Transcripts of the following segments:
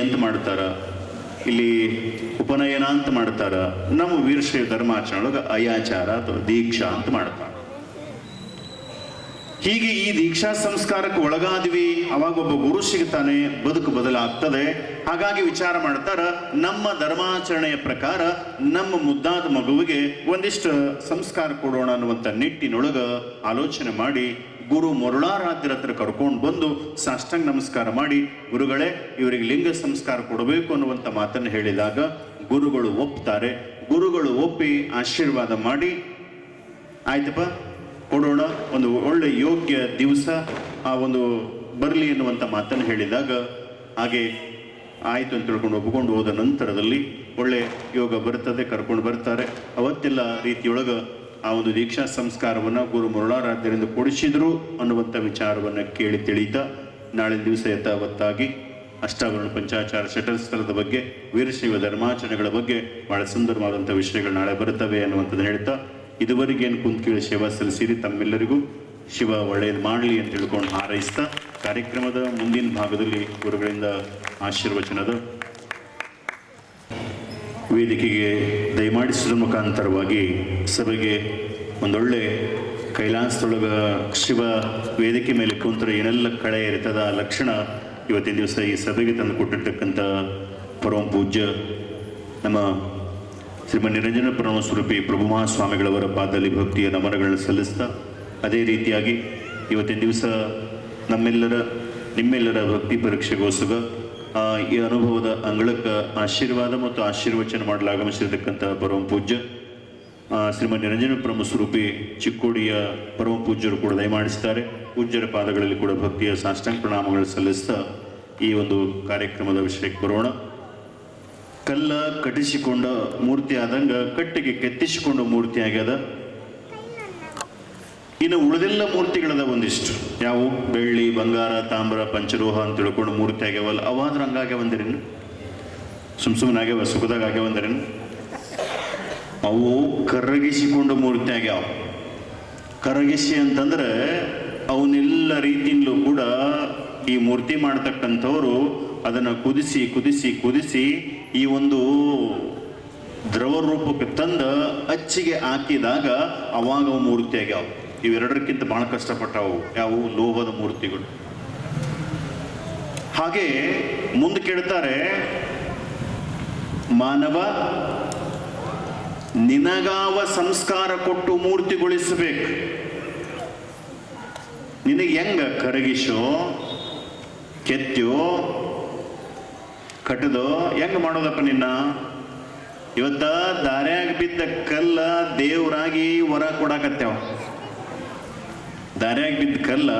ಅಂತ ಮಾಡ್ತಾರ, ಇಲ್ಲಿ ಉಪನಯನ ಅಂತ ಮಾಡ್ತಾರ. ನಮ್ಮ ವೀರಶೈವ ಧರ್ಮಾಚರಣೆಯೊಳಗೆ ಅಯಾಚಾರ ಅಥವಾ ದೀಕ್ಷಾ ಅಂತ ಮಾಡ್ತಾರ. ಹೀಗೆ ಈ ದೀಕ್ಷಾ ಸಂಸ್ಕಾರಕ್ಕೆ ಒಳಗಾದ್ವಿ, ಅವಾಗ ಒಬ್ಬ ಗುರು ಸಿಗ್ತಾನೆ, ಬದುಕು ಬದಲಾಗ್ತದೆ. ಹಾಗಾಗಿ ವಿಚಾರ ಮಾಡ್ತಾರ, ನಮ್ಮ ಧರ್ಮಾಚರಣೆಯ ಪ್ರಕಾರ ನಮ್ಮ ಮುದ್ದಾದ ಮಗುವಿಗೆ ಒಂದಿಷ್ಟು ಸಂಸ್ಕಾರ ಕೊಡೋಣ ಅನ್ನುವಂಥ ನಿಟ್ಟಿನೊಳಗ ಆಲೋಚನೆ ಮಾಡಿ ಗುರು ಮರುಳಾರಾಧ್ಯರ ಹತ್ರ ಕರ್ಕೊಂಡು ಬಂದು ಸಾಷ್ಟಾಂಗ ನಮಸ್ಕಾರ ಮಾಡಿ, ಗುರುಗಳೇ ಇವರಿಗೆ ಲಿಂಗ ಸಂಸ್ಕಾರ ಕೊಡಬೇಕು ಅನ್ನುವಂಥ ಮಾತನ್ನು ಹೇಳಿದಾಗ ಗುರುಗಳು ಒಪ್ತಾರೆ. ಗುರುಗಳು ಒಪ್ಪಿ ಆಶೀರ್ವಾದ ಮಾಡಿ, ಆಯ್ತಪ್ಪ ಕೊಡೋಣ, ಒಂದು ಒಳ್ಳೆ ಯೋಗ್ಯ ದಿವಸ ಆ ಒಂದು ಬರಲಿ ಎನ್ನುವಂಥ ಮಾತನ್ನು ಹೇಳಿದಾಗ ಹಾಗೆ ಆಯಿತು ಅಂತ ತಿಳ್ಕೊಂಡು ಒಪ್ಪಿಕೊಂಡು ಹೋದ ನಂತರದಲ್ಲಿ ಒಳ್ಳೆ ಯೋಗ ಬರ್ತದೆ, ಕರ್ಕೊಂಡು ಬರ್ತಾರೆ. ಅವತ್ತೆಲ್ಲ ರೀತಿಯೊಳಗೆ ಆ ಒಂದು ದೀಕ್ಷಾ ಸಂಸ್ಕಾರವನ್ನು ಗುರು ಮರುಳಾರಾಧ್ಯರಿಂದ ಕೊಡಿಸಿದ್ರು ಅನ್ನುವಂಥ ವಿಚಾರವನ್ನು ಕೇಳಿ ತಿಳಿತಾ ನಾಳೆ ದಿವಸ ಯಥಾವತ್ತಾಗಿ ಅಷ್ಟಾವರಣ ಪಂಚಾಚಾರ ಷಟಸ್ಥಲದ ಬಗ್ಗೆ, ವೀರಶೈವ ಧರ್ಮಾಚರಣೆಗಳ ಬಗ್ಗೆ ಬಹಳ ಸುಂದರವಾದಂಥ ವಿಷಯಗಳು ನಾಳೆ ಬರ್ತವೆ ಅನ್ನುವಂಥದ್ದು ಹೇಳ್ತಾ, ಇದುವರೆಗೇನು ಕುಂತ ಕೇಳಿ ಸೇವಾ ಸಲ್ಲಿಸಿರಿ, ತಮ್ಮೆಲ್ಲರಿಗೂ ಶಿವ ಒಳ್ಳೆಯದು ಮಾಡಲಿ ಅಂತ ತಿಳ್ಕೊಂಡು ಹಾರೈಸ್ತಾ ಕಾರ್ಯಕ್ರಮದ ಮುಂದಿನ ಭಾಗದಲ್ಲಿ ಗುರುಗಳಿಂದ ಆಶೀರ್ವಚನದ ವೇದಿಕೆಗೆ ದಯಮಾಡಿಸುವ ಮುಖಾಂತರವಾಗಿ ಸಭೆಗೆ ಒಂದೊಳ್ಳೆ ಕೈಲಾಸದೊಳಗ ಶಿವ ವೇದಿಕೆ ಮೇಲೆ ಕುಂತರೆ ಏನೆಲ್ಲ ಕಳೆ ಇರ್ತದ ಆ ಲಕ್ಷಣ ಇವತ್ತಿನ ದಿವಸ ಈ ಸಭೆಗೆ ತಂದು ಕೊಟ್ಟಿರ್ತಕ್ಕಂಥ ಪರಮ ಪೂಜ್ಯ ನಮ್ಮ ಶ್ರೀಮನ್ ನಿರಂಜನ ಪರಮ ಸ್ವರೂಪಿ ಪ್ರಭು ಮಹಾಸ್ವಾಮಿಗಳವರ ಪಾದದಲ್ಲಿ ಭಕ್ತಿಯ ನಮನಗಳನ್ನು ಸಲ್ಲಿಸ್ತಾ, ಅದೇ ರೀತಿಯಾಗಿ ಇವತ್ತಿನ ದಿವಸ ನಿಮ್ಮೆಲ್ಲರ ಭಕ್ತಿ ಪರೀಕ್ಷೆಗೋಸ್ಕರ ಈ ಅನುಭವದ ಅಂಗಳಕ್ಕೆ ಆಶೀರ್ವಾದ ಮತ್ತು ಆಶೀರ್ವಚನ ಮಾಡಲು ಆಗಮಿಸಿರತಕ್ಕಂಥ ಪರಮ ಪೂಜ್ಯ ಶ್ರೀಮನ್ ನಿರಂಜನ ಪರಮ ಸ್ವರೂಪಿ ಚಿಕ್ಕೋಡಿಯ ಪರಮ ಪೂಜ್ಯರು ಕೂಡ ದಯಮಾಡಿಸ್ತಾರೆ. ಪೂಜ್ಯರ ಪಾದಗಳಲ್ಲಿ ಕೂಡ ಭಕ್ತಿಯ ಸಾಷ್ಟಾಂಗ ಪ್ರಣಾಮಗಳು ಸಲ್ಲಿಸ್ತಾ ಈ ಒಂದು ಕಾರ್ಯಕ್ರಮದ ವಿಷಯಕ್ಕೆ ಬರೋಣ. ಕಲ್ಲ ಕಟ್ಟಿಸಿಕೊಂಡ ಮೂರ್ತಿ ಆದಂಗ ಕಟ್ಟಿಗೆ ಕೆತ್ತಿಸಿಕೊಂಡ ಮೂರ್ತಿ ಆಗ್ಯದ. ಇನ್ನು ಉಳಿದೆಲ್ಲ ಮೂರ್ತಿಗಳದ ಒಂದಿಷ್ಟು, ಯಾವ ಬೆಳ್ಳಿ ಬಂಗಾರ ತಾಮ್ರ ಪಂಚಲೋಹ ಅಂತ ತಿಳ್ಕೊಂಡು ಮೂರ್ತಿ ಆಗ್ಯಾವಲ್ಲ, ಅವಾದ್ರ ಹಂಗಾಗ್ಯಾವ ಅಂದಿರೇನು? ಸುಮ್ಮನೆ ಆಗ್ಯಾವ, ಸುಖದಾಗ ಆಗ್ಯಾವ ಅಂದಿರೇನು? ಅವು ಕರಗಿಸಿಕೊಂಡ ಮೂರ್ತಿ ಆಗ್ಯಾವ. ಕರಗಿಸಿ ಅಂತಂದ್ರೆ ಅವನ್ನೆಲ್ಲ ರೀತಿಯಲ್ಲೂ ಕೂಡ ಈ ಮೂರ್ತಿ ಮಾಡ್ತಕ್ಕಂಥವ್ರು ಅದನ್ನು ಕುದಿಸಿ ಕುದಿಸಿ ಕುದಿಸಿ ಈ ಒಂದು ದ್ರವ ರೂಪಕ್ಕೆ ತಂದ ಅಚ್ಚಿಗೆ ಹಾಕಿದಾಗ ಅವಾಗ ಅವು ಮೂರ್ತಿ ಆಗ್ಯಾವ. ಇವೆರಡಕ್ಕಿಂತ ಬಹಳ ಕಷ್ಟಪಟ್ಟವು ಯಾವುವು? ಲೋಹದ ಮೂರ್ತಿಗಳು. ಹಾಗೆ ಮುಂದೆ ಕೇಳ್ತಾರೆ, ಮಾನವ ನಿನಗಾವ ಸಂಸ್ಕಾರ ಕೊಟ್ಟು ಮೂರ್ತಿಗೊಳಿಸಬೇಕು. ನಿನಗೆ ಹೆಂಗ ಕರಗಿಸೋ, ಕೆತ್ತೋ, ಕಟ್ಟದೋ, ಹೆಂಗ ಮಾಡೋದಪ್ಪ ನಿನ್ನ? ಇವತ್ತ ದಾರ್ಯಾಗ ಬಿದ್ದ ಕಲ್ಲ ದೇವರಾಗಿ ಹೊರ ಕೊಡಾಕತ್ತೇವ. ದಾರ್ಯಾಗ ಬಿದ್ದ ಕಲ್ಲ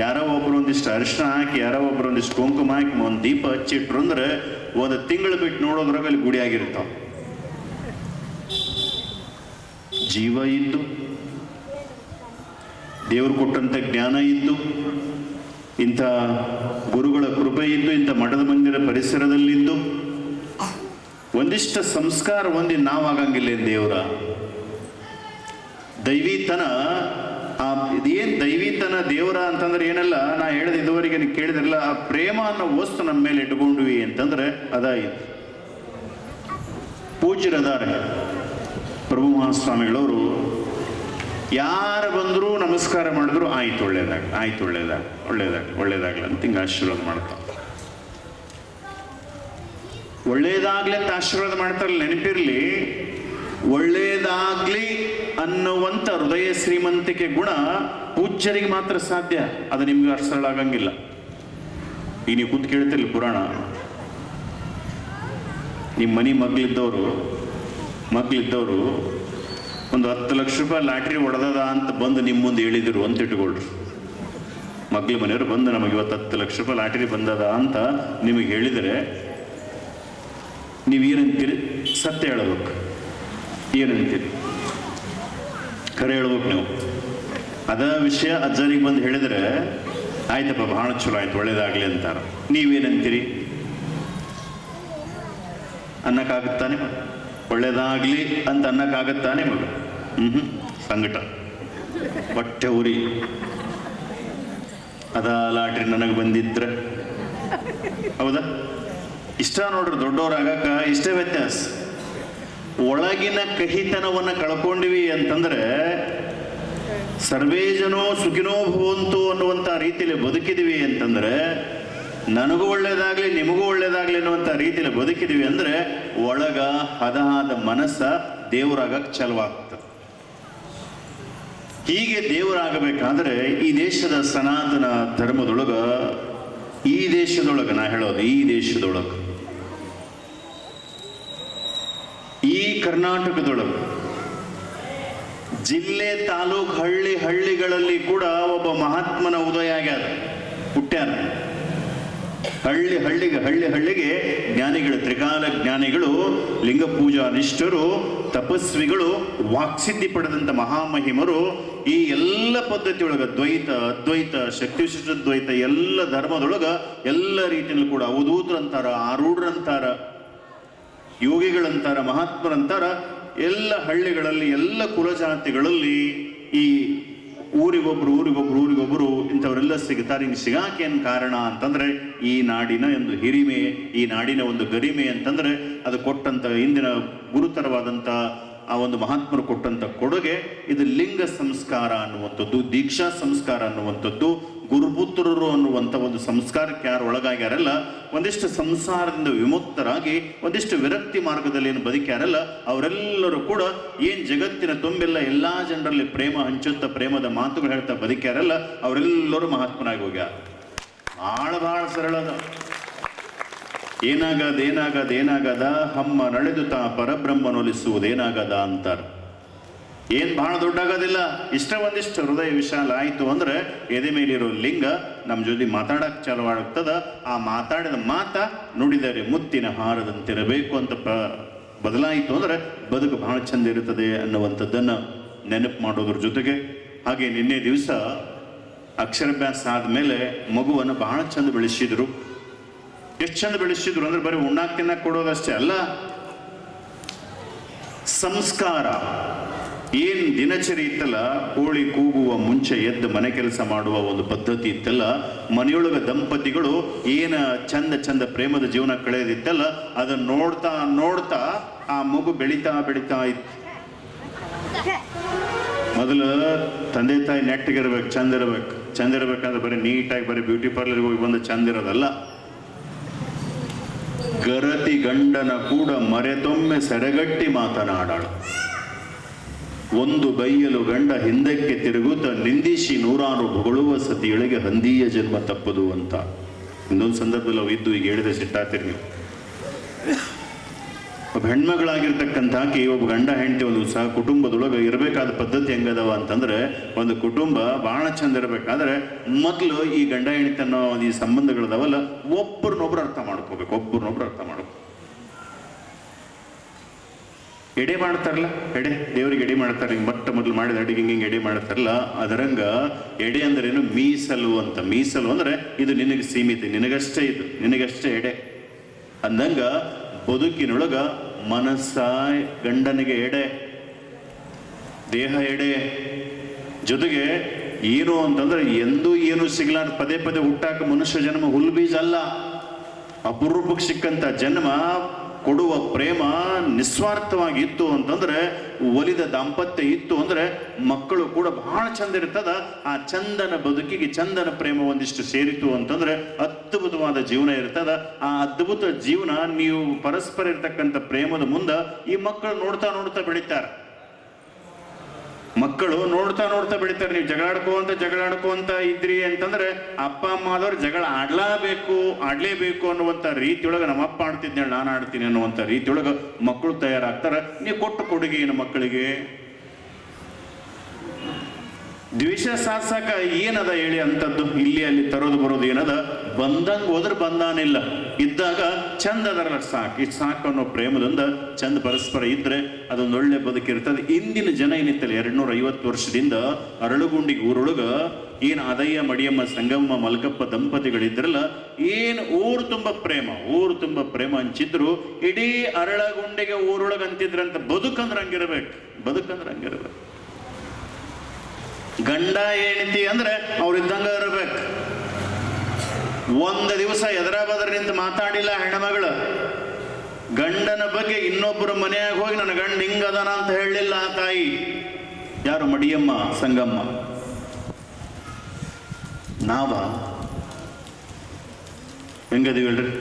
ಯಾರೋ ಒಬ್ರು ಒಂದಿಷ್ಟು ಅರಿಶಿನ ಹಾಕಿ, ಯಾರೋ ಒಬ್ರು ಒಂದಿಷ್ಟು ಕುಂಕುಮ ಹಾಕಿ ಒಂದು ದೀಪ ಹಚ್ಚಿಟ್ರು ಅಂದ್ರೆ ಒಂದು ತಿಂಗಳು ಬಿಟ್ಟು ನೋಡೋದ್ರಾಗ ಅಲ್ಲಿ ಗುಡಿ ಆಗಿರ್ತಾವ. ಜೀವ ಇದ್ದು, ದೇವರು ಕೊಟ್ಟಂತ ಜ್ಞಾನ ಇದ್ದು, ಇಂಥ ಗುರುಗಳ ಕೃಪೆ ಇದ್ದು, ಇಂಥ ಮಠದ ಮಂದಿರ ಪರಿಸರದಲ್ಲಿದ್ದು ಒಂದಿಷ್ಟ ಸಂಸ್ಕಾರ ಹೊಂದಿ ನಾವಾಗಂಗಿಲ್ಲ ದೇವರ ದೈವೀತನ. ಇದೇನು ದೈವೀತನ ದೇವರ ಅಂತಂದ್ರೆ ಏನಲ್ಲ, ನಾ ಹೇಳಿದ ಇದುವರೆಗೆ ನೀವು ಕೇಳಿದ್ರಲ್ಲ, ಆ ಪ್ರೇಮ ಅನ್ನೋ ವಸ್ತು ನಮ್ಮ ಮೇಲೆ ಇಟ್ಕೊಂಡ್ವಿ ಅಂತಂದ್ರೆ ಅದಾಯಿತು. ಪೂಜ್ಯರದಾರೆ ಪ್ರಭು ಮಹಾಸ್ವಾಮಿಗಳವರು ಯಾರು ಬಂದರೂ ನಮಸ್ಕಾರ ಮಾಡಿದ್ರು ಆಯ್ತು ಒಳ್ಳೇದಾಗಲಿ, ಆಯ್ತು ಒಳ್ಳೇದಾಗಲಿ, ಒಳ್ಳೇದಾಗಲಿ, ಒಳ್ಳೇದಾಗಲಿ ಅಂತ ಹಿಂಗೆ ಆಶೀರ್ವಾದ ಮಾಡ್ತಾರೆ. ಒಳ್ಳೇದಾಗ್ಲಿ ಅಂತ ಆಶೀರ್ವಾದ ಮಾಡ್ತಾರಲ್ಲ, ನೆನಪಿರ್ಲಿ, ಒಳ್ಳೇದಾಗ್ಲಿ ಅನ್ನುವಂಥ ಹೃದಯ ಶ್ರೀಮಂತಿಕೆ ಗುಣ ಪೂಜ್ಯರಿಗೆ ಮಾತ್ರ ಸಾಧ್ಯ. ಅದು ನಿಮ್ಗೆ ಅಷ್ಟು ಸರಳ ಆಗಂಗಿಲ್ಲ. ಈಗ ನೀವು ಕುಂತು ಕೇಳ್ತಿರ್ಲಿ ಪುರಾಣ, ನಿಮ್ಮ ಮನೆ ಮಗ್ಲಿದ್ದವರು ಒಂದು 10 ಲಕ್ಷ ರೂಪಾಯಿ ಲಾಟ್ರಿ ಹೊಡೆದದ ಅಂತ ಬಂದು ನಿಮ್ಮ ಮುಂದೆ ಹೇಳಿದ್ರು ಅಂತ ಇಟ್ಕೊಳ್ರಿ. ಮಗ್ಳ ಮನೆಯವರು ಬಂದು ನಮಗೆ ಇವತ್ತು 10 ಲಕ್ಷ ರೂಪಾಯಿ ಲಾಟ್ರಿ ಬಂದದ ಅಂತ ನಿಮಗೆ ಹೇಳಿದರೆ ನೀವೇನಂತೀರಿ? ಸತ್ಯ ಹೇಳಬೇಕು. ಏನಂತೀರಿ? ಖರೆ ಹೇಳ್ಬೇಕು ನೀವು. ಅದ ವಿಷಯ ಅಜ್ಜರಿಗೆ ಬಂದು ಹೇಳಿದರೆ ಆಯ್ತಪ್ಪ ಬಹಳ ಚಲೋ ಆಯ್ತು, ಒಳ್ಳೇದಾಗ್ಲಿ ಅಂತಾರ. ನೀವೇನಂತೀರಿ? ಅನ್ನಕ್ಕಾಗುತ್ತಾನೆ ಮಗ? ಒಳ್ಳೇದಾಗ್ಲಿ ಅಂತ ಅನ್ನಕ್ಕಾಗತ್ತಾನೆ ಮಗ? ಸಂಕಟ, ಹೊಟ್ಟೆ ಉರಿ. ಅದ ಲಾಟ್ರಿ ನನಗೆ ಬಂದಿದ್ರೆ, ಹೌದಾ? ಇಷ್ಟ ನೋಡ್ರಿ, ದೊಡ್ಡವರಾಗಕ್ಕ ಇಷ್ಟೇ ವ್ಯತ್ಯಾಸ. ಒಳಗಿನ ಕಹಿತನವನ್ನು ಕಳ್ಕೊಂಡಿವಿ ಅಂತಂದ್ರೆ ಸರ್ವೇ ಜನೋ ಸುಖಿನೋ ಭವಂತು ಅನ್ನುವಂಥ ರೀತಿಯಲ್ಲಿ ಬದುಕಿದೀವಿ ಅಂತಂದ್ರೆ, ನನಗೂ ಒಳ್ಳೇದಾಗ್ಲಿ ನಿಮಗೂ ಒಳ್ಳೇದಾಗ್ಲಿ ಅನ್ನುವಂಥ ರೀತಿಯಲ್ಲಿ ಬದುಕಿದೀವಿ ಅಂದ್ರೆ ಒಳಗ ಹದಹಾದ ಮನಸ್ಸ ದೇವರಾಗಕ್ಕೆ ಚಾಲುವಾಗ್ತದೆ. ಹೀಗೆ ದೇವರಾಗಬೇಕಾದ್ರೆ ಈ ದೇಶದ ಸನಾತನ ಧರ್ಮದೊಳಗ, ಈ ದೇಶದೊಳಗ ನಾ ಹೇಳೋದು, ಈ ದೇಶದೊಳಗ, ಈ ಕರ್ನಾಟಕದೊಳಗ ಜಿಲ್ಲೆ ತಾಲೂಕು ಹಳ್ಳಿಗಳಲ್ಲಿ ಕೂಡ ಒಬ್ಬ ಮಹಾತ್ಮನ ಉದಯ ಆಗ್ಯಾದ, ಹುಟ್ಟ್ಯಾರ. ಹಳ್ಳಿಗೆ ಜ್ಞಾನಿಗಳು, ತ್ರಿಕಾಲ ಜ್ಞಾನಿಗಳು, ಲಿಂಗ ಪೂಜಾ ನಿಷ್ಠರು, ತಪಸ್ವಿಗಳು, ವಾಕ್ಸಿದ್ಧಿ ಪಡೆದಂಥ ಮಹಾಮಹಿಮರು ಈ ಎಲ್ಲ ಪದ್ಧತಿಯೊಳಗ ದ್ವೈತ, ಅದ್ವೈತ, ಶಕ್ತಿವಿಶಿಷ್ಟ ದ್ವೈತ ಎಲ್ಲ ಧರ್ಮದೊಳಗ ಎಲ್ಲ ರೀತಿಯಲ್ಲೂ ಕೂಡ ಅವಧೂತರಂತಾರ, ಆರೂಢರಂತಾರ, ಯೋಗಿಗಳಂತಾರ, ಮಹಾತ್ಮರಂತಾರ. ಎಲ್ಲ ಹಳ್ಳಿಗಳಲ್ಲಿ, ಎಲ್ಲ ಕುಲಜಾತಿಗಳಲ್ಲಿ ಈ ಊರಿಗೊಬ್ರು ಇಂಥವರೆಲ್ಲ ಸಿಗ್ತಾರೆ. ಹಿಂಗೆ ಸಿಗಾಕೆ ಏನು ಕಾರಣ ಅಂತಂದ್ರೆ ಈ ನಾಡಿನ ಒಂದು ಹಿರಿಮೆ, ಈ ನಾಡಿನ ಒಂದು ಗರಿಮೆ ಅಂತಂದ್ರೆ ಅದು ಕೊಟ್ಟಂತ ಇಂದಿನ ಗುರುತರವಾದಂಥ ಆ ಒಂದು ಮಹಾತ್ಮರು ಕೊಟ್ಟಂತ ಕೊಡುಗೆ. ಇದು ಲಿಂಗ ಸಂಸ್ಕಾರ ಅನ್ನುವಂಥದ್ದು, ದೀಕ್ಷಾ ಸಂಸ್ಕಾರ ಅನ್ನುವಂಥದ್ದು, ಗುರುಪುತ್ರರು ಅನ್ನುವಂಥ ಒಂದು ಸಂಸ್ಕಾರಕ್ಕೆ ಯಾರು ಒಳಗಾಗ್ಯಾರಲ್ಲ, ಒಂದಿಷ್ಟು ಸಂಸಾರದಿಂದ ವಿಮುಕ್ತರಾಗಿ ಒಂದಿಷ್ಟು ವಿರಕ್ತಿ ಮಾರ್ಗದಲ್ಲಿ ಏನು ಬದುಕ್ಯಾರಲ್ಲ, ಅವರೆಲ್ಲರೂ ಕೂಡ ಏನು ಜಗತ್ತಿನ ತುಂಬೆಲ್ಲ ಎಲ್ಲಾ ಜನರಲ್ಲಿ ಪ್ರೇಮ ಹಂಚುತ್ತಾ ಪ್ರೇಮದ ಮಾತುಗಳು ಹೇಳ್ತಾ ಬದುಕ್ಯಾರಲ್ಲ, ಅವರೆಲ್ಲರೂ ಮಹಾತ್ಮನಾಗಿ ಹೋಗ್ಯಾರ. ಬಹಳ ಸರಳದ. ಏನಾಗದ ಹಮ್ಮ ನಡೆದುತ್ತಾ ಪರಬ್ರಹ್ಮನೊಲಿಸುವುದೇನಾಗದ ಅಂತಾರ. ಏನ್ ಬಹಳ ದೊಡ್ಡಾಗೋದಿಲ್ಲ. ಒಂದಿಷ್ಟು ಹೃದಯ ವಿಶಾಲ ಆಯ್ತು ಅಂದ್ರೆ ಎದೆ ಮೇಲಿರೋ ಲಿಂಗ ನಮ್ಮ ಜೊತೆ ಮಾತಾಡಕ್ ಚಾಲುವಾಗ್ತದ. ಆ ಮಾತಾಡಿದ ಮಾತ ನುಡಿದರೆ ಮುತ್ತಿನ ಹಾರದಂತಿರಬೇಕು ಅಂತ ಬದಲಾಯಿತು ಅಂದ್ರೆ ಬದುಕು ಬಹಳ ಚಂದ ಇರುತ್ತದೆ ಅನ್ನುವಂಥದ್ದನ್ನ ನೆನಪು ಮಾಡೋದ್ರ ಜೊತೆಗೆ, ಹಾಗೆ ನಿನ್ನೆ ದಿವಸ ಅಕ್ಷರಾಭ್ಯಾಸ ಆದ್ಮೇಲೆ ಮಗುವನ್ನು ಬಹಳ ಚಂದ ಬೆಳೆಸಿದ್ರು. ಎಷ್ಟು ಚಂದ ಬೆಳೆಸಿದ್ರು ಅಂದ್ರೆ ಬರೀ ಉಣ್ಣಾಕ್ ತಿನ್ನಕ್ ಕೊಡೋದಷ್ಟೇ ಅಲ್ಲ, ಸಂಸ್ಕಾರ ಏನ್ ದಿನಚರಿ ಇತ್ತಲ್ಲ, ಕೋಳಿ ಕೂಗುವ ಮುಂಚೆ ಎದ್ದು ಮನೆ ಕೆಲಸ ಮಾಡುವ ಒಂದು ಪದ್ಧತಿ ಇತ್ತಲ್ಲ, ಮನೆಯೊಳಗ ದಂಪತಿಗಳು ಏನ ಚಂದ ಪ್ರೇಮದ ಜೀವನ ಕಳೆದಿತ್ತಲ್ಲ, ಅದನ್ನ ನೋಡ್ತಾ ಆ ಮಗು ಬೆಳಿತಾ ಇತ್ತು. ಮೊದಲು ತಂದೆ ತಾಯಿ ನೆಟ್ಟಿಗಿರ್ಬೇಕು, ಚಂದ ಇರ್ಬೇಕಂದ್ರೆ ಬರೀ ನೀಟಾಗಿ ಬರೀ ಬ್ಯೂಟಿ ಪಾರ್ಲರ್ಗೆ ಹೋಗಿ ಬಂದು ಚಂದ ಇರೋದಲ್ಲ. ಗರತಿ ಗಂಡನ ಕೂಡ ಮರೆತೊಮ್ಮೆ ಸೆರೆಗಟ್ಟಿ ಮಾತನಾಡಾಳು. ಒಂದು ಬೈಯಲು ಗಂಡ ಹಿಂದಕ್ಕೆ ತಿರುಗುತ್ತ ನಿಂದಿಸಿ ನೂರಾರು ಹೊಗಳುವ ಸತಿಯೊಳಗೆ ಹಂದಿಯ ಜನ್ಮ ತಪ್ಪದು ಅಂತ. ಇನ್ನೊಂದು ಸಂದರ್ಭದಲ್ಲಿ ಅವು ಇದ್ದು ಈಗ ಹೇಳಿದ್ರೆ ಸಿಟ್ಟಾಗ್ತೀರಿ ನೀವು. ಒಬ್ಬ ಹೆಣ್ಮಗಳಾಗಿರ್ತಕ್ಕಂಥಾಕಿ ಒಬ್ಬ ಗಂಡ ಹೆಂಡತಿ ಒಂದು ಸಹ ಕುಟುಂಬದೊಳಗೆ ಇರಬೇಕಾದ ಪದ್ಧತಿ ಹೆಂಗದವ ಅಂತಂದ್ರೆ, ಒಂದು ಕುಟುಂಬ ಬಹಳ ಚಂದ ಇರಬೇಕಾದ್ರೆ ಮೊದಲು ಈ ಗಂಡ ಹೆಂಡತಿ ಅನ್ನೋ ಈ ಸಂಬಂಧಗಳದಾವಲ್ಲ, ಒಬ್ಬರನ್ನೊಬ್ರು ಅರ್ಥ ಮಾಡ್ಕೋಬೇಕು. ಎಡೆ ಮಾಡ್ತಾರಲ್ಲ, ದೇವರಿಗೆ ಎಡೆ ಮಾಡ್ತಾರೆ. ಹಿಂಗೆ ಮೊದಲು ಮಾಡಿದ ಅಡಿಗೆ ಹಿಂಗೆ ಎಡೆ ಮಾಡ್ತಾರಲ್ಲ, ಅದರಂಗ ಎಡೆ ಅಂದ್ರೇನು, ಮೀಸಲು ಅಂತ. ಮೀಸಲು ಅಂದ್ರೆ ಇದು ನಿನಗೆ ಸೀಮಿತ, ನಿನಗಷ್ಟೇ ಎಡೆ ಅಂದಂಗ ಬದುಕಿನೊಳಗ ಮನಸ್ಸ ಗಂಡನಿಗೆ ಎಡೆ, ದೇಹ ಎಡೆ, ಜೊತೆಗೆ ಏನು ಅಂತಂದ್ರೆ ಎಂದೂ ಏನು ಸಿಗ್ಲಾರ ಪದೇ ಹುಟ್ಟಾಕ ಮನುಷ್ಯ ಜನ್ಮ ಹುಲ್ ಬೀಜ ಅಲ್ಲ. ಅಪರೂಪಕ್ಕೆ ಸಿಕ್ಕಂತ ಜನ್ಮ ಕೊಡುವ ಪ್ರೇಮ ನಿಸ್ವಾರ್ಥವಾಗಿ ಇತ್ತು ಅಂತಂದ್ರೆ, ಒಲಿದ ದಾಂಪತ್ಯ ಇತ್ತು ಅಂದ್ರೆ ಮಕ್ಕಳು ಕೂಡ ಬಹಳ ಚಂದ ಇರ್ತದ. ಆ ಚಂದನ ಬದುಕಿಗೆ ಚಂದನ ಪ್ರೇಮ ಒಂದಿಷ್ಟು ಸೇರಿತು ಅಂತಂದ್ರೆ ಅದ್ಭುತವಾದ ಜೀವನ ಇರ್ತದ. ಆ ಅದ್ಭುತ ಜೀವನ ನೀವು ಪರಸ್ಪರ ಇರ್ತಕ್ಕಂಥ ಪ್ರೇಮದ ಮುಂದ ಈ ಮಕ್ಕಳು ನೋಡ್ತಾ ಬೆಳಿತಾರೆ. ಮಕ್ಕಳು ನೋಡ್ತಾ ಬೆಳಿತಾರೆ. ನೀವು ಜಗಳಾಡ್ಕೋಂತ ಇದ್ರಿ ಅಂತಂದ್ರೆ ಅಪ್ಪ ಅಮ್ಮ ಆದವ್ರು ಜಗಳ ಆಡ್ಲೇಬೇಕು ಅನ್ನುವಂಥ ರೀತಿಯೊಳಗೆ ನಮ್ಮ ಅಪ್ಪ ಆಡ್ತಿದ್ನೇಳಿ ನಾನು ಆಡ್ತೀನಿ ಅನ್ನುವಂಥ ರೀತಿಯೊಳಗೆ ಮಕ್ಕಳು ತಯಾರಾಗ್ತಾರೆ. ನೀವು ಕೊಟ್ಟು ಕೊಡುಗೆ ಏನು ಮಕ್ಕಳಿಗೆ? ದ್ವೇಷ ಸಾಧಿಸಾಕ ಏನದ ಹೇಳಿ ಅಂತದ್ದು? ಇಲ್ಲಿ ಅಲ್ಲಿ ತರೋದು ಬರೋದು ಏನದ? ಬಂದಂಗೆ ಹೋದ್ರೆ ಬಂದಾನಿಲ್ಲ, ಇದ್ದಾಗ ಚಂದ ಅದರ ಸಾಕು ಅನ್ನೋ ಪ್ರೇಮದಿಂದ ಚಂದ ಪರಸ್ಪರ ಇದ್ರೆ ಅದೊಂದು ಒಳ್ಳೆ ಬದುಕಿರ್ತದೆ. ಇಂದಿನ ಜನ ಏನಿತ್ತಲ್ಲ, 250 ವರ್ಷದಿಂದ ಅರಳುಗುಂಡಿಗೆ ಊರೊಳಗ ಏನು ಅದಯ್ಯ ಮಡಿಯಮ್ಮ ಸಂಗಮ್ಮ ಮಲ್ಕಪ್ಪ ದಂಪತಿಗಳಿದ್ರಲ್ಲ, ಏನು ಊರು ತುಂಬ ಪ್ರೇಮ ಹಂಚಿದ್ರು. ಇಡೀ ಅರಳಗುಂಡಿಗೆ ಊರೊಳಗ ಅಂತಿದ್ರಂತ, ಬದುಕಂದ್ರೆ ಹಂಗಿರ್ಬೇಕು. ಗಂಡ ಹೆಂಡತಿ ಅಂದ್ರೆ ಅವ್ರಿದ್ದಂಗ ಇರ್ಬೇಕು. ಒಂದು ದಿವಸ ಎದರ ಬದ್ರ ನಿಂತು ಮಾತಾಡಿಲ್ಲ ಹೆಣ್ಮಗಳು. ಗಂಡನ ಬಗ್ಗೆ ಇನ್ನೊಬ್ಬರ ಮನೆಯಾಗ ಹೋಗಿ ನನ್ನ ಗಂಡ ಹಿಂಗದನ ಅಂತ ಹೇಳಲಿಲ್ಲ ಆ ತಾಯಿ. ಯಾರು? ಮಡಿಯಮ್ಮ ಸಂಗಮ್ಮ. ನಾವ ಹೆಂಗದೀವಿ ಹೇಳ್ರಿ?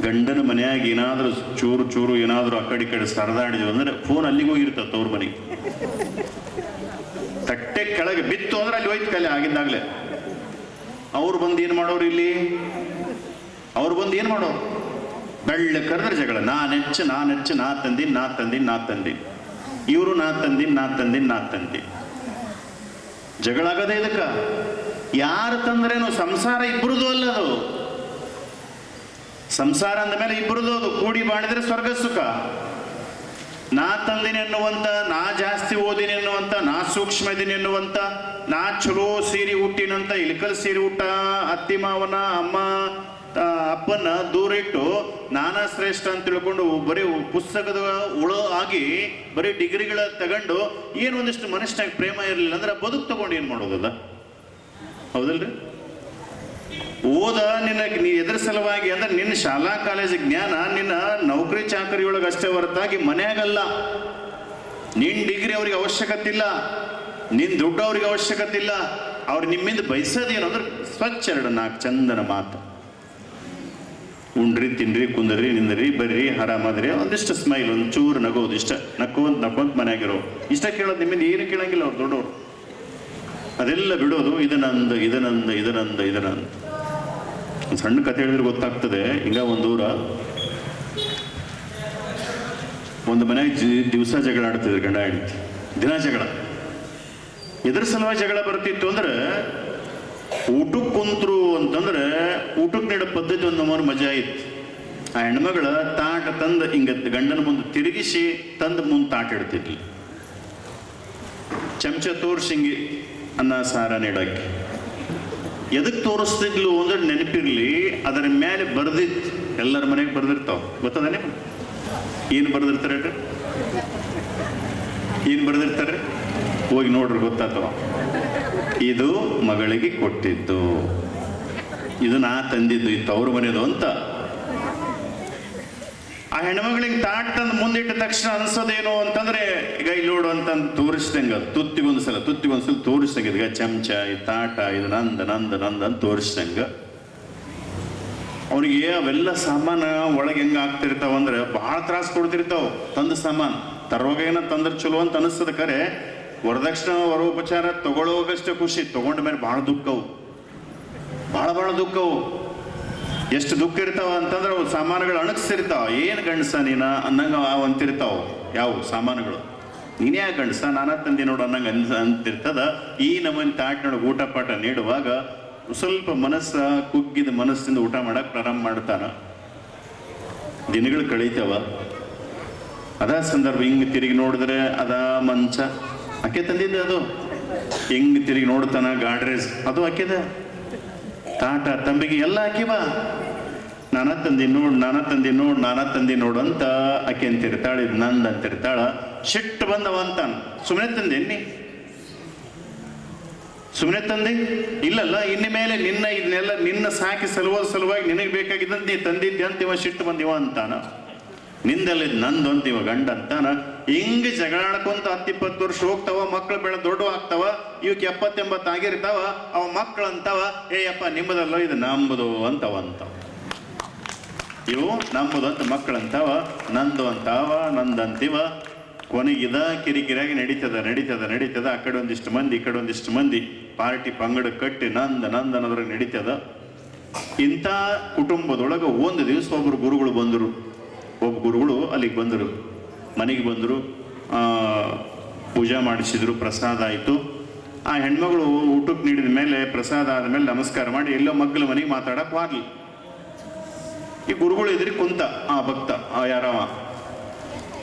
ಗಂಡನ ಮನೆಯಾಗ ಏನಾದರೂ ಚೂರು ಚೂರು ಏನಾದರೂ ಆ ಕಡೆ ಸರದಾಡಿದ್ವಿ ಅಂದ್ರೆ ಫೋನ್ ಅಲ್ಲಿಗೆ ಹೋಗಿರ್ತದೆ ತವ್ರ ಮನೆಗೆ. ತಟ್ಟೆ ಕೆಳಗೆ ಬಿತ್ತು ಅಂದ್ರೆ ಅಲ್ಲಿ ಹೋಯ್ತು ಕಲೆ ಆಗಿದ್ದಾಗಲೇ. ಅವ್ರು ಬಂದು ಏನು ಮಾಡೋರು ಇಲ್ಲಿ? ಅವ್ರು ಬಂದು ಏನು ಮಾಡೋರು? ಬೆಳ್ಳ ಕರೆದ್ರೆ ಜಗಳ. ನಾನೆಚ್ಚ ನಾ ತಂದೀನಿ. ಇವರು ನಾ ತಂದೀನಿ. ಜಗಳ ಆಗದೆ ಇದಕ್ಕ. ಯಾರು ತಂದ್ರೇನು? ಸಂಸಾರ ಇಬ್ಬರದು ಅಲ್ಲ ಅದು. ಸಂಸಾರ ಅಂದ ಮೇಲೆ ಇಬ್ಬರದು ಅದು. ಕೂಡಿ ಮಾಡಿದ್ರೆ ಸ್ವರ್ಗ ಸುಖ. ನಾ ತಂದಿನಿ ಎನ್ನುವಂತ, ನಾ ಜಾಸ್ತಿ ಓದಿನಿ ಎನ್ನುವಂತ, ನಾ ಸೂಕ್ಷ್ಮ ಇದೀನಿ ಎನ್ನುವಂತ, ನಾ ಚಲೋ ಸೀರೆ ಹುಟ್ಟಿನಂತ ಇಳಕಲ್ ಸೀರೆ ಹುಟ್ಟ ಅತ್ತಿ ಮಾವನ ಅಮ್ಮ ಅಪ್ಪನ ದೂರ ಇಟ್ಟು ನಾನಾ ಶ್ರೇಷ್ಠ ಅಂತ ತಿಳ್ಕೊಂಡು ಬರೀ ಪುಸ್ತಕದ ಉಳು ಆಗಿ ಬರೀ ಡಿಗ್ರಿಗಳ ತಗೊಂಡು ಏನು ಒಂದಿಷ್ಟು ಮನುಷ್ಯನಾಗ ಪ್ರೇಮ ಇರಲಿಲ್ಲ ಅಂದ್ರೆ ಬದುಕು ತಗೊಂಡು ಏನು ಮಾಡೋದಲ್ಲ? ಹೌದಲ್ರಿ? ಓದ ನೀ ಎದ್ರ ಸಲುವಾಗಿ ಅಂದ್ರೆ ನಿನ್ನ ಶಾಲಾ ಕಾಲೇಜ್ ಜ್ಞಾನ ನಿನ್ನ ನೌಕರಿ ಚಾಕರಿಯೊಳಗೆ ಅಷ್ಟೇ ಹೊರತಾಗಿ ಮನೆಯಾಗಲ್ಲ. ನಿನ್ನ ಡಿಗ್ರಿ ಅವ್ರಿಗೆ ಅವಶ್ಯಕತೆ ಇಲ್ಲ, ನಿನ್ನ ದುಡ್ಡು ಅವ್ರಿಗೆ ಅವಶ್ಯಕತೆ ಇಲ್ಲ. ಅವ್ರು ನಿಮ್ಮಿಂದ ಬಯಸೋದೇನು ಅಂದ್ರೆ ಸ್ವಚ್ಛ 2-4 ಚಂದನ ಮಾತು. ಉಂಡ್ರಿ, ತಿನ್ರಿ, ಕುಂದ್ರಿ, ನಿಂದ್ರಿ, ಬರ್ರಿ, ಆರಾಮದ್ರಿ, ಒಂದಿಷ್ಟು ಸ್ಮೈಲ್, ಒಂಚೂರು ನಗೋದು, ಇಷ್ಟ ನಕ್ಕೊಂತ ಮನ್ಯಾಗಿರೋ ಇಷ್ಟ ಕೇಳೋದು. ನಿಮ್ಮಿಂದ ಏನು ಕೇಳಂಗಿಲ್ಲ ಅವ್ರು ದೊಡ್ಡವ್ರು. ಅದೆಲ್ಲ ಬಿಡೋದು. ಇದನಂದ ಸಣ್ಣ ಕತೆ ಹೇಳಿದ್ರೆ ಗೊತ್ತಾಗ್ತದೆ. ಹಿಂಗ ಒಂದು ಮನೆಯಾಗ ದಿವಸ ಜಗಳ ಆಡ್ತಿದ್ರು ಗಂಡ ಹೆಂಡತಿ. ದಿನ ಜಗಳ. ಎದ್ರ ಸಲುವಾಗಿ ಜಗಳ ಬರ್ತಿತ್ತು ಅಂದ್ರೆ ಊಟಕ್ಕೆ ಕುಂತ್ರು ಅಂತಂದ್ರೆ ಊಟಕ್ಕೆ ನೀಡೋ ಪದ್ಧತಿ ಒಂದು ನಮ್ಮವ್ರ ಮಜಾ ಇತ್ತು. ಆ ಹೆಣ್ಮಗಳ ತಾಟ ತಂದು ಹಿಂಗ ಗಂಡನ ಮುಂದೆ ತಿರುಗಿಸಿ ತಂದು ಮುಂದೆ ತಾಟ ಇಡ್ತಿದ್ಲಿ. ಚಮಚ ತೋರ್ಸಿಂಗಿ ಅನ್ನ ಸಾರ ನೀಡಕ್ಕೆ ಎದಕ್ಕೆ ತೋರಿಸ್ತಿದ್ಲು ಅಂದ್ರೆ ನೆನಪಿರ್ಲಿ, ಅದರ ಮೇಲೆ ಬರ್ದಿತ್ತು. ಎಲ್ಲರ ಮನೆಗೆ ಬರ್ದಿರ್ತಾವ. ಗೊತ್ತದ ನಿಮ್ಗೆ? ಏನು ಬರ್ದಿರ್ತಾರೆ? ಏನು ಬರ್ದಿರ್ತಾರೆ? ಹೋಗಿ ನೋಡ್ರಿ, ಗೊತ್ತಾಗ್ತವ. ಇದು ಮಗಳಿಗೆ ಕೊಟ್ಟಿದ್ದು, ಇದು ನಾ ತಂದಿದ್ದು, ಇದು ಅವ್ರ ಮನೆಯದು ಅಂತ. ಆ ಹೆಣ್ಮಗಳಿಗೆ ತಾಟ್ ತಂದು ಮುಂದಿಟ್ಟ ತಕ್ಷಣ ಅನ್ಸೋದೇನು ಅಂತಂದ್ರೆ ಈಗ ಇಲ್ಲಿ ನೋಡು ಅಂತ ತೋರಿಸ್ದಂಗ ತುತ್ತಿಗೊಂದ್ಸಲ ತೋರಿಸ್ದಂಗ. ಈಗ ಚಮಚ, ಈ ತಾಟ, ಇದು ನಂದ ಅಂತ ತೋರಿಸ್ದಂಗ. ಅವ್ರಿಗೆ ಅವೆಲ್ಲ ಸಾಮಾನು ಒಳಗೆ ಹೆಂಗ ಆಗ್ತಿರ್ತಾವ ಅಂದ್ರೆ ಬಹಳ ತ್ರಾಸ ಕೊಡ್ತಿರ್ತಾವ. ತಂದ ಸಾಮಾನು ತರೋಗೇನ ತಂದ್ರೆ ಚಲೋ ಅಂತ ಅನಿಸ್ತದ. ಕರೆ ವರದಕ್ಷಿಣ ವರೋಪಚಾರ ತಗೊಳ್ಳೋಗಷ್ಟೇ ಖುಷಿ, ತಗೊಂಡ ಮೇಲೆ ಬಹಳ ದುಃಖವು. ಎಷ್ಟು ದುಃಖ ಇರ್ತಾವ ಅಂತಂದ್ರೆ ಅವು ಸಾಮಾನುಗಳು ಅಣಗಿಸ್ತಿರ್ತಾವ. ಏನು ಗಂಡಸ ನೀನ ಅನ್ನಂಗ ಅಂತಿರ್ತಾವ. ಯಾವ ಸಾಮಾನುಗಳು? ನೀನೇ ಯಾಕೆ ಗಂಡಸ, ನಾನಾ ತಂದಿ ನೋಡು ಅನ್ನಂಗೆ ಅಂತಿರ್ತದ. ಈ ನಮ್ಮನೆ ತಾಟಿನೊಳಗೆ ಊಟ ಪಾಠ ನೀಡುವಾಗ ಸ್ವಲ್ಪ ಕುಗ್ಗಿದ ಮನಸ್ಸಿಂದ ಊಟ ಮಾಡಕ್ಕೆ ಪ್ರಾರಂಭ ಮಾಡ್ತಾನ. ದಿನಗಳು ಕಳೀತಾವ. ಅದ ಸಂದರ್ಭ ಹಿಂಗೆ ತಿರುಗಿ ನೋಡಿದ್ರೆ ಅದ ಮಂಚ ಆಕೆ ತಂದಿದ್ದೆ. ಅದು ಹಿಂಗೆ ತಿರುಗಿ ನೋಡ್ತಾನ ಗಾಡ್ರೇಜ್ ಅದು ಆಕೆದ. ತಾಟ ತಂಬಿಗೆ ಎಲ್ಲ ಹಾಕಿವ. ನಾನಾ ತಂದಿ ನೋಡು ಅಂತ ಆಕೆ ಅಂತಿರ್ತಾಳೆ. ಇದು ನಂದು ಅಂತಿರ್ತಾಳ. ಸಿಟ್ಟು ಬಂದವ ಅಂತಾನ. ಸುಮ್ಮನೆ ತಂದೇನಿ? ಸುಮ್ಮನೆ ತಂದೆ ಇಲ್ಲಲ್ಲ. ಇನ್ನು ಮೇಲೆ ನಿನ್ನ ಸಾಕಿ ಸಲುವಾಗಿ ನಿನಗೆ ಬೇಕಾಗಿದ್ದಂತ ನೀ ತಂದಿದ್ದೆ ಅಂತಿವ. ಸಿಟ್ಟು ಬಂದಿವ ಅಂತಾನ. ನಿಂದೆಲ್ಲ ಇದು ನಂದು ಅಂತಿವ ಗಂಡ ಅಂತಾನ. ಹಿಂಗೆ ಜಗಳಾಡ್ಕೊಂತ 10-20 ವರ್ಷ ಹೋಗ್ತಾವ. ಮಕ್ಕಳು ದೊಡ್ಡ ಆಗ್ತಾವ. ಇವಕ್ಕೆ 70-80 ಆಗಿರ್ತಾವ. ಅವ ಮಕ್ಕಳು ಅಂತಾವ, ಏಯಪ್ಪ ನಿಮ್ಮದಲ್ಲೋ ಇದು ನಂಬುದು ಅಂತವ. ಇವು ನಂಬುದು ಅಂತ ಮಕ್ಕಳು ಅಂತಾವ. ನಂದು ನಂದಂತಿವ. ಕೊನೆಗಿದ ಕಿರಿಕಿರಿಯಾಗಿ ನಡೀತದ. ಆ ಕಡೆ ಒಂದಿಷ್ಟು ಮಂದಿ, ಈ ಕಡೆ ಒಂದಿಷ್ಟು ಮಂದಿ ಪಾರ್ಟಿ ಪಂಗಡ ಕಟ್ಟಿ ನಂದ ಅನ್ನೋದ್ರಾಗ ನಡೀತದ. ಇಂಥ ಕುಟುಂಬದೊಳಗೆ ಒಂದು ದಿವಸ ಒಬ್ಬರು ಗುರುಗಳು ಅಲ್ಲಿಗೆ ಬಂದರು, ಮನೆಗೆ ಬಂದರು. ಪೂಜಾ ಮಾಡಿಸಿದ್ರು, ಪ್ರಸಾದ ಆಯಿತು. ಆ ಹೆಣ್ಮಗಳು ಊಟಕ್ಕೆ ನೀಡಿದ ಮೇಲೆ, ಪ್ರಸಾದ ಆದಮೇಲೆ ನಮಸ್ಕಾರ ಮಾಡಿ ಎಲ್ಲೋ ಮಗ್ಗಲ ಮನೆಗೆ ಮಾತಾಡಕ್ಕೆ ಹೋಗ್ಲಿ. ಈ ಗುರುಗಳು ಎದುರಿ ಕುಂತ ಆ ಭಕ್ತ, ಯಾರವ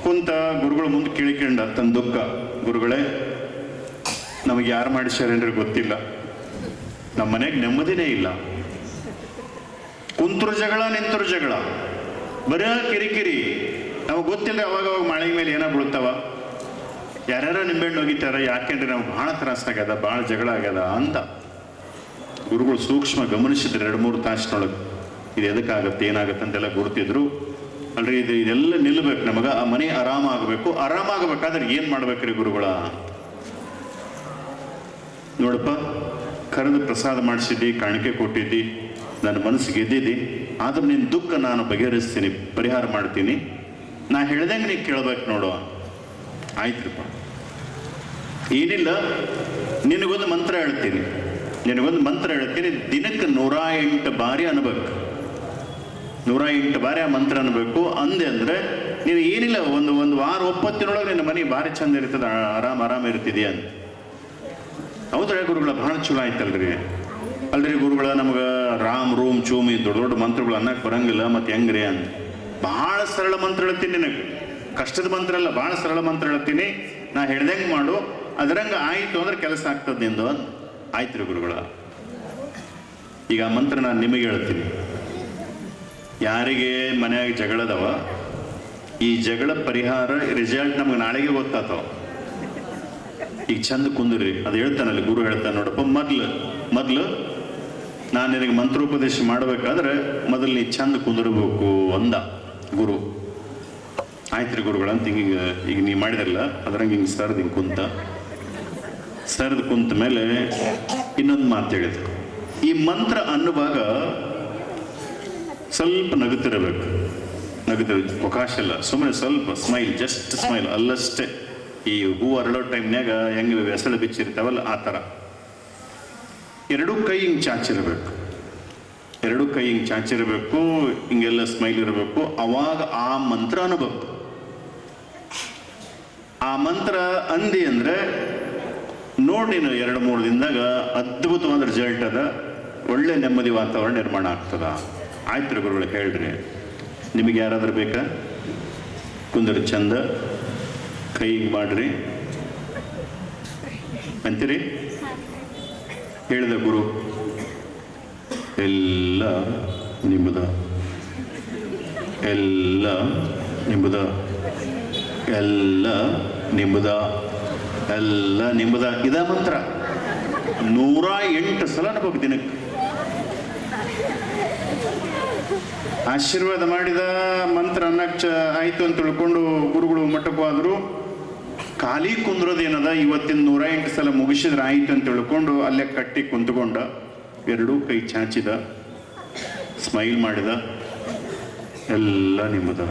ಕುಂತ. ಗುರುಗಳು ಮುಂದೆ ಕೇಳಿಕೊಂಡ ತನ್ನ ದುಃಖ. ಗುರುಗಳೇ, ನಮಗೆ ಯಾರು ಮಾಡಿಸ್ಯಾರೇನ್ರಿ ಗೊತ್ತಿಲ್ಲ. ನಮ್ಮ ಮನೆಗೆ ನೆಮ್ಮದಿನೇ ಇಲ್ಲ. ಕುಂತರು ಜಗಳ, ನಿಂತರು ಜಗಳ, ಬರೀ ಕಿರಿಕಿರಿ. ನಮಗೆ ಗೊತ್ತಿಲ್ಲ ಅವಾಗ ಮಳೆ ಮೇಲೆ ಏನೋ ಬೀಳ್ತಾವ. ಯಾರ್ಯಾರೋ ನಿಂಬೆಹಣ್ಣು ಹೋಗಿತಾರ. ಯಾಕೆಂದ್ರೆ ನಮ್ಗೆ ಭಾಳ ತ್ರಾಸ ಆಗ್ಯದ, ಭಾಳ ಜಗಳ ಆಗ್ಯದ ಅಂತ ಗುರುಗಳು ಸೂಕ್ಷ್ಮ ಗಮನಿಸಿದ್ರೆ 2-3 ತಾಸಿನೊಳಗೆ ಇದು ಎದಕ್ಕಾಗತ್ತೆ ಏನಾಗತ್ತೆ ಅಂತೆಲ್ಲ ಗುರುತಿದ್ರು. ಅಲ್ರಿ ಇದೆಲ್ಲ ನಿಲ್ಬೇಕು ನಮಗ, ಆ ಮನೆ ಆರಾಮಾಗಬೇಕು. ಆರಾಮಾಗಬೇಕಾದ್ರೆ ಏನು ಮಾಡ್ಬೇಕ್ರಿ ಗುರುಗಳ? ನೋಡಪ್ಪ, ಕರೆದು ಪ್ರಸಾದ ಮಾಡಿಸಿದ್ದಿ, ಕಾಣಿಕೆ ಕೊಟ್ಟಿದ್ದಿ, ನನ್ನ ಮನಸ್ಸಿಗೆ ಗೆದ್ದಿದ್ದಿ, ಆದ್ರೆ ನಿನ್ನ ದುಃಖ ನಾನು ಬಗೆಹರಿಸ್ತೀನಿ, ಪರಿಹಾರ ಮಾಡ್ತೀನಿ, ನಾ ಹೇಳ್ದಂಗೆ ನೀ ಕೇಳ್ಬೇಕು ನೋಡು. ಆಯ್ತ್ರಪ್ಪ, ಏನಿಲ್ಲ, ನಿನಗೊಂದು ಮಂತ್ರ ಹೇಳ್ತೀನಿ, ದಿನಕ್ಕೆ 108 ಬಾರಿ ಅನ್ಬೇಕು. 108 ಬಾರಿ ಆ ಮಂತ್ರ ಅನ್ಬೇಕು. ಅಂದೆ ಅಂದ್ರೆ ನೀನು ಏನಿಲ್ಲ, ಒಂದು ವಾರ ಒಪ್ಪತ್ತಿನೊಳಗೆ ನಿನ್ನ ಮನೆ ಭಾರಿ ಚಂದ ಇರ್ತದೆ, ಆರಾಮ ಇರ್ತಿದೆಯಾ ಅಂತ. ಹೌದ್ರಿ ಗುರುಗಳ, ಭಾಳ ಚಲೋ ಆಯ್ತಲ್ರಿ. ಅಲ್ರಿ ಗುರುಗಳ, ನಮ್ಗೆ ರಾಮ್ ರೂಮ್ ಚೂಮಿ ದೊಡ್ಡ ಮಂತ್ರಗಳು ಅನ್ನಕ್ಕೆ ಬರಂಗಿಲ್ಲ, ಮತ್ತೆ ಹೆಂಗ್ರಿ ಅಂತ. ಭಾಳ ಸರಳ ಮಂತ್ರ ಹೇಳ್ತೀನಿ ನಿನಗೆ, ಕಷ್ಟದ ಮಂತ್ರ ಅಲ್ಲ, ಭಾಳ ಸರಳ ಮಂತ್ರ ಹೇಳ್ತೀನಿ, ನಾ ಹೇಳ್ದಂಗೆ ಮಾಡು, ಅದರಂಗೆ ಆಯಿತು ಅಂದ್ರೆ ಕೆಲಸ ಆಗ್ತದೆ ನಿಂದು ಅಂತ. ಆಯ್ತು ರೀ ಗುರುಗಳ. ಈಗ ಆ ಮಂತ್ರ ನಾನು ನಿಮಗೆ ಹೇಳ್ತೀನಿ. ಯಾರಿಗೆ ಮನೆಯಾಗ ಜಗಳದವ, ಈ ಜಗಳ ಪರಿಹಾರ ರಿಸಲ್ಟ್ ನಮ್ಗೆ ನಾಳೆಗೆ ಗೊತ್ತಾತವ. ಈಗ ಚಂದ ಕುಂದ್ರಿ, ಅದು ಹೇಳ್ತಾನಲ್ಲಿ ಗುರು ಹೇಳ್ತಾನೆ ನೋಡಪ್ಪ, ಮೊದ್ಲು ನಾನು ನಿನಗೆ ಮಂತ್ರೋಪದೇಶ ಮಾಡಬೇಕಾದ್ರೆ ಮೊದಲು ನೀ ಚಂದ ಕುಂದಿರ್ಬೇಕು ಅಂದ ಗುರು. ಆಯ್ತು ರೀ ಗುರುಗಳ ಅಂತ ಈಗ ನೀ ಮಾಡಿದ್ರಲ್ಲ, ಅದ್ರಂಗೆ ಹಿಂಗೆ ಸರದು ಕುಂತ ಮೇಲೆ ಇನ್ನೊಂದು ಮಾತು ಹೇಳಿದ್ರು. ಈ ಮಂತ್ರ ಅನ್ನುವಾಗ ಸ್ವಲ್ಪ ನಗುತ್ತಿರಬೇಕು, ಅವಕಾಶ ಇಲ್ಲ, ಸುಮ್ಮನೆ ಸ್ವಲ್ಪ ಸ್ಮೈಲ್, ಜಸ್ಟ್ ಸ್ಮೈಲ್ ಅಲ್ಲಷ್ಟೇ. ಈ ಹೂ ಅರಳೋ ಟೈಮ್ನಾಗ ಹೆಂಗೆ ಹೆಸಳು ಬಿಚ್ಚಿರ್ತಾವಲ್ಲ ಆ ಥರ. 2 ಕೈ ಹಿಂಗೆ ಚಾಚಿರಬೇಕು, ಹಿಂಗೆಲ್ಲ ಸ್ಮೈಲ್ ಇರಬೇಕು. ಅವಾಗ ಆ ಮಂತ್ರ ಅನ್ಬೇಕು. ಆ ಮಂತ್ರ ಅಂದಿ ಅಂದ್ರೆ ನೋಡಿ, 2-3 ದಿನದಾಗ ಅದ್ಭುತವಾದ ರಿಸಲ್ಟ್ ಅದ, ಒಳ್ಳೆ ನೆಮ್ಮದಿ ವಾತಾವರಣ ನಿರ್ಮಾಣ ಆಗ್ತದ. ಆಯ್ತು ರೀ ಗುರುಗಳು, ಹೇಳ್ರಿ. ನಿಮಗೆ ಯಾರಾದ್ರೂ ಬೇಕಾ? ಕುಂದರಿ, ಚಂದ ಕೈ ಮಾಡ್ರಿ ಅಂತೀರಿ. ಹೇಳಿದ ಗುರು, ಎಲ್ಲ ನಿಮ್ಮದ, ಎಲ್ಲ ನಿಮ್ಮದ, ಎಲ್ಲ ನಿಮ್ಮದ, ಎಲ್ಲ ನಿಮ್ಮದ. ಇದ ಮಂತ್ರ 108 ಸಲ ಅನ್ಬೇಕು ದಿನಕ್ಕೆ. ಆಶೀರ್ವಾದ ಮಾಡಿದ ಮಂತ್ರ ಅನ್ನಕ್ಕೆ ಆಯ್ತು ಅಂತ ತಿಳ್ಕೊಂಡು ಗುರುಗಳು ಮಠಕ್ಕೆ ಹೋದ್ರು. ಖಾಲಿ ಕುಂದ್ರೋದೇನದ, ಇವತ್ತಿನ 108 ಸಲ ಮುಗಿಸಿದ್ರೆ ಆಯ್ತು ಅಂತ ತಿಳ್ಕೊಂಡು ಅಲ್ಲೇ ಕಟ್ಟಿ ಕುಂತ್ಕೊಂಡ, 2 ಕೈ ಚಾಚಿದ, ಸ್ಮೈಲ್ ಮಾಡಿದ, ಎಲ್ಲ ನಿಮ್ಮದ,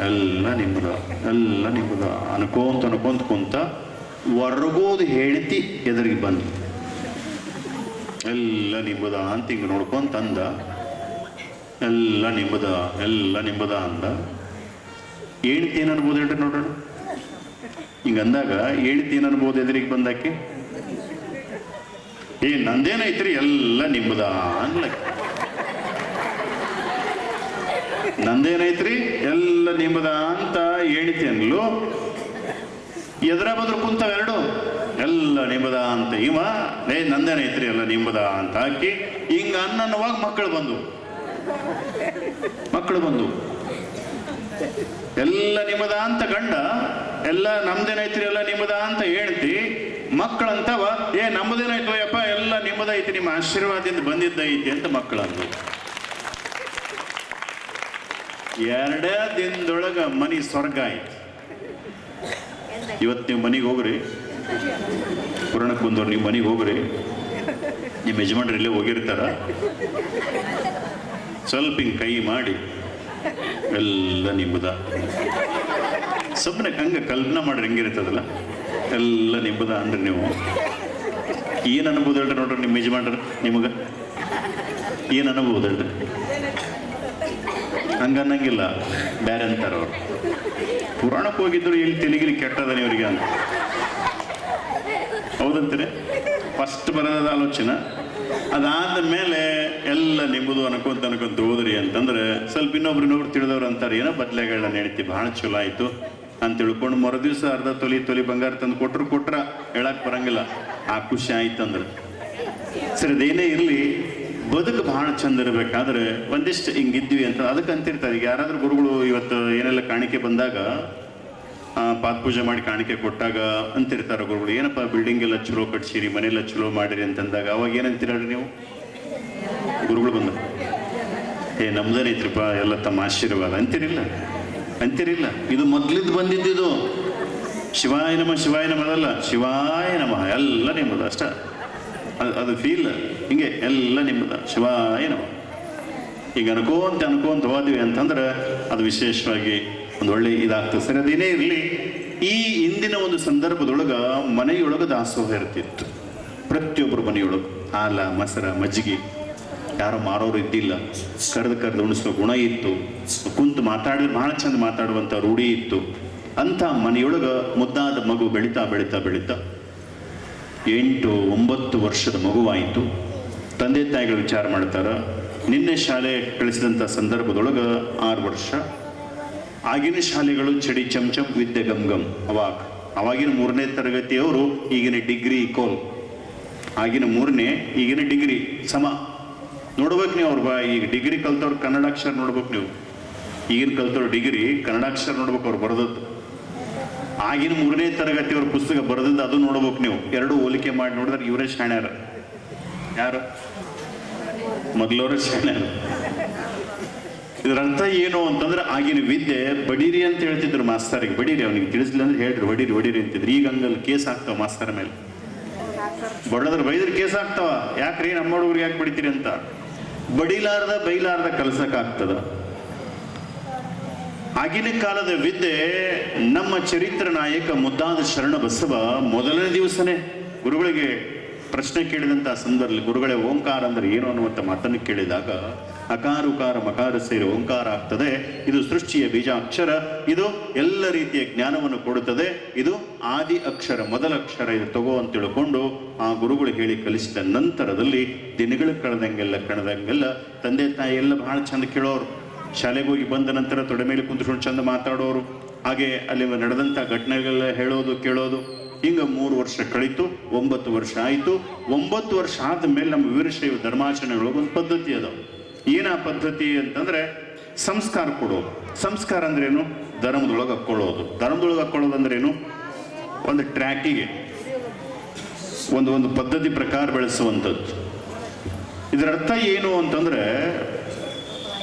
ಎಲ್ಲ ನಿಮ್ಮದ, ಎಲ್ಲ ನಿಮ್ಮದ ಅನ್ಕೊಂತ ಕುಂತ ಹೊರಗೋದು ಹೇಳ್ತಿ ಎದುರಿಗೆ ಬಂದು ಎಲ್ಲ ನಿಮ್ಮದ ಅಂತ ಹಿಂಗೆ ನೋಡ್ಕೊಂತ ಅಂದ. ಎಲ್ಲ ನಿಮ್ಮದ, ಎಲ್ಲ ನಿಮ್ಮದ ಅಂದ. ಹೇಳ್ತಿ ಏನು ಅನ್ಬೋದು ಹೇಳ್ರಿ ನೋಡೋಣ. ಹಿಂಗೆ ಅಂದಾಗ ಹೇಳ್ತಿ ಏನು ಅನ್ಬೋದು ಎದುರಿಗೆ ಬಂದಾಕಿ? ನಂದೇನೈತ್ರಿ, ಎಲ್ಲ ನಿಮ್ಮದ ಅನ್ಲಕ್ಕೆ. ನಂದೇನೈತ್ರಿ, ಎಲ್ಲ ನಿಮ್ಮದ ಅಂತ ಹೇಳ್ತಿ ಅನ್ಲು. ಎದುರ ಬದ್ರು ಕುಂತಾವ 2, ಎಲ್ಲ ನಿಮ್ಮದ ಅಂತ ಇವ, ನಂದೇನೈತ್ರಿ ಎಲ್ಲ ನಿಮ್ಮದ ಅಂತ ಹಾಕಿ ಹಿಂಗ ಅನ್ನವಾಗ ಮಕ್ಕಳು ಬಂದು ಎಲ್ಲ ನಿಮ್ಮದ ಅಂತ ಗಂಡ, ಎಲ್ಲ ನಮ್ದೇನೈತ್ರಿ ಎಲ್ಲ ನಿಮ್ಮದ ಅಂತ ಹೇಳ್ತಿ. ಮಕ್ಕಳಂತವ, ನಮ್ಮದೇನಾಯ್ತು ಯಪ್ಪ, ಎಲ್ಲ ನಿಮ್ಮದೈತಿ, ನಿಮ್ಮ ಆಶೀರ್ವಾದದಿಂದ ಬಂದಿದ್ದೈತಿ ಅಂತ ಮಕ್ಕಳಂದು. 2 ದಿನದೊಳಗ ಮನಿ ಸ್ವರ್ಗ ಆಯ್ತು. ಇವತ್ತು ನೀವು ಮನೆಗೆ ಹೋಗ್ರಿ, ಪುರಾಣಕ್ಕೆ ಬಂದವ್ರು ನೀವು ಮನೆಗೆ ಹೋಗ್ರಿ, ನಿಮ್ಮ ಯಜಮಾನ್ರು ಇಲ್ಲೇ ಹೋಗಿರ್ತಾರ, ಸ್ವಲ್ಪ ಹಿಂಗೆ ಕೈ ಮಾಡಿ ಎಲ್ಲ ನಿಮ್ಮದ, ಸುಮ್ಮನೆ ಹಂಗೆ ಕಲ್ಪನಾ ಮಾಡ್ರಿ ಹೆಂಗಿರ್ತದಲ್ಲ, ಎಲ್ಲ ನಿಮ್ಮದ ಅಂದ್ರೆ ನೀವು ಏನು ಅನ್ಬೋದು ಹೇಳ್ರಿ ನೋಡ್ರಿ. ನಿಮ್ಮ ಯಜಮಾನ್ರು ನಿಮಗೆ ಏನು ಅನ್ಬೋದು ಹೇಳ್ರಿ? ಹಂಗನ್ನಂಗಿಲ್ಲ, ಬೇರೆ ಅಂತಾರ ಅವ್ರು. ಪುರಾಣಕ್ಕೆ ಹೋಗಿದ್ರು ಎಲ್ಲಿ ತೆಲಿಗಿಲಿ ಕೆಟ್ಟದ ನೀವರಿಗೆ ಅಂತ, ಹೌದಂತೀರಿ? ಫಸ್ಟ್ ಬರೋದ ಆಲೋಚನೆ. ಅದಾದ ಮೇಲೆ ಎಲ್ಲ ನಿಮ್ಮದು ಅನ್ಕೊಂತ ಹೋದ್ರಿ ಅಂತಂದ್ರೆ ಸ್ವಲ್ಪ ಇನ್ನೊಬ್ರು ತಿಳಿದವ್ರು ಅಂತಾರೆ, ಏನೋ ಬದಲೆಗಳನ್ನ ಹೇಳ್ತಿ, ಭಾಳ ಚಲೋ ಆಯ್ತು ಅಂತ ತಿಳ್ಕೊಂಡು ಮರುದಿವ್ಸ ಅರ್ಧ ತೊಲಿ ಬಂಗಾರ ತಂದು ಕೊಟ್ರ ಹೇಳಕ್ ಬರಂಗಿಲ್ಲ. ಆ ಖುಷಿ ಆಯ್ತಂದ್ರೆ ಸರಿ, ಅದೇನೇ ಇರಲಿ, ಬದುಕು ಭಾಳ ಚಂದ ಇರಬೇಕಾದ್ರೆ ಒಂದಿಷ್ಟು ಹಿಂಗಿದ್ವಿ ಅಂತ ಅದಕ್ಕೆ ಅಂತಿರ್ತಾರೆ. ಈಗ ಯಾರಾದ್ರೂ ಗುರುಗಳು ಇವತ್ತು ಏನೆಲ್ಲ ಕಾಣಿಕೆ ಬಂದಾಗ, ಪಾದ ಪೂಜೆ ಮಾಡಿ ಕಾಣಿಕೆ ಕೊಟ್ಟಾಗ ಅಂತಿರ್ತಾರೆ ಗುರುಗಳು, ಏನಪ್ಪ ಬಿಲ್ಡಿಂಗ್ ಎಲ್ಲ ಚಲೋ ಕಟ್ಸಿರಿ, ಮನೆಯೆಲ್ಲ ಚಲೋ ಮಾಡಿರಿ ಅಂತಂದಾಗ ಅವಾಗ ಏನಂತೀರಿ ನೀವು? ಗುರುಗಳು ಬಂದ, ನಮ್ದೇನೈತ್ರಿಪ್ಪ ಎಲ್ಲ ತಮ್ಮ ಆಶೀರ್ವಾದ ಅಂತೀರಿಲ್ಲ. ಇದು ಮೊದ್ಲಿದ್ದು ಬಂದಿದ್ದಿದು. ಶಿವಾಯ ನಮ ಅದಲ್ಲ, ಶಿವಾಯ ನಮಃ ಎಲ್ಲ ನಿಮ್ಮದು ಅಷ್ಟ. ಅದು ಫೀಲ್ ಹಿಂಗೆ ಎಲ್ಲ ನಿಮ್ಮದ, ಶಿವಾಯ ನಮ. ಈಗ ಅನ್ಕೋಂತ ಹೋದ್ವಿ ಅಂತಂದ್ರೆ ಅದು ವಿಶೇಷವಾಗಿ ಒಂದು ಒಳ್ಳೆ ಇದಾಗ್ತದೆ. ಸರಿ, ಅದೇನೇ ಇರಲಿ, ಈ ಇಂದಿನ ಒಂದು ಸಂದರ್ಭದೊಳಗ ಮನೆಯೊಳಗ ದಾಸೋಹ ಇರ್ತಿತ್ತು. ಪ್ರತಿಯೊಬ್ಬರು ಮನೆಯೊಳಗೆ ಹಾಲ, ಮೊಸರ, ಮಜ್ಜಿಗೆ, ಯಾರೋ ಮಾರೋರು ಇದ್ದಿಲ್ಲ. ಕರೆದು ಉಣಿಸೋ ಗುಣ ಇತ್ತು. ಕುಂತು ಮಾತಾಡಿದ್ರೆ ಬಹಳ ಚಂದ ಮಾತಾಡುವಂಥ ರೂಢಿ ಇತ್ತು. ಅಂಥ ಮನೆಯೊಳಗೆ ಮುದ್ದಾದ ಮಗು ಬೆಳೀತಾ 8-9 ವರ್ಷದ ಮಗುವಾಯಿತು. ತಂದೆ ತಾಯಿಗಳು ವಿಚಾರ ಮಾಡ್ತಾರ, ನಿನ್ನೆ ಶಾಲೆ ಕಳಿಸಿದಂಥ ಸಂದರ್ಭದೊಳಗೆ 6 ವರ್ಷ. ಆಗಿನ ಶಾಲೆಗಳು ಚಡಿ ಚಮಚಮ್ ವಿದ್ಯೆ ಗಮ್. ಅವಾಗಿನ 3ನೇ ತರಗತಿಯವರು ಈಗಿನ ಡಿಗ್ರಿ ಈಕ್ವಲ್. ಆಗಿನ 3ನೇ, ಈಗಿನ ಡಿಗ್ರಿ ಸಮ. ನೋಡ್ಬೇಕು ನೀವು ಈಗ ಡಿಗ್ರಿ ಕಲ್ತವ್ರು ಕನ್ನಡಾಕ್ಷರ ನೋಡ್ಬೇಕು ನೀವು. ಈಗಿನ ಕಲ್ತವ್ರು ಡಿಗ್ರಿ ಕನ್ನಡಾಕ್ಷರ ನೋಡ್ಬೇಕು ಅವ್ರು ಬರೆದದ್ದು. ಆಗಿನ 3ನೇ ತರಗತಿಯವ್ರ ಪುಸ್ತಕ ಬರೆದದ್ದು ಅದು ನೋಡ್ಬೇಕು ನೀವು. ಎರಡೂ ಹೋಲಿಕೆ ಮಾಡಿ ನೋಡಿದ್ರೆ ಇವರೇ ಶಾಣ್ಯಾರ. ಯಾರು? ಮೊದಲವರೇ ಶಾಣ್ಯಾರ. ಇದರ ಅರ್ಥ ಏನು ಅಂತಂದ್ರೆ, ಆಗಿನ ವಿದ್ಯೆ ಬಡೀರಿ ಅಂತ ಹೇಳ್ತಿದ್ರು ಮಾಸ್ತರಿಗೆ. ಬಡೀರಿ, ಅವನಿಗೆ ತಿಳಿಸ್ಲಿಲ್ಲ ಅಂದ್ರೆ ಹೇಳ್ರಿ ಹೊಡೀರಿ ಅಂತಿದ್ರು. ಈಗ ಹಂಗಲ್ಲಿ ಕೇಸ್ ಆಗ್ತಾವ ಮಾಸ್ತರ ಮೇಲೆ. ಬಡದ್ರ ಬೈದ್ರೆ ಕೇಸ್ ಆಗ್ತಾವ. ಯಾಕ್ರಿ ನಮ್ಮ ಹುಡುಗರಿಗೆ ಯಾಕೆ ಬಡಿತೀರಿ ಅಂತ. ಬೈಲಾರ್ದ ಕಲ್ಸಕ್ಕಾಗ್ತದ. ಆಗಿನ ಕಾಲದ ವಿದ್ಯೆ ನಮ್ಮ ಚರಿತ್ರ ನಾಯಕ ಮುದ್ದಾದ ಶರಣ ಬಸವ ಮೊದಲನೇ ದಿವಸನೇ ಗುರುಗಳಿಗೆ ಪ್ರಶ್ನೆ ಕೇಳಿದಂಥ ಸಂದರ್ಭದಲ್ಲಿ, ಗುರುಗಳೇ ಓಂಕಾರ ಅಂದ್ರೆ ಏನು ಅನ್ನುವಂಥ ಮಾತನ್ನು ಕೇಳಿದಾಗ, ಅಕಾರ ಉಕಾರ ಮಕಾರ ಸೇರಿ ಓಂಕಾರ ಆಗ್ತದೆ. ಇದು ಸೃಷ್ಟಿಯ ಬೀಜಾಕ್ಷರ. ಇದು ಎಲ್ಲ ರೀತಿಯ ಜ್ಞಾನವನ್ನು ಕೊಡುತ್ತದೆ. ಇದು ಆದಿ ಅಕ್ಷರ, ಮೊದಲ ಅಕ್ಷರ. ಇದು ತಗೋ ಅಂತ ತಿಳ್ಕೊಂಡು ಆ ಗುರುಗಳು ಹೇಳಿ ಕಲಿಸಿದ ನಂತರದಲ್ಲಿ ದಿನಗಳು ಕಳೆದಂಗೆಲ್ಲ ತಂದೆ ತಾಯಿ ಎಲ್ಲ ಬಹಳ ಚಂದ ಕೇಳೋರು. ಶಾಲೆಗೆ ಹೋಗಿ ಬಂದ ನಂತರ ತೊಡೆ ಮೇಲೆ ಕುಂತ್ಕೊಂಡು ಚಂದ ಮಾತಾಡೋರು. ಹಾಗೆ ಅಲ್ಲಿ ನಡೆದಂಥ ಘಟನೆಗಳೆಲ್ಲ ಹೇಳೋದು ಕೇಳೋದು. ಹಿಂಗೆ 3 ವರ್ಷ ಕಳೀತು. 9 ವರ್ಷ ಆಯಿತು. 9 ವರ್ಷ ಆದಮೇಲೆ ನಮ್ಮ ವೀರಶೈವ ಧರ್ಮಾಚರಣೆಗಳಿಗೆ ಒಂದು ಪದ್ಧತಿ ಅದಾವ. ಏನ ಪದ್ಧತಿ ಅಂತಂದ್ರೆ ಸಂಸ್ಕಾರ ಕೊಡೋದು. ಸಂಸ್ಕಾರ ಅಂದ್ರೇನು? ಧರ್ಮದೊಳಗೆ ಹಾಕ್ಕೊಳ್ಳೋದು ಅಂದ್ರೇನು? ಒಂದು ಟ್ರ್ಯಾಕಿಗೆ ಒಂದು ಪದ್ಧತಿ ಪ್ರಕಾರ ಬೆಳೆಸುವಂಥದ್ದು. ಇದರ ಅರ್ಥ ಏನು ಅಂತಂದ್ರೆ,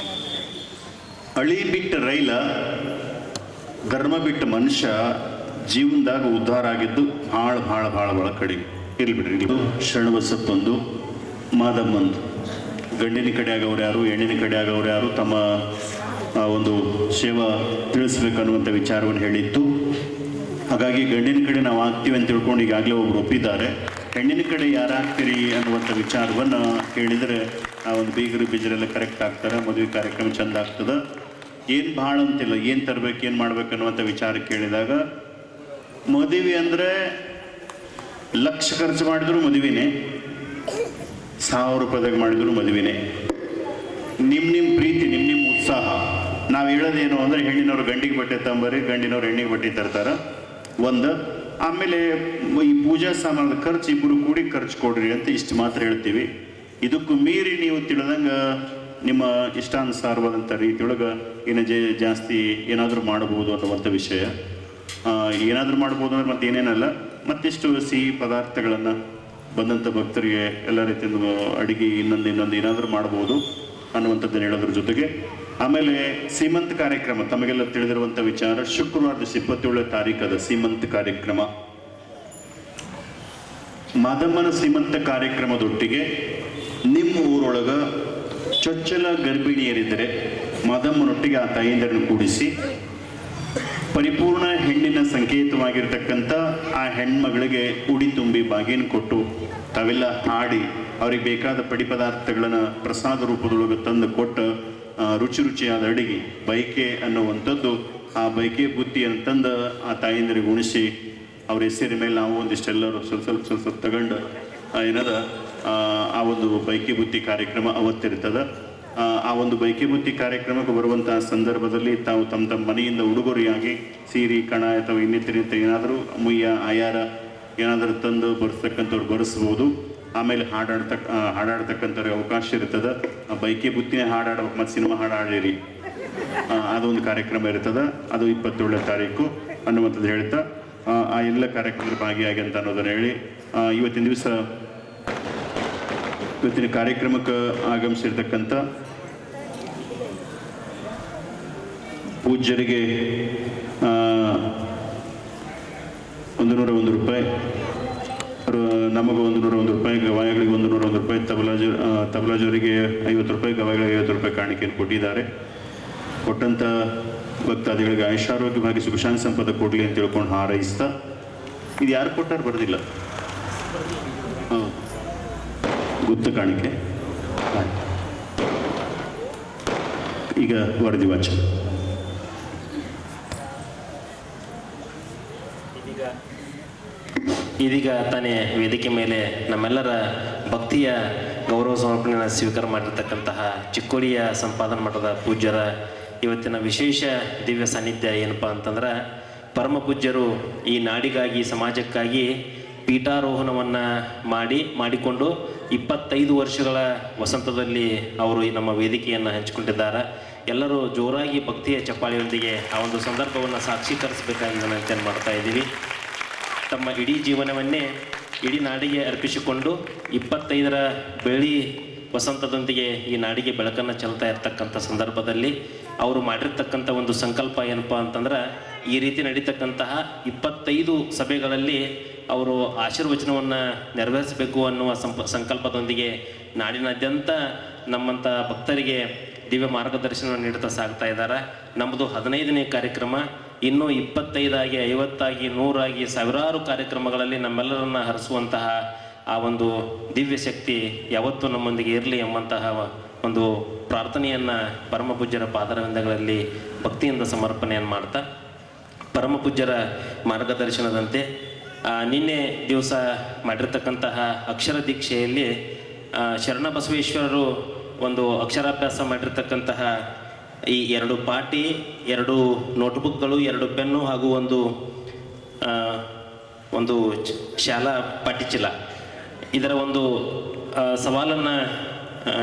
ಅಳಿ ಬಿಟ್ಟ ರೈಲ, ಧರ್ಮ ಬಿಟ್ಟ ಮನುಷ್ಯ ಜೀವನದಾಗ ಉದ್ಧಾರ ಆಗಿದ್ದು ಭಾಳ ಕಡಿಮೆ. ಇರ್ಲಿ ಬಿಡ್ರಿ. ಇದು ಶರಣಬಸಪ್ಪಂದು, ಮಾದಮ್ಮಂದು. ಗಂಡಿನ ಕಡೆ ಆಗವ್ರು ಯಾರು, ಹೆಣ್ಣಿನ ಕಡೆ ಆಗವ್ರು ಯಾರು, ತಮ್ಮ ಒಂದು ಸೇವಾ ತಿಳಿಸ್ಬೇಕನ್ನುವಂಥ ವಿಚಾರವನ್ನು ಹೇಳಿತ್ತು. ಹಾಗಾಗಿ ಗಂಡಿನ ಕಡೆ ನಾವು ಆಗ್ತೀವಿ ಅಂತ ತಿಳ್ಕೊಂಡು ಈಗಾಗಲೇ ಒಬ್ರು ಒಪ್ಪಿದ್ದಾರೆ. ಹೆಣ್ಣಿನ ಕಡೆ ಯಾರಾಗ್ತೀರಿ ಅನ್ನುವಂಥ ವಿಚಾರವನ್ನು ಕೇಳಿದರೆ ಆ ಒಂದು ಬೀಗರು ಬಿಜರೆಲ್ಲ ಕರೆಕ್ಟ್ ಆಗ್ತಾರೆ. ಮದುವೆ ಕಾರ್ಯಕ್ರಮ ಚೆಂದ ಆಗ್ತದೆ. ಏನು ಭಾಳ ಅಂತಿಲ್ಲ, ಏನು ತರಬೇಕು, ಏನು ಮಾಡ್ಬೇಕು ಅನ್ನುವಂಥ ವಿಚಾರ ಕೇಳಿದಾಗ, ಮದುವೆ ಅಂದರೆ ಲಕ್ಷ ಖರ್ಚು ಮಾಡಿದ್ರು ಮದುವೆನೇ, 1000 ರೂಪಾಯಿದಾಗ ಮಾಡಿದ್ರು ಮದುವೆನೇ. ನಿಮ್ಮ ಪ್ರೀತಿ, ನಿಮ್ಮ ಉತ್ಸಾಹ. ನಾವು ಹೇಳೋದೇನು ಅಂದರೆ, ಹೆಣ್ಣಿನವ್ರು ಗಂಡಿಗೆ ಬಟ್ಟೆ ತಂಬರಿ, ಗಂಡಿನವ್ರು ಹೆಣ್ಣಿಗೆ ಬಟ್ಟೆ ತರ್ತಾರೆ ಒಂದು. ಆಮೇಲೆ ಈ ಪೂಜಾ ಸಾಮಾನದ ಖರ್ಚು ಇಬ್ಬರು ಕೂಡಿ ಖರ್ಚು ಕೊಡ್ರಿ ಅಂತ ಇಷ್ಟು ಮಾತ್ರ ಹೇಳ್ತೀವಿ. ಇದಕ್ಕೂ ಮೀರಿ ನೀವು ತಿಳಿದಂಗೆ ನಿಮ್ಮ ಇಷ್ಟಾನುಸಾರವಾದಂಥ ರೀತಿಯೊಳಗೆ ಜಾಸ್ತಿ ಏನಾದರೂ ಮಾಡಬಹುದು ಅನ್ನುವಂಥ ವಿಷಯ. ಏನಾದರೂ ಮಾಡ್ಬೋದು ಅಂದ್ರೆ ಮತ್ತೆ ಏನೇನಲ್ಲ, ಮತ್ತಿಷ್ಟು ಸಿಹಿ ಪದಾರ್ಥಗಳನ್ನು ಬಂದಂಥ ಭಕ್ತರಿಗೆ ಎಲ್ಲ ರೀತಿಯಿಂದ ಅಡುಗೆ ಇನ್ನೊಂದು ಏನಾದರೂ ಮಾಡ್ಬೋದು ಅನ್ನುವಂಥದ್ದನ್ನು ಹೇಳೋದ್ರ ಜೊತೆಗೆ, ಆಮೇಲೆ ಸೀಮಂತ ಕಾರ್ಯಕ್ರಮ ತಮಗೆಲ್ಲ ತಿಳಿದಿರುವಂಥ ವಿಚಾರ. ಶುಕ್ರವಾರ 27ನೇ ತಾರೀಕದ ಸೀಮಂತ ಕಾರ್ಯಕ್ರಮ. ಮಾದಮ್ಮನ ಸೀಮಂತ ಕಾರ್ಯಕ್ರಮದೊಟ್ಟಿಗೆ ನಿಮ್ಮ ಊರೊಳಗೆ ಚೊಚ್ಚಲ ಗರ್ಭಿಣಿಯರಿದ್ದರೆ ಮಾದಮ್ಮನೊಟ್ಟಿಗೆ ಆ ತಾಯಿಯಂದರನ್ನು ಕೂಡಿಸಿ ಪರಿಪೂರ್ಣ ಹೆಣ್ಣಿನ ಸಂಕೇತವಾಗಿರ್ತಕ್ಕಂಥ ಆ ಹೆಣ್ಮಗಳಿಗೆ ಉಡಿ ತುಂಬಿ ಬಾಗಿನ ಕೊಟ್ಟು ತಾವೆಲ್ಲ ಹಾಡಿ ಅವ್ರಿಗೆ ಬೇಕಾದ ಪಡಿ ಪದಾರ್ಥಗಳನ್ನು ಪ್ರಸಾದ ರೂಪದೊಳಗೆ ತಂದು ಕೊಟ್ಟು ರುಚಿಯಾದ ಅಡಿಗೆ ಬೈಕೆ ಅನ್ನುವಂಥದ್ದು, ಆ ಬೈಕೆ ಬುತ್ತಿ ಅಂತಂದು ಆ ತಾಯಿಯಂದರಿಗೆ ಉಣಿಸಿ ಅವ್ರ ಹೆಸರಿನ ಮೇಲೆ ನಾವು ಒಂದಿಷ್ಟೆಲ್ಲರೂ ಸ್ವಲ್ಪ ತಗೊಂಡು ಏನದ ಆ ಒಂದು ಬೈಕೆ ಬುತ್ತಿ ಕಾರ್ಯಕ್ರಮ ಅವತ್ತಿರ್ತದೆ. ಆ ಒಂದು ಬೈಕೆ ಬುತ್ತಿ ಕಾರ್ಯಕ್ರಮಕ್ಕೆ ಬರುವಂತಹ ಸಂದರ್ಭದಲ್ಲಿ ತಾವು ತಮ್ಮ ಮನೆಯಿಂದ ಉಡುಗೊರೆಯಾಗಿ ಸೀರೆ, ಕಣ ಅಥವಾ ಇನ್ನಿತರ ಏನಾದರೂ ಮುಯ್ಯ ಆಯಾರ ಏನಾದರೂ ತಂದು ಬರ್ಸ್ತಕ್ಕಂಥವ್ರು ಬರೆಸ್ಬೋದು. ಆಮೇಲೆ ಹಾಡಾಡ್ತಕ್ಕಂಥವ್ರಿಗೆ ಅವಕಾಶ ಇರ್ತದೆ. ಬೈಕೆ ಬುತ್ತಿನೇ ಹಾಡಾಡ್ಬೇಕು, ಮತ್ತು ಸಿನಿಮಾ ಹಾಡಾಡಿರಿ, ಅದೊಂದು ಕಾರ್ಯಕ್ರಮ ಇರ್ತದೆ. ಅದು 27ನೇ ತಾರೀಕು ಅನ್ನುವಂಥದ್ದು ಹೇಳ್ತಾ ಆ ಎಲ್ಲ ಕಾರ್ಯಕ್ರಮದಲ್ಲಿ ಭಾಗಿಯಾಗಿ ಅಂತ ಅನ್ನೋದನ್ನು ಹೇಳಿ ಇವತ್ತಿನ ದಿವಸ ಇವತ್ತಿನ ಕಾರ್ಯಕ್ರಮಕ್ಕೆ ಆಗಮಿಸಿರ್ತಕ್ಕಂಥ ಪೂಜ್ಯರಿಗೆ 101 ರೂಪಾಯಿ, ನಮಗೆ 101 ರೂಪಾಯಿ, ಗವಾಯಿಗಳಿಗೆ 101 ರೂಪಾಯಿ, ತಬಲಾಜವರಿಗೆ 50 ರೂಪಾಯಿ, ಗವಾಯಿಗಳಿಗೆ 50 ರೂಪಾಯಿ ಕಾಣಿಕೆಯನ್ನು ಕೊಟ್ಟಿದ್ದಾರೆ. ಕೊಟ್ಟಂಥ ಭಕ್ತಾದಿಗಳಿಗೆ ಆಯುಷಾರೋಗ್ಯವಾಗಿ ಸುಖಶಾಂತಿ ಸಂಪದ ಕೊಡಲಿ ಅಂತ ತಿಳ್ಕೊಂಡು ಹಾರೈಸ್ತಾ, ಇದು ಯಾರು ಕೊಟ್ಟಾರು ಬರೋದಿಲ್ಲ, ಗುಪ್ತ ಕಾಣಿಕೆ. ಈಗ ವರದಿ ವಾಚನ. ಇದೀಗ ತಾನೇ ವೇದಿಕೆ ಮೇಲೆ ನಮ್ಮೆಲ್ಲರ ಭಕ್ತಿಯ ಗೌರವ ಸಮರ್ಪಣೆಯನ್ನು ಸ್ವೀಕಾರ ಮಾಡಿರ್ತಕ್ಕಂತಹ ಚಿಕ್ಕೋಡಿಯ ಸಂಪಾದನಾ ಮಠದ ಪೂಜ್ಯರ ಇವತ್ತಿನ ವಿಶೇಷ ದಿವ್ಯ ಸಾನ್ನಿಧ್ಯ ಏನಪ್ಪ ಅಂತಂದ್ರೆ, ಪರಮ ಪೂಜ್ಯರು ಈ ನಾಡಿಗಾಗಿ ಸಮಾಜಕ್ಕಾಗಿ ಪೀಠಾರೋಹಣವನ್ನು ಮಾಡಿಕೊಂಡು 25 ವರ್ಷಗಳ ವಸಂತದಲ್ಲಿ ಅವರು ನಮ್ಮ ವೇದಿಕೆಯನ್ನು ಹಂಚಿಕೊಂಡಿದ್ದಾರೆ. ಎಲ್ಲರೂ ಜೋರಾಗಿ ಭಕ್ತಿಯ ಚಪ್ಪಾಳಿಯೊಂದಿಗೆ ಆ ಒಂದು ಸಂದರ್ಭವನ್ನು ಸಾಕ್ಷೀಕರಿಸಬೇಕಾಗಿ ವಿನಂತಿಯನ್ನು ಮಾಡ್ತಾ ಇದ್ದೀವಿ. ತಮ್ಮ ಇಡೀ ಜೀವನವನ್ನೇ ಇಡೀ ನಾಡಿಗೆ ಅರ್ಪಿಸಿಕೊಂಡು 25ರ ಬೆಳ್ಳಿ ವಸಂತದೊಂದಿಗೆ ಈ ನಾಡಿಗೆ ಬೆಳಕನ್ನು ಚೆಲ್ತಾ ಇರ್ತಕ್ಕಂಥ ಸಂದರ್ಭದಲ್ಲಿ ಅವರು ಮಾಡಿರ್ತಕ್ಕಂಥ ಒಂದು ಸಂಕಲ್ಪ ಏನಪ್ಪ ಅಂತಂದ್ರೆ, ಈ ರೀತಿ ನಡೀತಕ್ಕಂತಹ 25 ಸಭೆಗಳಲ್ಲಿ ಅವರು ಆಶೀರ್ವಚನವನ್ನು ನೆರವೇರಿಸಬೇಕು ಅನ್ನುವ ಸಂಕಲ್ಪದೊಂದಿಗೆ ನಾಡಿನಾದ್ಯಂತ ನಮ್ಮಂಥ ಭಕ್ತರಿಗೆ ದಿವ್ಯ ಮಾರ್ಗದರ್ಶನವನ್ನು ನೀಡುತ್ತಾ ಸಾಗ್ತಾ ಇದ್ದಾರೆ. ನಮ್ಮದು 15ನೇ ಕಾರ್ಯಕ್ರಮ. ಇನ್ನೂ 25 ಆಗಿ 50 ಆಗಿ 100 ಆಗಿ ಸಾವಿರಾರು ಕಾರ್ಯಕ್ರಮಗಳಲ್ಲಿ ನಮ್ಮೆಲ್ಲರನ್ನ ಹರಿಸುವಂತಹ ಆ ಒಂದು ದಿವ್ಯ ಶಕ್ತಿ ಯಾವತ್ತೂ ನಮ್ಮೊಂದಿಗೆ ಇರಲಿ ಎಂಬಂತಹ ಒಂದು ಪ್ರಾರ್ಥನೆಯನ್ನು ಪರಮ ಪೂಜ್ಯರ ಪಾದರವಿಂದಗಳಲ್ಲಿ ಭಕ್ತಿಯಿಂದ ಸಮರ್ಪಣೆಯನ್ನು ಮಾಡ್ತಾ, ಪರಮ ಪೂಜ್ಯರ ಮಾರ್ಗದರ್ಶನದಂತೆ ನಿನ್ನೆ ದಿವಸ ಮಾಡಿರ್ತಕ್ಕಂತಹ ಅಕ್ಷರ ದೀಕ್ಷೆಯಲ್ಲಿ ಶರಣ ಬಸವೇಶ್ವರರು ಒಂದು ಅಕ್ಷರಾಭ್ಯಾಸ ಮಾಡಿರ್ತಕ್ಕಂತಹ ಈ 2 ಪಾಟಿ, 2 ನೋಟ್ಬುಕ್ಗಳು, 2 ಪೆನ್ನು ಹಾಗೂ ಒಂದು ಶಾಲಾ ಪಾಟಿಚೀಲ, ಇದರ ಒಂದು ಸವಾಲನ್ನು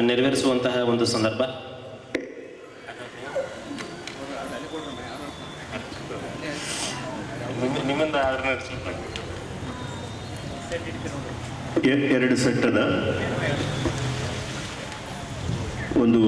ನೆರವೇರಿಸುವಂತಹ ಒಂದು ಸಂದರ್ಭ. ನಿಮ್ಮಿಂದ 2 ಸೆಟ್ ಅದ, ಒಂದು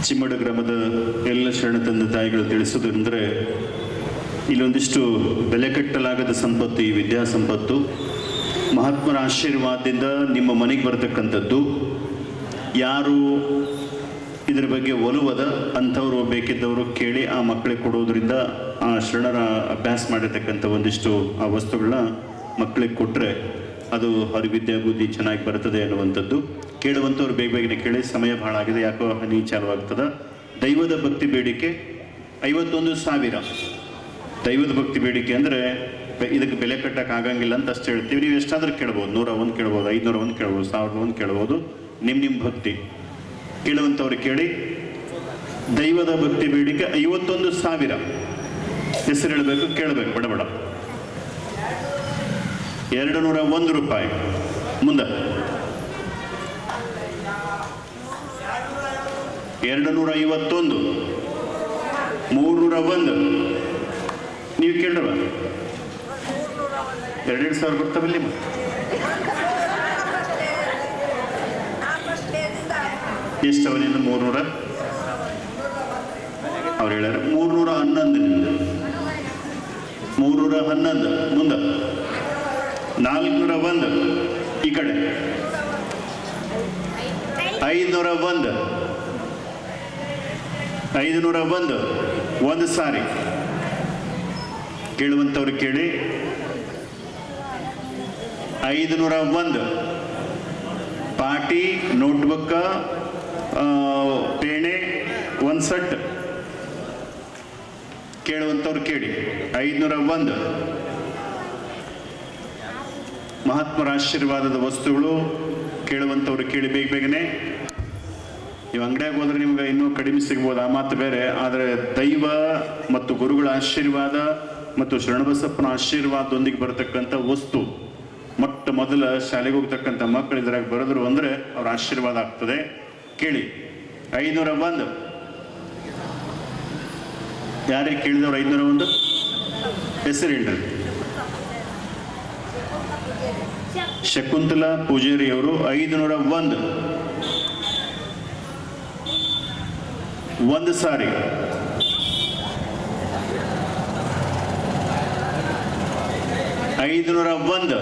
ಚಿಮ್ಮಡ ಗ್ರಾಮದ ಎಲ್ಲ ಶರಣ ತಂದೆ ತಾಯಿಗಳು ತಿಳಿಸೋದಂದರೆ, ಇಲ್ಲೊಂದಿಷ್ಟು ಬೆಲೆ ಕಟ್ಟಲಾಗದ ಸಂಪತ್ತು ಈ ವಿದ್ಯಾ ಸಂಪತ್ತು. ಮಹಾತ್ಮರ ಆಶೀರ್ವಾದದಿಂದ ನಿಮ್ಮ ಮನೆಗೆ ಬರತಕ್ಕಂಥದ್ದು. ಯಾರು ಇದರ ಬಗ್ಗೆ ಒಲುವದ ಅಂಥವ್ರು ಬೇಕಿದ್ದವರು ಕೇಳಿ ಆ ಮಕ್ಕಳಿಗೆ ಕೊಡೋದ್ರಿಂದ ಆ ಶರಣರ ಅಭ್ಯಾಸ ಮಾಡಿರ್ತಕ್ಕಂಥ ಒಂದಿಷ್ಟು ಆ ವಸ್ತುಗಳನ್ನ ಮಕ್ಕಳಿಗೆ ಕೊಟ್ಟರೆ ಅದು ಅವ್ರ ವಿದ್ಯಾ ಬುದ್ಧಿ ಚೆನ್ನಾಗಿ ಬರ್ತದೆ ಅನ್ನುವಂಥದ್ದು. ಕೇಳುವಂಥವ್ರು ಬೇಗ ಬೇಗನೆ ಕೇಳಿ, ಸಮಯ ಭಾಳ ಆಗಿದೆ, ಯಾಕೋ ಹನಿ ಚಾಲು ಆಗ್ತದೆ. ದೈವದ ಭಕ್ತಿ ಬೇಡಿಕೆ 51,000. ದೈವದ ಭಕ್ತಿ ಬೇಡಿಕೆ ಅಂದರೆ ಇದಕ್ಕೆ ಬೆಲೆ ಕಟ್ಟಕ್ಕೆ ಆಗಂಗಿಲ್ಲ ಅಂತ ಅಷ್ಟು ಹೇಳ್ತೀವಿ. ನೀವು ಎಷ್ಟಾದರೂ ಕೇಳ್ಬೋದು, 101 ಕೇಳ್ಬೋದು, 501 ಕೇಳ್ಬೋದು, 1001 ಕೇಳ್ಬೋದು. ನಿಮ್ಮ ಭಕ್ತಿ ಕೇಳುವಂಥವ್ರು ಕೇಳಿ. ದೈವದ ಭಕ್ತಿ ಬೇಡಿಕೆ 51,000. ಹೆಸರು ಹೇಳಬೇಕು, ಕೇಳಬೇಕು, ಬಡ 201 ರೂಪಾಯಿ. ಮುಂದೆ 251, 301. ನೀವು ಕೇಳ್ರವ 2,000 ಬರ್ತಾವಲ್ಲಿ. ಎಷ್ಟವ ನಿಂದ? 300. ಅವ್ರು ಹೇಳ್ಯಾರ 311 ನಿಂದ. 311. ಮುಂದೆ 401. ಈ ಕಡೆ 501. 501 ಒಂದು ಸಾರಿ. ಕೇಳುವಂಥವ್ರು ಕೇಳಿ. 501 ಪಾಟಿ, ನೋಟ್ಬುಕ್ಕ, ಪೇಣೆ, ಒಂದು ಸೆಟ್. ಕೇಳುವಂಥವ್ರು ಕೇಳಿ. 501 ಮಹಾತ್ಮರ ಆಶೀರ್ವಾದದ ವಸ್ತುಗಳು. ಕೇಳುವಂಥವ್ರು ಕೇಳಿ ಬೇಗನೆ. ನೀವು ಅಂಗಡಿಯಾಗ ಹೋದ್ರೆ ನಿಮ್ಗೆ ಇನ್ನೂ ಕಡಿಮೆ ಸಿಗ್ಬೋದು, ಆ ಮಾತು ಬೇರೆ. ಆದರೆ ದೈವ ಮತ್ತು ಗುರುಗಳ ಆಶೀರ್ವಾದ ಮತ್ತು ಶರಣಬಸಪ್ಪನ ಆಶೀರ್ವಾದದೊಂದಿಗೆ ಬರತಕ್ಕಂಥ ವಸ್ತು ಮೊಟ್ಟ ಮೊದಲ ಶಾಲೆಗೆ ಹೋಗ್ತಕ್ಕಂಥ ಮಕ್ಕಳು ಇದ್ರಾಗ ಬರೆದ್ರು ಅಂದರೆ ಅವ್ರ ಆಶೀರ್ವಾದ ಆಗ್ತದೆ. ಕೇಳಿ 501. ಯಾರಿಗೆ ಕೇಳಿದವ್ರು 501 ಹೆಸರು ಹೇಳ್ರಿ. ಶಕುಂತಲಾ ಪೂಜಾರಿ ಅವರು 501. ಒಂದು ಸಾರಿ. ಐದುನೂರ 1.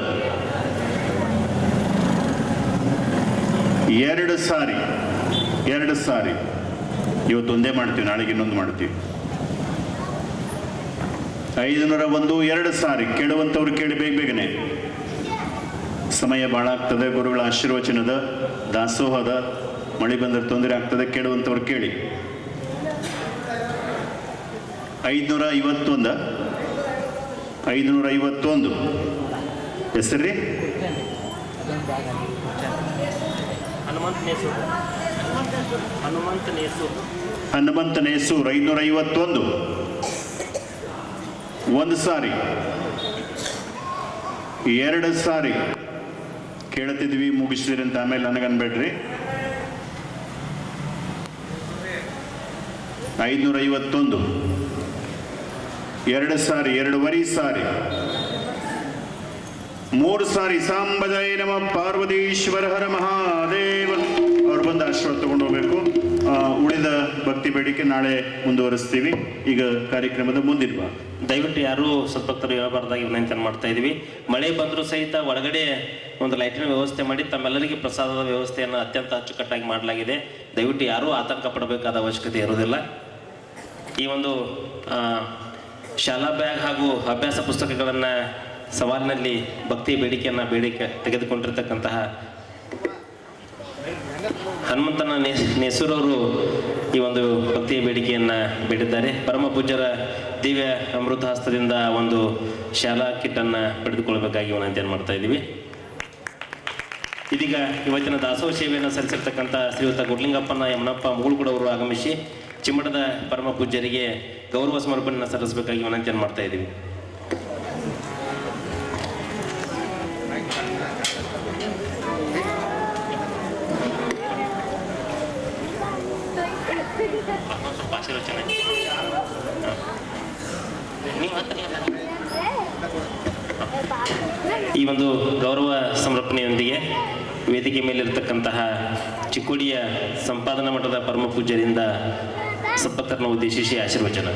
2 ಸಾರಿ. 2 ಸಾರಿ. ಇವತ್ತು ಒಂದೇ ಮಾಡ್ತೀವಿ, ನಾಳೆಗೆ ಇನ್ನೊಂದು ಮಾಡ್ತೀವಿ. 501 2 ಸಾರಿ. ಕೇಳುವಂಥವ್ರು ಕೇಳಿ ಬೇಗನೆ. ಸಮಯ ಭಾಳ ಆಗ್ತದೆ. ಗುರುಗಳ ಆಶೀರ್ವಚನದ ದಾಸೋಹದ ಮಳೆ ಬಂದರೆ ತೊಂದರೆ ಆಗ್ತದೆ. ಕೇಳುವಂಥವ್ರು ಕೇಳಿ. 551. 551 ಹೆಸರ್ರಿ ಹನುಮಂತ ನೇಸೂರ್. 551 ಒಂದು ಸಾರಿ. 2 ಸಾರಿ. ಕೇಳ್ತಿದ್ವಿ ಮುಗಿಸಿದ್ರಿ ಅಂತ ಆಮೇಲೆ ನನಗನ್ಬೇಡ್ರಿ. 551 2 ಸಾರಿ. 2 ಸಾರಿ. 3 ಸಾರಿ. ಸಾಂಬಜಾಯ ನಮಃ ಪಾರ್ವತೀಶ್ವರ ಹರ ಮಹಾದೇವ. ಅವ್ರು ಬಂದು ಆಶೀರ್ವಾದ ತಗೊಂಡು ಹೋಗ್ಬೇಕು. ಉಳಿದ ಭಕ್ತಿ ಬೇಡಿಕೆ ನಾಳೆ ಮುಂದುವರಿಸ್ತೀವಿ. ಈಗ ಕಾರ್ಯಕ್ರಮದ ಮುಂದಿರುವ ದಯವಿಟ್ಟು ಯಾರೂ ಸದ್ಭಕ್ತರು ಹೇಳಬಾರ್ದಾಗಿ ವಿನಂತಿ ಮಾಡ್ತಾ ಇದ್ದೀವಿ. ಮಳೆ ಬಂದರೂ ಸಹಿತ ಒಳಗಡೆ ಒಂದು ಲೈಟಿನ ವ್ಯವಸ್ಥೆ ಮಾಡಿ ತಮ್ಮೆಲ್ಲರಿಗೆ ಪ್ರಸಾದದ ವ್ಯವಸ್ಥೆಯನ್ನು ಅತ್ಯಂತ ಅಚ್ಚುಕಟ್ಟಾಗಿ ಮಾಡಲಾಗಿದೆ. ದಯವಿಟ್ಟು ಯಾರೂ ಆತಂಕ ಪಡಬೇಕಾದ ಅವಶ್ಯಕತೆ ಇರುವುದಿಲ್ಲ. ಈ ಒಂದು ಶಾಲಾ ಬ್ಯಾಗ್ ಹಾಗೂ ಅಭ್ಯಾಸ ಪುಸ್ತಕಗಳನ್ನು ಸವಾಲಿನಲ್ಲಿ ಭಕ್ತಿ ಬೇಡಿಕೆ ತೆಗೆದುಕೊಂಡಿರ್ತಕ್ಕಂತಹ ಹನುಮಂತನ ನೇಸೂರವರು ಈ ಒಂದು ಭಕ್ತಿಯ ಬೇಡಿಕೆಯನ್ನು ಬೇಡಿದ್ದಾರೆ. ಪರಮ ಪೂಜ್ಯರ ದಿವ್ಯ ಅಮೃತ ಹಸ್ತದಿಂದ ಒಂದು ಶಾಲಾ ಕಿಟ್ಟನ್ನು ಪಡೆದುಕೊಳ್ಬೇಕಾಗಿ ವಿನಂತಿಯನ್ನು ಮಾಡ್ತಾ ಇದ್ದೀವಿ. ಇದೀಗ ಇವತ್ತಿನ ದಾಸೋಹ ಸೇವೆಯನ್ನು ಸಲ್ಲಿಸಿರ್ತಕ್ಕಂಥ ಶ್ರೀಯುತ ಗುಡ್ಲಿಂಗಪ್ಪನ ಯಮನಪ್ಪ ಮುಗುಳ್ಕೂಡವರು ಆಗಮಿಸಿ ಚಿಮ್ಮಟದ ಪರಮ ಪೂಜ್ಯರಿಗೆ ಗೌರವ ಸಮರ್ಪಣೆಯನ್ನು ಸಲ್ಲಿಸಬೇಕಾಗಿ ವಿನಂತಿಯನ್ನು ಮಾಡ್ತಾ ಇದ್ದೀವಿ. ಈ ಒಂದು ಗೌರವ ಸಮರ್ಪಣೆಯೊಂದಿಗೆ ವೇದಿಕೆ ಮೇಲಿರತಕ್ಕಂತಹ ಚಿಕ್ಕೋಡಿಯ ಸಂಪಾದನಾ ಮಠದ ಪರಮ ಪೂಜ್ಯರಿಂದ ಸದ್ಭಕ್ತರನ್ನು ಉದ್ದೇಶಿಸಿ ಆಶೀರ್ವಚನ.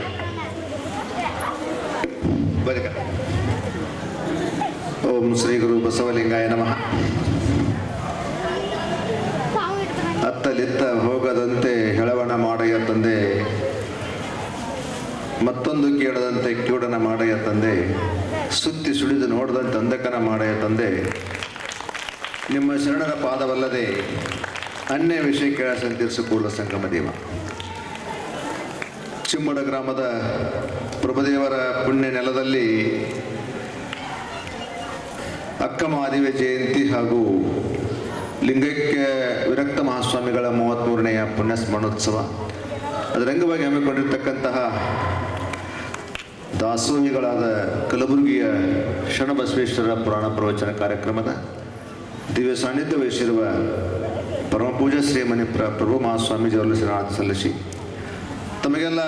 ಓಂ ಶ್ರೀ ಗುರು ಬಸವಲಿಂಗಾಯ ನಮಃ. ಅತ್ತಲಿತ್ತ ಹೋಗದಂತೆ ಹೆಳವಣ ಮಾಡಯ್ಯ ತಂದೆ, ಮತ್ತೊಂದು ಕೇಳದಂತೆ ಕಿವುಡನ ಮಾಡಯ್ಯ ತಂದೆ, ಸುತ್ತಿ ಸುಳಿದು ನೋಡದಂತೆ ಅಂಧಕನ ಮಾಡಯ್ಯ ತಂದೆ, ನಿಮ್ಮ ಶರಣರ ಪಾದವಲ್ಲದೆ ಅನ್ಯ ವಿಷಯ ಕೇಳ ಸಂತೀರಿಸು ಕೂಡಲ ಸಂಗಮ ದೇವ. ಚಿಮ್ಮಡ ಗ್ರಾಮದ ಪ್ರಭುದೇವರ ಪುಣ್ಯ ನೆಲದಲ್ಲಿ ಅಕ್ಕಮಹಾದೇವಿ ಜಯಂತಿ ಹಾಗೂ ಲಿಂಗೈಕ್ಯ ವಿರಕ್ತ ಮಹಾಸ್ವಾಮಿಗಳ 33ನೆಯ ಪುಣ್ಯ ಸ್ಮರಣೋತ್ಸವ ಅದರ ಅಂಗವಾಗಿ ಹಮ್ಮಿಕೊಂಡಿರ್ತಕ್ಕಂತಹ ದಾಸೋಹಿಗಳಾದ ಕಲಬುರಗಿಯ ಶರಣಬಸವೇಶ್ವರ ಪುರಾಣ ಪ್ರವಚನ ಕಾರ್ಯಕ್ರಮದ ದಿವ್ಯ ಸಾನ್ನಿಧ್ಯ ವಹಿಸಿರುವ ಪರಮ ಪೂಜಾ ಶ್ರೀಮನಿ ಪ್ರಭು ಮಹಾಸ್ವಾಮೀಜಿಯವರಲ್ಲಿ ಶರಣಾರ್ಥಿ ಸಲ್ಲಿಸಿ ತಮಗೆಲ್ಲ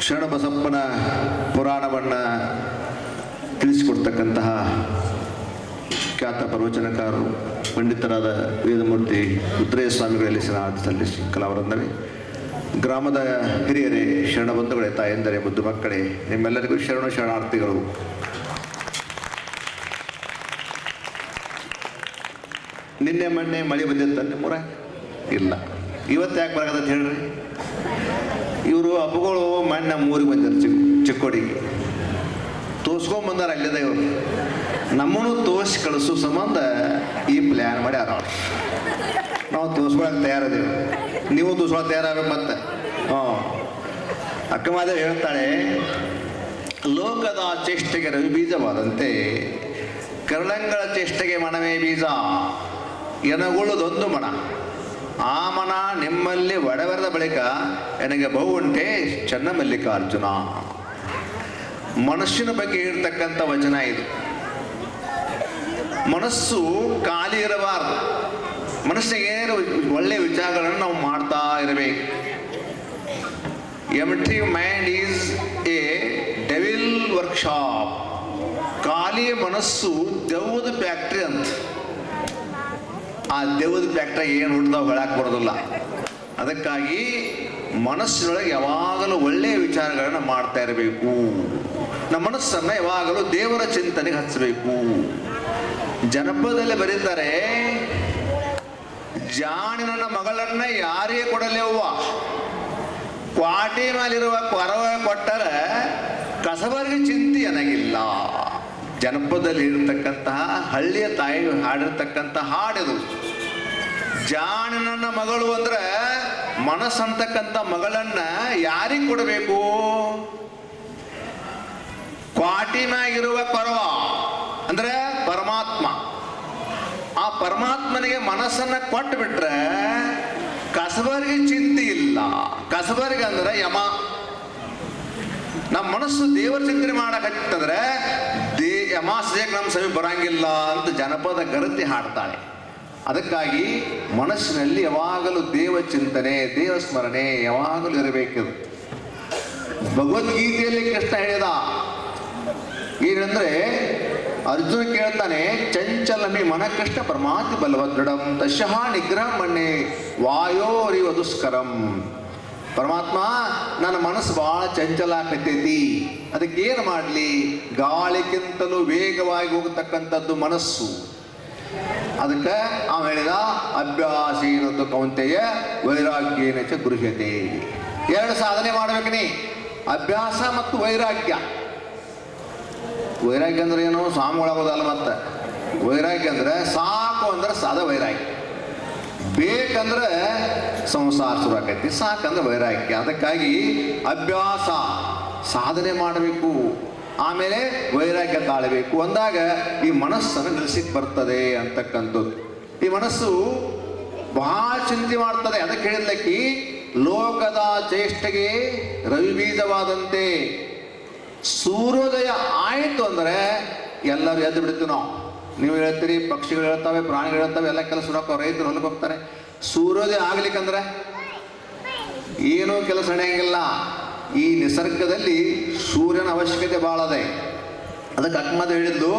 ಶರಣಬಸಪ್ಪನ ಪುರಾಣವನ್ನು ತಿಳಿಸಿಕೊಡ್ತಕ್ಕಂತಹ ಖ್ಯಾತ ಪ್ರವಚನಕಾರರು ಪಂಡಿತರಾದ ವೇದಮೂರ್ತಿ ರುದ್ರಯ್ಯ ಸ್ವಾಮಿಗಳಲ್ಲಿ ಶರಣಾರ್ಥಿ ಸಲ್ಲಿಸಿ ಕಲಾವರಂದವೇ, ಗ್ರಾಮದ ಹಿರಿಯರೇ, ಶರಣಬಂಧುಗಳೇ, ತಾಯಂದರೆ, ಮುದ್ದು ಮಕ್ಕಳೇ, ನಿಮ್ಮೆಲ್ಲರಿಗೂ ಶರಣಾರ್ಥಿಗಳು. ನಿನ್ನೆ ಮೊನ್ನೆ ಮಳೆ ಬಂದಿತ್ತ ನಿಮ್ಮೂರ? ಇಲ್ಲ. ಇವತ್ತು ಯಾಕೆ ಬರಕತ್ತ ಹೇಳ್ರಿ? ಇವರು ಹಬ್ಬಗಳು ಮೊನ್ನೆ ಊರಿಗೆ ಬಂದಿರು ಚಿಕ್ಕೋಡಿಗೆ ತೋರ್ಸ್ಕೊಂಬಂದಾರ. ಅಲ್ಲಿದೆ ಇವರು ನಮ್ಮನ್ನು ತೋರಿಸಿ ಕಳಿಸೋ ಸಂಬಂಧ ಈ ಪ್ಲ್ಯಾನ್ ಮಾಡಿ ಅವ್ರು. ನಾವು ತೋರಿಸ್ಕೊಳಕ್ಕೆ ತಯಾರಿದ್ದೇವೆ, ನೀವು ತೋರಿಸ್ಕೊಳಕ್ಕೆ ತಯಾರಾಗಬೇಕು. ಮತ್ತೆ ಅಕ್ಕಮಾದೇವಿ ಹೇಳ್ತಾಳೆ, ಲೋಕದ ಚೇಷ್ಟೆಗೆ ರವಿ ಬೀಜವಾದಂತೆ ಕರಳಂಗಳ ಚೇಷ್ಟೆಗೆ ಮಣವೇ ಬೀಜ ಎನಗೊಳ್ಳುದೊಂದು ಮಣ. ಆ ಮನ ನಿಮ್ಮಲ್ಲಿ ಒಡವೆರದ ಬಳಿಕ ನನಗೆ ಬಹು ಉಂಟೆ ಚನ್ನಮಲ್ಲಿಕಾರ್ಜುನ. ಮನುಷ್ಯನ ಬಗ್ಗೆ ಇರ್ತಕ್ಕಂಥ ವಚನ ಇದು. ಮನಸ್ಸು ಖಾಲಿ ಇರಬಾರ್ದು. ಮನಸ್ಸಿಗೆ ಒಳ್ಳೆಯ ವಿಚಾರಗಳನ್ನು ನಾವು ಮಾಡ್ತಾ ಇರಬೇಕು. Empty mind is a devil workshop. ಖಾಲಿ ಮನಸ್ಸು ದೆವ್ವದ ಫ್ಯಾಕ್ಟ್ರಿ ಅಂತ. ಆ ದೆವ್ವದ ಫ್ಯಾಕ್ಟ್ರಿ ಏನು ಹುಡ್ತಾವ್ ಹೇಳಕ್ ಬರೋದಿಲ್ಲ. ಅದಕ್ಕಾಗಿ ಮನಸ್ಸಿನೊಳಗೆ ಯಾವಾಗಲೂ ಒಳ್ಳೆಯ ವಿಚಾರಗಳನ್ನ ಮಾಡ್ತಾ ಇರಬೇಕು. ನಮ್ಮ ಮನಸ್ಸನ್ನ ಯಾವಾಗಲೂ ದೇವರ ಚಿಂತನೆಗೆ ಹಚ್ಚಬೇಕು. ಜನಪದದಲ್ಲಿ ಬರೀತಾರೆ, ಜಾಣಿನ ಮಗಳನ್ನ ಯಾರೇ ಕೊಡಲೇವ್ವ, ಕ್ವಾಟಿ ಮೇಲಿರುವ ಕೊರವ ಕೊಟ್ಟರ ಕಸಬರಿಗೆ ಚಿಂತೆ ನನಗಿಲ್ಲ. ಜನಪದದಲ್ಲಿ ಇರತಕ್ಕಂತಹ ಹಳ್ಳಿಯ ತಾಯಿ ಹಾಡಿರ್ತಕ್ಕಂಥ ಹಾಡಿದು. ಜಾಣಿನ ಮಗಳು ಅಂದ್ರೆ ಮನಸ್ಸಂತಕ್ಕಂಥ ಮಗಳನ್ನ ಯಾರಿಗೆ ಕೊಡಬೇಕು? ಕ್ವಾಟಿ ಮ್ಯಾಗಿರುವ ಕೊರವ ಅಂದ್ರೆ ಪರಮಾತ್ಮ. ಆ ಪರಮಾತ್ಮನಿಗೆ ಮನಸ್ಸನ್ನ ಕೊಟ್ಟು ಬಿಟ್ರೆ ಕಸಬರಿಗೆ ಚಿಂತೆ ಇಲ್ಲ. ಕಸಬರಿಗೆ ಅಂದ್ರೆ ಯಮ. ನಮ್ಮ ಮನಸ್ಸು ದೇವರ ಚಿಂತನೆ ಮಾಡಕತ್ತಂದ್ರೆ ಯಮ ಸಜೆಕ್ ನಮ್ಮ ಸಮೀಪ ಬರಂಗಿಲ್ಲ ಅಂತ ಜನಪದ ಗರತಿ ಹಾಡ್ತಾಳೆ. ಅದಕ್ಕಾಗಿ ಮನಸ್ಸಿನಲ್ಲಿ ಯಾವಾಗಲೂ ದೇವ ಚಿಂತನೆ, ದೇವ ಸ್ಮರಣೆ ಯಾವಾಗಲೂ ಇರಬೇಕಿದೆ. ಭಗವದ್ಗೀತೆಯಲ್ಲಿ ಕೃಷ್ಣ ಹೇಳಿದ ಏನಂದ್ರೆ, ಅರ್ಜುನ ಕೇಳ್ತಾನೆ, ಚಂಚಲಮಿ ಮನಕೃಷ್ಣ ಪರಮಾತ್ಮ ಬಲವದೃಢಂ ತಶಃ ನಿಗ್ರಹ ಮಣ್ಣೆ ವಾಯೋರಿವ ದುಷ್ಕರಂ. ಪರಮಾತ್ಮ, ನನ್ನ ಮನಸ್ಸು ಬಹಳ ಚಂಚಲ ಆಕತೈತಿ, ಅದಕ್ಕೇನು ಮಾಡಲಿ? ಗಾಳಿಗಿಂತಲೂ ವೇಗವಾಗಿ ಹೋಗತಕ್ಕಂಥದ್ದು ಮನಸ್ಸು. ಅದಕ್ಕೆ ಅವ ಹೇಳಿದ, ಅಭ್ಯಾಸೇನದು ಕೌಂತೆಯ ವೈರಾಗ್ಯೇನ ಚ ಗೃಹ್ಯತೆ. ಎರಡು ಸಾಧನೆ ಮಾಡ್ಬೇಕು ನೀ, ಅಭ್ಯಾಸ ಮತ್ತು ವೈರಾಗ್ಯ. ವೈರಾಗ್ಯ ಅಂದ್ರೆ ಏನು? ಸ್ವಾಮಿ ಒಳಗೋದಲ್ಲ. ಮತ್ತೆ ವೈರಾಗ್ಯ ಅಂದ್ರೆ ಸಾಕು ಅಂದ್ರೆ ಸಾದ ವೈರಾಗ್ಯ. ಬೇಕಂದ್ರೆ ಸಂಸಾರ ಶುರು ಆಕೈತಿ, ಸಾಕಂದ್ರೆ ವೈರಾಗ್ಯ. ಅದಕ್ಕಾಗಿ ಅಭ್ಯಾಸ ಸಾಧನೆ ಮಾಡಬೇಕು, ಆಮೇಲೆ ವೈರಾಗ್ಯ ತಾಳಬೇಕು. ಅಂದಾಗ ಈ ಮನಸ್ಸನ್ನು ನಿಲ್ಲಿಸಿಕ್ ಬರ್ತದೆ ಅಂತಕ್ಕಂಥದ್ದು. ಈ ಮನಸ್ಸು ಬಹಳ ಚಿಂತೆ ಮಾಡ್ತದೆ. ಅದಕ್ಕೆ ಹೇಳಿದ್ಲಕ್ಕಿ, ಲೋಕದ ಚೇಷ್ಟೆಗೆ ರವಿ ಬೀಜವಾದಂತೆ. ಸೂರ್ಯೋದಯ ಆಯಿತು ಅಂದ್ರೆ ಎಲ್ಲರೂ ಎದ್ದು ಬಿಡ್ತೀವಿ ನಾವು. ನೀವು ಹೇಳ್ತೀರಿ, ಪಕ್ಷಿಗಳು ಹೇಳ್ತವೆ, ಪ್ರಾಣಿಗಳು ಹೇಳ್ತವೆ, ಎಲ್ಲ ಕೆಲಸ ನೋಡ್ಕೋ, ರೈತರು ಹೊಲಕ್ಕೆ ಹೋಗ್ತಾರೆ. ಸೂರ್ಯೋದಯ ಆಗ್ಲಿಕ್ಕಂದ್ರೆ ಏನೂ ಕೆಲಸ ನಡೆಯಂಗಿಲ್ಲ. ಈ ನಿಸರ್ಗದಲ್ಲಿ ಸೂರ್ಯನ ಅವಶ್ಯಕತೆ ಭಾಳ ಅದೆ. ಅದಕ್ಕೆ ಅಕ್ಮದ ಹೇಳಿದ್ದು,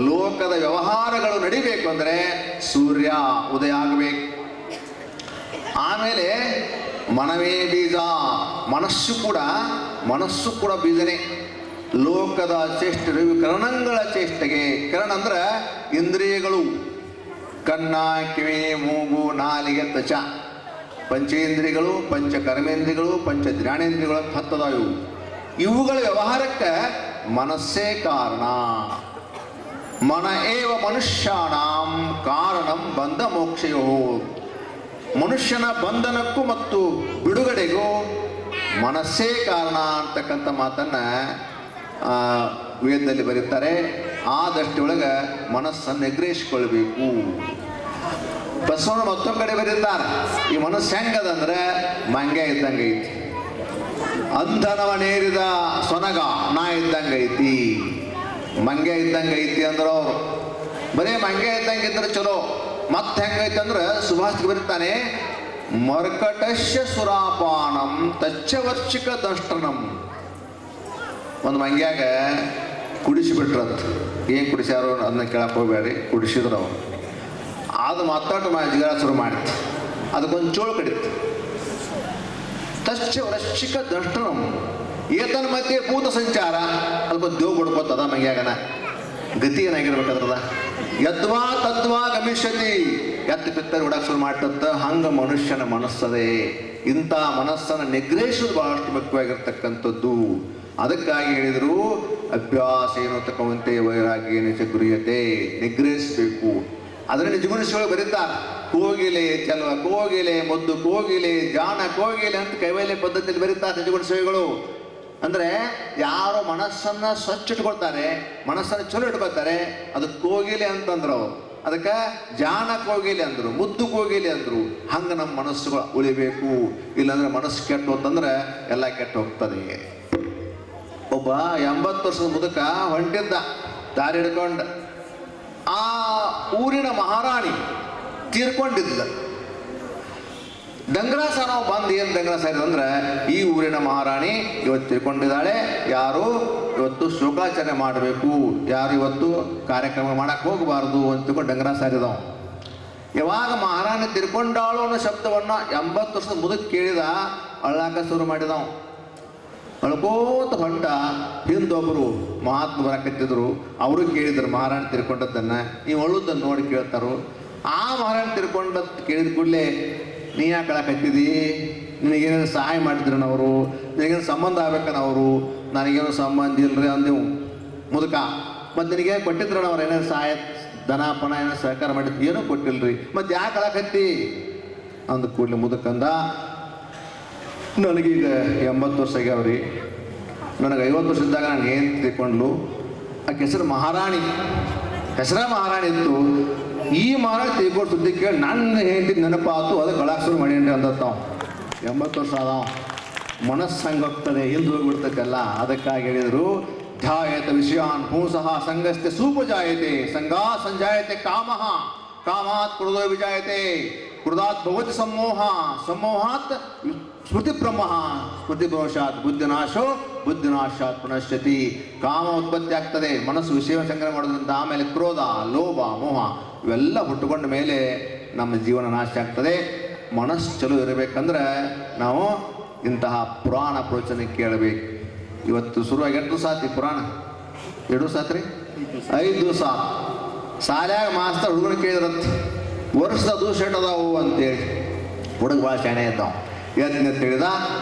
ಲೋಕದ ವ್ಯವಹಾರಗಳು ನಡಿಬೇಕು ಅಂದ್ರೆ ಸೂರ್ಯ ಉದಯ ಆಗಬೇಕು. ಆಮೇಲೆ ಮನವೇ ಬೀಜ. ಮನಸ್ಸು ಕೂಡ ಬೀಜನೇ. ಲೋಕದ ಚೇಷ್ಟೆ ಕರಣಗಳ ಚೇಷ್ಟೆಗೆ. ಕರಣ ಅಂದ್ರೆ ಇಂದ್ರಿಯಗಳು, ಕಣ್ಣ, ಕಿವಿ, ಮೂಗು, ನಾಲಿಗೆ, ತ್ವಚ. ಪಂಚೇಂದ್ರಿಯಗಳು, ಪಂಚ ಕರ್ಮೇಂದ್ರಿಯಗಳು, ಪಂಚ ಜ್ಞಾನೇಂದ್ರಿಯಗಳು ಅಂತ ಹತ್ತದ. ಇವುಗಳ ವ್ಯವಹಾರಕ್ಕೆ ಮನಸ್ಸೇ ಕಾರಣ. ಮನ ಏವ ಮನುಷ್ಯಾಣಂ ಕಾರಣಂ ಬಂಧ ಮೋಕ್ಷಯೋ. ಮನುಷ್ಯನ ಬಂಧನಕ್ಕೂ ಮತ್ತು ಬಿಡುಗಡೆಗೂ ಮನಸ್ಸೇ ಕಾರಣ ಅಂತಕ್ಕಂಥ ಮಾತನ್ನ ವೇದದಲ್ಲಿ ಬರೀತಾರೆ. ಆ ದೃಷ್ಟಿಯೊಳಗೆ ಮನಸ್ಸನ್ನು ನಿಗ್ರಹಿಸಿಕೊಳ್ಬೇಕು. ಬಸವಣ್ಣ ಮತ್ತೊಂದು ಕಡೆ ಬರೀತಾರೆ, ಈ ಮನಸ್ಸು ಹೆಂಗದಂದ್ರೆ ಮಂಗೆ ಇದ್ದಂಗೆ ಐತಿ. ಅಂಧನವನೇರಿದ ಸೊನಗ ನಾ ಇದ್ದಂಗೆ ಐತಿ. ಮಂಗೆ ಇದ್ದಂಗೆ ಐತಿ ಅಂದ್ರೆ ಅವರು ಬರೀ ಮಂಗೆ ಇದ್ದಂಗೆ ಇದ್ರೆ ಚಲೋ. ಮತ್ತೆ ಹೆಂಗೈತಿ ಅಂದ್ರೆ ಸುಭಾಷಿತ ಬರೀತಾನೆ, ಮರ್ಕಟಶ್ಯ ಸುರಾಪಾನಂ ತಚ್ಚ ವರ್ಷಿಕ ದಷ್ಟನಂ. ಒಂದು ಮಂಗ್ಯಾಗ ಕುಡಿಸಿಬಿಟ್ರಂತ. ಏನು ಕುಡಿಸ್ಯಾರೋ ಅದನ್ನ ಕೇಳಕ್ಕೆ ಹೋಗ್ಬೇಡ್ರಿ, ಕುಡಿಸಿದ್ರು ಅವರು. ಅದು ಮತ್ತೊಟ್ಟು ಜಿಗಾರ ಶುರು ಮಾಡಿತ್ತು. ಅದಕ್ಕೊಂದು ಚೋಳು ಕಡಿತು. ತಚ್ಚ ವರ್ಷಿಕ ದಷ್ಟನಂ ಏತನ ಮಧ್ಯೆ ಭೂತ ಸಂಚಾರ. ಅಲ್ಪ ದೇವ್ ಬಡ್ಕೋತದ ಮಂಗ್ಯಾಗನ. ಗತಿ ಏನಾಗಿರ್ಬೇಕಾದ್ರದ? ಯದ್ವಾ ತದ್ವಾ ಗಮಿಷ್ಯತಿ. ಎತ್ತ ಪಿತ್ತರ್ ಹುಡಕ್ ಶುರು ಮಾಡ್ತತ್ತ. ಹಂಗ ಮನುಷ್ಯನ ಮನಸ್ಸದೆ. ಇಂಥ ಮನಸ್ಸನ್ನು ನಿಗ್ರಹಿಸೋದು ಬಹಳಷ್ಟು ಮುಖ್ಯವಾಗಿರ್ತಕ್ಕಂಥದ್ದು. ಅದಕ್ಕಾಗಿ ಹೇಳಿದ್ರು, ಅಭ್ಯಾಸ ಏನು ತಕ್ಕಂತೆ ವೈರಾಗ್ಯ ಗುರಿಯತೆ. ನಿಗ್ರಹಿಸಬೇಕು. ಅದನ್ನ ನಿಜಗುಣಿಸಿಗಳು ಬರೀತಾರೆ. ಕೋಗಿಲೆ ಚಲುವ ಕೋಗಿಲೆ, ಮುದ್ದು ಕೋಗಿಲೆ, ಜಾಣ ಕೋಗಿಲೆ ಅಂತ ಕೈವಲ್ಯ ಪದ್ಧತಿಯಲ್ಲಿ ಬರೀತಾರೆ ನಿಜಗುಣಿಸಿಗಳು. ಅಂದ್ರೆ ಯಾರು ಮನಸ್ಸನ್ನ ಸ್ವಚ್ಛ ಇಟ್ಕೊಳ್ತಾರೆ, ಮನಸ್ಸನ್ನು ಚಲೋ ಇಟ್ಕೊಳ್ತಾರೆ, ಅದು ಕೋಗಿಲೆ ಅಂತಂದ್ರು ಅವರು. ಅದಕ್ಕೆ ಜಾಣ ಕೋಗಿಲೆ ಅಂದ್ರು, ಮುದ್ದು ಕೋಗಿಲೆ ಅಂದ್ರು. ಹಂಗ ನಮ್ಮ ಮನಸ್ಸುಗಳು ಉಳಿಬೇಕು. ಇಲ್ಲಾಂದ್ರೆ ಮನಸ್ಸು ಕೆಟ್ಟು ಹೋತಂದ್ರೆ ಎಲ್ಲ ಕೆಟ್ಟು ಹೋಗ್ತದೆ. ಒಬ್ಬ 80 ವರ್ಷದ ಮುದುಕ ಹೊಂಟಿದ್ದ ದಾರಿ ಹಿಡ್ಕೊಂಡು. ಆ ಊರಿನ ಮಹಾರಾಣಿ ತೀರ್ಕೊಂಡಿದ್ದ. ದಂಗರಾಸ ನಾವು ಬಂದು ಏನು ದಂಗರಾಸ ಇದೆ ಅಂದ್ರೆ, ಈ ಊರಿನ ಮಹಾರಾಣಿ ಇವತ್ತು ತೀರ್ಕೊಂಡಿದ್ದಾಳೆ, ಯಾರು ಇವತ್ತು ಶೋಕಾಚರಣೆ ಮಾಡಬೇಕು, ಯಾರು ಇವತ್ತು ಕಾರ್ಯಕ್ರಮ ಮಾಡಕ್ಕೆ ಹೋಗಬಾರ್ದು ಅಂತ ತಿಳ್ಕೊಂಡು ದಂಗರಾಸ ಇರಿದವ. ಯಾವಾಗ ಮಹಾರಾಣಿ ತೀರ್ಕೊಂಡಾಳು ಅನ್ನೋ ಶಬ್ದವನ್ನು 80 ವರ್ಷದ ಮುದುಕ್ ಕೇಳಿದ, ಅಳ್ಳಾಕ ಶುರು ಮಾಡಿದವ. ಅಳ್ಕೋತ ಹೊಂಟ. ಹಿಂದೊಬ್ಬರು ಮಹಾತ್ಮ ಬರಕತ್ತಿದ್ರು, ಅವರು ಕೇಳಿದ್ರು ಮಹಾರಾಣಿ ತಿರ್ಕೊಂಡದ್ದನ್ನು. ನೀವು ಅಳುದನ್ನು ನೋಡಿ ಕೇಳ್ತಾರೋ. ಆ ಮಹಾರಾಣಿ ತಿರ್ಕೊಂಡದ್ದು ಕೇಳಿದ ಕೂಡಲೇ, ನೀ ಯಾಕೆ ಅಳಕತ್ತಿದಿ, ನಿನಗೇನೇನು ಸಹಾಯ ಮಾಡಿದ್ರನವರು, ನಿನಗೇನು ಸಂಬಂಧ ಆಗ್ಬೇಕನ್ನವರು. ನನಗೇನು ಸಂಬಂಧ ಇಲ್ಲರಿ ಅಂದೆವು ಮುದುಕ. ಮತ್ತು ನಿನಗೆ ಕೊಟ್ಟಿದ್ರಣ ಅವ್ರು ಏನೇನು ಸಹಾಯ, ದನ ಪಣ ಏನೋ ಸಹಕಾರ ಮಾಡಿದ್ರು, ಏನೂ ಕೊಟ್ಟಿಲ್ರಿ, ಮತ್ತು ಯಾಕೆ ಅಳಕತ್ತಿ ಅಂದ ಕೂಡಲೇ ಮುದುಕಂದ, ನನಗೀಗ 80 ವರ್ಷ ಆಗ್ಯಾವ್ರಿ, ನನಗೆ 50 ವರ್ಷ ಇದ್ದಾಗ ನಾನು ಏನು ತಿಳ್ಕೊಂಡ್ಲು, ಆಕೆ ಹೆಸರು ಮಹಾರಾಣಿ, ಮಹಾರಾಣಿ ಇತ್ತು. ಈ ಮಹಾರಾಣಿ ತಿಳ್ಕೊಂಡು ಸುದ್ದಿ ಕೇಳಿ ನನ್ನ ಹೆಂಡತಿ ನೆನಪಾತು, ಅದಕ್ಕೆ ಅಳಾಕ್ಸರು ಮಾಡೇನ್ರಿ ಅಂದತ್ತಾವ. 80 ವರ್ಷ ಅದಾವ, ಮನಸ್ಸು ಹಂಗೆ ಹೋಗ್ತದೆ, ಹಿಂದೆ ಹೋಗ್ಬಿಡ್ತಕ್ಕಲ್ಲ. ಅದಕ್ಕಾಗಿ ಹೇಳಿದರು, ಧ್ಯಾಯತ ವಿಷಯಾನ್ ಪುಂಸಃ ಸಂಗಸ್ತೆ ಸೂಪಜಾಯತೆ, ಸಂಗಾ ಸಂಜಾಯತೆ ಕಾಮಃ, ಕಾಮಾತ್ ಕ್ರೋಧೋ ವಿಜಾಯತೆ, ಕ್ರೋಧಾತ್ ಭವತಿ ಸಮೋಹ, ಸಮೋಹಾತ್ ಸ್ಮೃತಿ ಬ್ರಹ್ಮ, ಸ್ಮೃತಿ ಭ್ರಂಶಾತ್ ಬುದ್ಧಿನಾಶೋ, ಬುದ್ಧಿನಾಶಾತ್ ಪುನಶ್ಯತಿ. ಕಾಮ ಉತ್ಪತ್ತಿ ಆಗ್ತದೆ, ಮನಸ್ಸು ವಿಷಯ ಸಂಗ್ರಹ ಮಾಡೋದ್ರಿಂದ. ಆಮೇಲೆ ಕ್ರೋಧ, ಲೋಭ, ಮೋಹ ಇವೆಲ್ಲ ಹುಟ್ಟುಕೊಂಡ ಮೇಲೆ ನಮ್ಮ ಜೀವನ ನಾಶ ಆಗ್ತದೆ. ಮನಸ್ಸು ಚಲೋ ಇರಬೇಕಂದ್ರೆ ನಾವು ಇಂತಹ ಪುರಾಣ ಪ್ರವಚನ ಕೇಳಬೇಕು. ಇವತ್ತು ಶುರುವಾಗಿ 8 ದಿವಸ ಆತಿ ಪುರಾಣ, 2 ದಿವಸ ಆತ್ರಿ, 5 ದಿವಸ. ಶಾಲ್ಯಾಗ ಮಾಸ್ತರ್ ಹುಡುಗನ ಕೇಳಿದ್ರಂತ, ವರ್ಷದ ದಿವಸ ಎಟ್ಟದಾವು ಅಂತೇಳಿ. ಹುಡುಗ ಭಾಳ ಶಾಣೆ ಇದ್ದಾವ. ಎತ್ತನೆ ತಿಳಿದ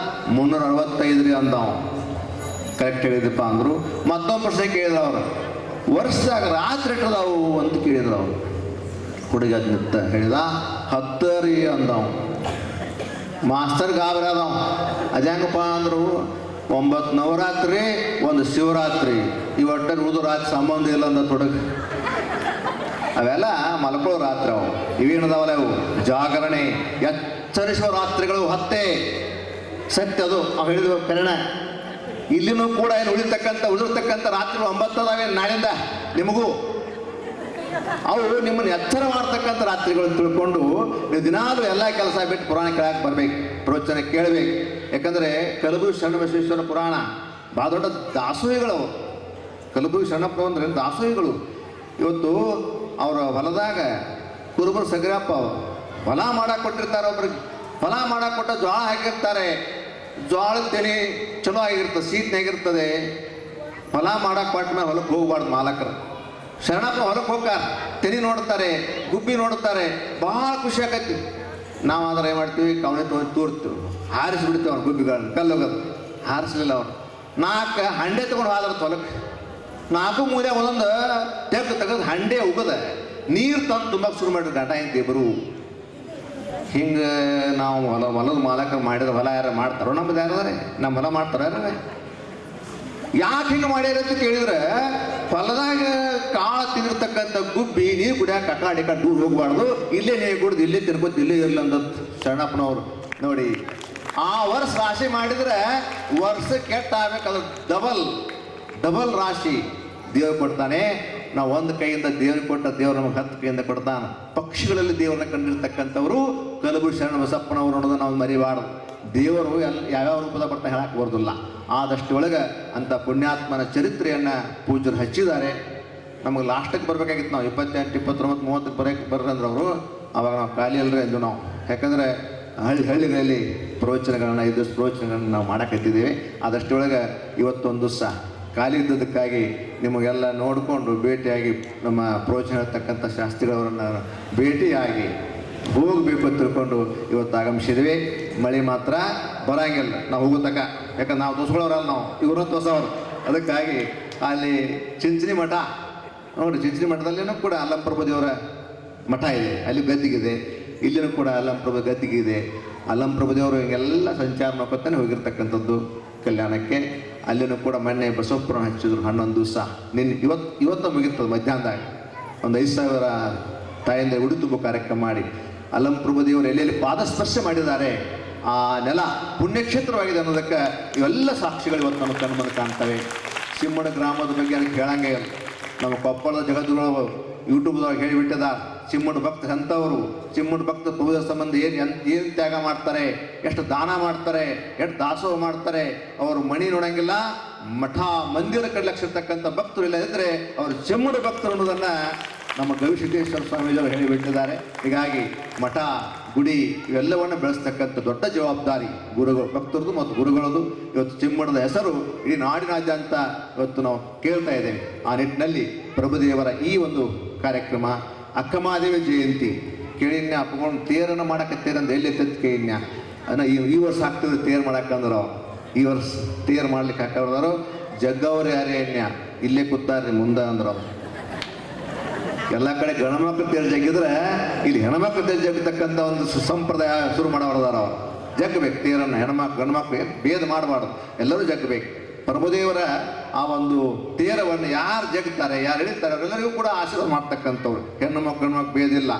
365 ರೀ ಅಂದವ. ಕರೆಕ್ಟ್ ಹೇಳಿದಪ್ಪ ಅಂದರು. ಮತ್ತೊಂದು ಪ್ರಶ್ನೆ ಕೇಳಿದ್ರು ಅವರು, ವರ್ಷದಾಗ ರಾತ್ರಿ ಎಟ್ಟದಾವು ಅಂತ ಕೇಳಿದ್ರು ಅವರು. ಹುಡುಗ ನಿಂತ ಹೇಳಿದ 10 ರೀ ಅಂದವ. ಮಾಸ್ತರ್ ಗಾಬರಿ ಅದಾವ. ಅದ್ಯಾಂಗಪ್ಪ ಅಂದರು, 9 ನವರಾತ್ರಿ, 1 ಶಿವರಾತ್ರಿ, ಇವಟ್ಟೆ ಉಳಿದು ರಾತ್ರಿ ಸಂಬಂಧ ಇಲ್ಲ ಅಂದ ಹುಡುಗ. ಅವೆಲ್ಲ ಮಲ್ಕೊಳ್ಳೋ ರಾತ್ರಿ ಅವು. ಇವೇನದಾವಲ್ಲ ಅವು ಜಾಗರಣೆ, ಎಚ್ಚರಿಸುವ ರಾತ್ರಿಗಳು 10. ಸತ್ಯ ಅದು ಅವು ಹೇಳಿದ ಕರ್ಣ. ಇಲ್ಲಿನೂ ಕೂಡ ಏನು ಉಳಿದಿರ್ತಕ್ಕಂಥ ರಾತ್ರಿಗಳು 9 ಅದಾವೆ ನಾಳಿಂದ ನಿಮಗೂ. ಅವು ನಿಮ್ಮನ್ನು ಎಚ್ಚರ ಮಾಡ್ತಕ್ಕಂಥ ರಾತ್ರಿಗಳು ತಿಳ್ಕೊಂಡು ನೀವು ದಿನಾಲೂ ಎಲ್ಲ ಕೆಲಸ ಬಿಟ್ಟು ಪುರಾಣ ಕೇಳಕ್ಕೆ ಬರ್ಬೇಕು, ಪ್ರವಚನ ಕೇಳಬೇಕು. ಯಾಕಂದರೆ ಕಲಬುರಗಿ ಶರಣಬಸವೇಶ್ವರ ಪುರಾಣ ಭಾಳ ದೊಡ್ಡ ದಾಸೋಹಿಗಳು. ಕಲಬುರಗಿ ಶರಣಪ್ಪ ಅಂದರೆ ದಾಸೋಹಿಗಳು. ಇವತ್ತು ಅವರ ಹೊಲದಾಗ ಕುರುಬರು ಸಗರಪ್ಪ ಹೊಲ ಮಾಡಕ್ಕೆ ಕೊಟ್ಟಿರ್ತಾರೆ. ಒಬ್ರಿಗೆ ಹೊಲ ಮಾಡಕ್ಕೆ ಕೊಟ್ಟ ಜೋಳ ಹಾಕಿರ್ತಾರೆ. ಜೋಳದ ತೆನೆ ಚಲೋ ಆಗಿರ್ತದೆ, ಸೀಟ್ನಾಗಿರ್ತದೆ. ಹೊಲ ಮಾಡಕ್ಕೆ ಕೊಟ್ಟ ಮೇಲೆ ಹೊಲಕ್ಕೆ ಹೋಗ್ಬಾರ್ದು ಮಾಲಕರು. ಶರಣಪ್ಪ ಹೊಲಕ್ಕೆ ಹೋಗ್ತಾರೆ, ತೆನೆ ನೋಡ್ತಾರೆ, ಗುಬ್ಬಿ ನೋಡ್ತಾರೆ, ಭಾಳ ಖುಷಿ ಆಕೈತಿ. ನಾವು ಆದ್ರೆ ಏನು ಮಾಡ್ತೀವಿ, ಕವನೆ ತೂರ್ತೀವಿ, ಹಾರಿಸಿಬಿಡ್ತೀವಿ ಅವ್ರು ಗುಬ್ಬಿಗಳನ್ನ. ಕಲ್ಲೋಗೋದು ಹಾರಿಸ್ಲಿಲ್ಲ ಅವ್ರು. 4 ಹಂಡೆ ತೊಗೊಂಡು ಹೋದ್ರ ಹೊಲಕ್ಕೆ. 4 ಮೂಲೆ ಒಂದೊಂದು ತೆಗೆದು ಹಂಡೆ ಉಗದ ನೀರು ತಂದು ತುಂಬಕ್ಕೆ ಶುರು ಮಾಡಿದ್ರು ಗಂಟ ಹಿಂಗೆ ಇಬ್ಬರು. ಹಿಂಗೆ ನಾವು ಹೊಲದ ಮಾಲಕರು ಮಾಡಿದ್ರೆ ಹೊಲ ಯಾರು ಮಾಡ್ತಾರೋ? ನಮ್ಮದು ಯಾರದಾರೆ? ನಮ್ಮ ಹೊಲ ಮಾಡ್ತಾರ ಯಾರೇ? ಯಾಕೆ ಹಿಂಗೆ ಮಾಡ್ಯಾರ ಅಂತ ಕೇಳಿದ್ರೆ, ಹೊಲದಾಗ ಕಾಳು ತಿಂದಿರ್ತಕ್ಕಂಥ ಗುಬ್ಬಿ ನೀರು ಕುಡಿಯಾಕ ಕಟ್ಟಾಡಿ ದೂರ ಹೋಗ್ಬಾರ್ದು, ಇಲ್ಲೇ ನೀರು ಕುಡ್ದು ಇಲ್ಲೇ ತಿನ್ಕೋತ ಇಲ್ಲೇ ಇರಲಿ ಅಂದ ಶರಣಪ್ಪನವರು. ನೋಡಿ, ಆ ವರ್ಷ ರಾಶಿ ಮಾಡಿದ್ರೆ ವರ್ಷ ಕೆಟ್ಟ ಆಗ್ಬೇಕಾದ್ರೆ ಡಬಲ್ ರಾಶಿ ದೇವ್ರು ಕೊಡ್ತಾನೆ. ನಾವು ಒಂದು ಕೈಯಿಂದ ದೇವ್ರಿಗೆ ಕೊಟ್ಟ ದೇವ್ರು ನಮಗೆ 10 ಕೈಯಿಂದ ಕೊಡ್ತಾನೆ. ಪಕ್ಷಿಗಳಲ್ಲಿ ದೇವರನ್ನ ಕಂಡಿರ್ತಕ್ಕಂಥವರು ಕಲಬುರಗಿ ಶರಣ ಬಸಪ್ಪನವರು ಅನ್ನೋದು ನಾವು ಮರಿಬಾರ್ದು. ದೇವರು ಯಾವ್ಯಾವ ರೂಪದ ಬರ್ತಾ ಹೇಳಕ್ಕೆ ಬರೋದಿಲ್ಲ. ಆದಷ್ಟು ಒಳಗೆ ಅಂಥ ಪುಣ್ಯಾತ್ಮನ ಚರಿತ್ರೆಯನ್ನು ಪೂಜ್ಯರು ಹಚ್ಚಿದ್ದಾರೆ. ನಮಗೆ ಲಾಸ್ಟಿಗೆ ಬರಬೇಕಾಗಿತ್ತು. ನಾವು 28, 29, 30 ಬರ್ರಂದ್ರೆ ಅವರು, ಅವಾಗ ನಾವು ಖಾಲಿ ಅಲ್ಲರಿ ಅಂದು ನಾವು. ಯಾಕಂದರೆ ಹಳ್ಳಿಗಳಲ್ಲಿ ಪ್ರವಚನಗಳನ್ನ 5 ದಿವಸ ಪ್ರವಚನಗಳನ್ನ ನಾವು ಮಾಡಕತ್ತಿದ್ದೀವಿ. ಆದಷ್ಟು ಒಳಗೆ ಇವತ್ತೊಂದು ದಿವಸ ಖಾಲಿ ಇದ್ದದಕ್ಕಾಗಿ ನಿಮಗೆಲ್ಲ ನೋಡಿಕೊಂಡು ಭೇಟಿಯಾಗಿ ನಮ್ಮ ಪ್ರವಚನ ಹೇಳ್ತಕ್ಕಂಥ ಶಾಸ್ತ್ರಿಗಳವರನ್ನು ಭೇಟಿಯಾಗಿ ಹೋಗಬೇಕು ಅಂತ ತಿಳ್ಕೊಂಡು ಇವತ್ತು ಆಗಮಿಸಿದ್ವಿ. ಮಳೆ ಮಾತ್ರ ಬರೋಂಗಿಲ್ಲ ನಾವು ಹೋಗೋತಕ್ಕ. ಯಾಕಂದ್ರೆ ನಾವು ದೋಸ್ಗಳವ್ರಲ್ಲ, ನಾವು ಇವರು ದೋಸವರು. ಅದಕ್ಕಾಗಿ ಅಲ್ಲಿ ಚಿಂಚಣಿ ಮಠ ನೋಡಿ, ಚಿಂಚಣಿ ಮಠದಲ್ಲಿನೂ ಕೂಡ ಅಲ್ಲಂಪ್ರಭು ದೇವರ ಮಠ ಇದೆ, ಅಲ್ಲಿ ಗದ್ದಿಗಿದೆ. ಇಲ್ಲಿನೂ ಕೂಡ ಅಲ್ಲಂಪ್ರಭು ಗದ್ದಿಗಿದೆ. ಅಲ್ಲಂಪ್ರಭು ದೇವರು ಹಿಂಗೆಲ್ಲ ಸಂಚಾರ ನೋಡ್ಕೊತಾನೆ ಹೋಗಿರ್ತಕ್ಕಂಥದ್ದು ಕಲ್ಯಾಣಕ್ಕೆ. ಅಲ್ಲಿನೂ ಕೂಡ ಮೊನ್ನೆ ಬಸವಪುರಾಣ ಹಚ್ಚಿದ್ರು 11 ದಿವಸ. ಇವತ್ತು ಮುಗಿರ್ತದೆ ಮಧ್ಯಾಹ್ನದಾಗ. ಒಂದು 5,000 ತಾಯಿಂದ ಉಡಿ ತುಂಬೋ ಕಾರ್ಯಕ್ರಮ ಮಾಡಿ ಅಲ್ಲಂಪ್ರಭು ದೇವರು ಎಲ್ಲೆಲ್ಲಿ ಪಾದಸ್ಪರ್ಶ ಮಾಡಿದ್ದಾರೆ, ಆ ನೆಲ ಪುಣ್ಯಕ್ಷೇತ್ರವಾಗಿದೆ ಅನ್ನೋದಕ್ಕೆ ಇವೆಲ್ಲ ಸಾಕ್ಷಿಗಳು ಇವತ್ತು ನಮ್ಮ ಕಣ್ಮುಂದೆ ಕಾಣ್ತವೆ. ಸಿಮ್ಮಡ ಗ್ರಾಮದ ಬಗ್ಗೆ ಅದಕ್ಕೆ ಹೇಳಂಗೆ ಇಲ್ಲ. ನಮ್ಮ ಕೊಪ್ಪಳದ ಜಗದ್ಗುರು ಯೂಟ್ಯೂಬ್ದಾಗ ಹೇಳಿಬಿಟ್ಟಿದ್ದಾರೆ. ಚಿಮ್ಮಡ ಭಕ್ತ ಎಂಥವರು, ಚಿಮ್ಮಡ ಭಕ್ತ ಪ್ರಭುದ ಸಂಬಂಧ ಏನು ತ್ಯಾಗ ಮಾಡ್ತಾರೆ, ಎಷ್ಟು ದಾನ ಮಾಡ್ತಾರೆ, ಎಷ್ಟು ದಾಸೋಹ ಮಾಡ್ತಾರೆ. ಅವರು ಮಣಿ ನೋಡಂಗಿಲ್ಲ, ಮಠ ಮಂದಿರ ಕಡ್ಲಕ್ಷಿರ್ತಕ್ಕಂಥ ಭಕ್ತರು ಇಲ್ಲದಿದ್ದರೆ ಅವರು ಚಿಮ್ಮಡ ಭಕ್ತರು ಅನ್ನೋದನ್ನು ನಮ್ಮ ಗವಿಸಿದ್ದೇಶ್ವರ ಸ್ವಾಮೀಜಿಯವರು ಹೇಳಿಬಿಟ್ಟಿದ್ದಾರೆ. ಹೀಗಾಗಿ ಮಠ ಗುಡಿ ಇವೆಲ್ಲವನ್ನು ಬೆಳೆಸ್ತಕ್ಕಂಥ ದೊಡ್ಡ ಜವಾಬ್ದಾರಿ ಗುರುಗಳು, ಭಕ್ತರದು ಮತ್ತು ಗುರುಗಳದು. ಇವತ್ತು ಚಿಮ್ಮಡದ ಹೆಸರು ಇಡೀ ನಾಡಿನಾದ್ಯಂತ ಇವತ್ತು ನಾವು ಕೇಳ್ತಾ ಇದ್ದೇವೆ. ಆ ನಿಟ್ಟಿನಲ್ಲಿ ಪ್ರಭುದೇವರ ಈ ಒಂದು ಕಾರ್ಯಕ್ರಮ, ಅಕ್ಕಮಹಾದೇವಿ ಜಯಂತಿ ಕೇಳಿನ್ಯ ಅಪ್ಕೊಂಡು ತೇರನ್ನು ಮಾಡಕತ್ತೇರಂದ್ರೆ ಎಲ್ಲಿ ಎತ್ತ ಕೇಳಿನ್ಯ ಅದನ್ನು ಈ ವರ್ಷ ಆಗ್ತದೆ ತೇರು ಮಾಡಕ್ಕಂದ್ರು. ಈ ವರ್ಷ ತೇರು ಮಾಡ್ಲಿಕ್ಕೆ ಹಾಕೋರು ಜಗ್ಗವ್ರು ಯಾರೇ ಎಣ್ಯ ಇಲ್ಲೇ ಕೂತಾರ್ರಿ ಮುಂದೆ ಅಂದ್ರು. ಎಲ್ಲ ಕಡೆ ಗಣಮಕ್ಳು ತೇರು ಜಗ್ಗಿದ್ರೆ ಇಲ್ಲಿ ಹೆಣ್ಮಕ್ಳು ತೇರು ಜಗ್ಗತಕ್ಕಂಥ ಒಂದು ಸಂಪ್ರದಾಯ ಶುರು ಮಾಡೋರದಾರ. ಅವರು ಜಗ್ಬೇಕು ತೇರನ್ನು, ಹೆಣ್ಮಕ್ಳು ಗಂಡ್ಮಕ್ಳು ಭೇದ ಮಾಡಬಾರ್ದು, ಎಲ್ಲರೂ ಜಗ್ಬೇಕು. ಪ್ರಭುದೇವರ ಆ ಒಂದು ತೇರವನ್ನು ಯಾರು ಜಗ್ತಾರೆ, ಯಾರು ಎಳಿತಾರೆ ಅವರೆಲ್ಲರಿಗೂ ಕೂಡ ಆಶೀರ್ವಾದ ಮಾಡ್ತಕ್ಕಂಥವ್ರು. ಹೆಣ್ಣು ಮಕ್ಕಳು ಗಂಡು ಮಕ್ಕಳು ಭೇದಿಲ್ಲ,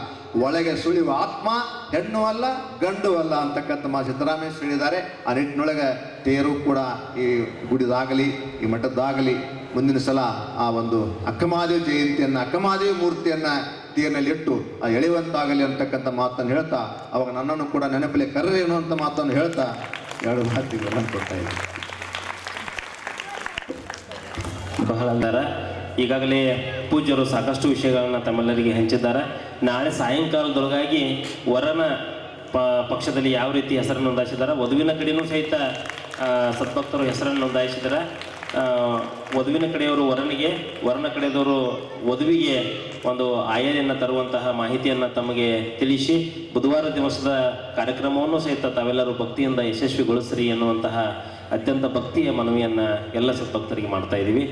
ಒಳಗೆ ಸುಳಿಯುವ ಆತ್ಮ ಹೆಣ್ಣು ಅಲ್ಲ ಗಂಡು ಅಲ್ಲ ಅಂತಕ್ಕಂಥ ಸಿದ್ದರಾಮೇಶ್ವರ ಹೇಳಿದ್ದಾರೆ. ಆ ನಿಟ್ಟಿನೊಳಗೆ ತೇರು ಕೂಡ ಈ ಗುಡಿದಾಗಲಿ ಈ ಮಠದ್ದಾಗಲಿ ಮುಂದಿನ ಸಲ ಆ ಒಂದು ಅಕ್ಕಮಹಾದೇವಿ ಜಯಂತಿಯನ್ನು, ಅಕ್ಕಮಹಾದೇವಿ ಮೂರ್ತಿಯನ್ನು ತೀರಿನಲ್ಲಿ ಇಟ್ಟು ಆ ಎಳೆಯುವಂತಾಗಲಿ ಅಂತಕ್ಕಂಥ ಮಾತನ್ನು ಹೇಳ್ತಾ, ಅವಾಗ ನನ್ನನ್ನು ಕೂಡ ನೆನಪಲ್ಲಿ ಕರ್ರಿ ಅನ್ನುವಂಥ ಮಾತನ್ನು ಹೇಳ್ತಾ ಎರಡು ಮಾತಿಗಳನ್ನು ಕೊಡ್ತಾ ಇದ್ದೀನಿ. ಬಹಳ ಅಂದಾರ ಈಗಾಗಲೇ ಪೂಜ್ಯರು ಸಾಕಷ್ಟು ವಿಷಯಗಳನ್ನು ತಮ್ಮೆಲ್ಲರಿಗೆ ಹಂಚಿದ್ದಾರೆ. ನಾಳೆ ಸಾಯಂಕಾಲದೊಳಗಾಗಿ ವರನ ಪಕ್ಷದಲ್ಲಿ ಯಾವ ರೀತಿ ಹೆಸರನ್ನು ನೋಂದಾಯಿಸಿದ್ದಾರೆ, ವಧುವಿನ ಕಡೆಯೂ ಸಹಿತ ಸದ್ಭಕ್ತರು ಹೆಸರನ್ನು ನೋಂದಾಯಿಸಿದ್ದಾರೆ. ವಧುವಿನ ಕಡೆಯವರು ವರನಿಗೆ, ವರನ ಕಡೆಯವರು ವಧುವಿಗೆ ಒಂದು ಆಯರಿಯನ್ನು ತರುವಂತಹ ಮಾಹಿತಿಯನ್ನು ತಮಗೆ ತಿಳಿಸಿ ಬುಧವಾರ ದಿವಸದ ಕಾರ್ಯಕ್ರಮವನ್ನು ಸಹಿತ ತಾವೆಲ್ಲರೂ ಭಕ್ತಿಯಿಂದ ಯಶಸ್ವಿಗೊಳಿಸ್ರಿ ಎನ್ನುವಂತಹ ಅತ್ಯಂತ ಭಕ್ತಿಯ ಮನವಿಯನ್ನು ಎಲ್ಲ ಸದ್ಭಕ್ತರಿಗೆ ಮಾಡ್ತಾ ಇದ್ದೀವಿ.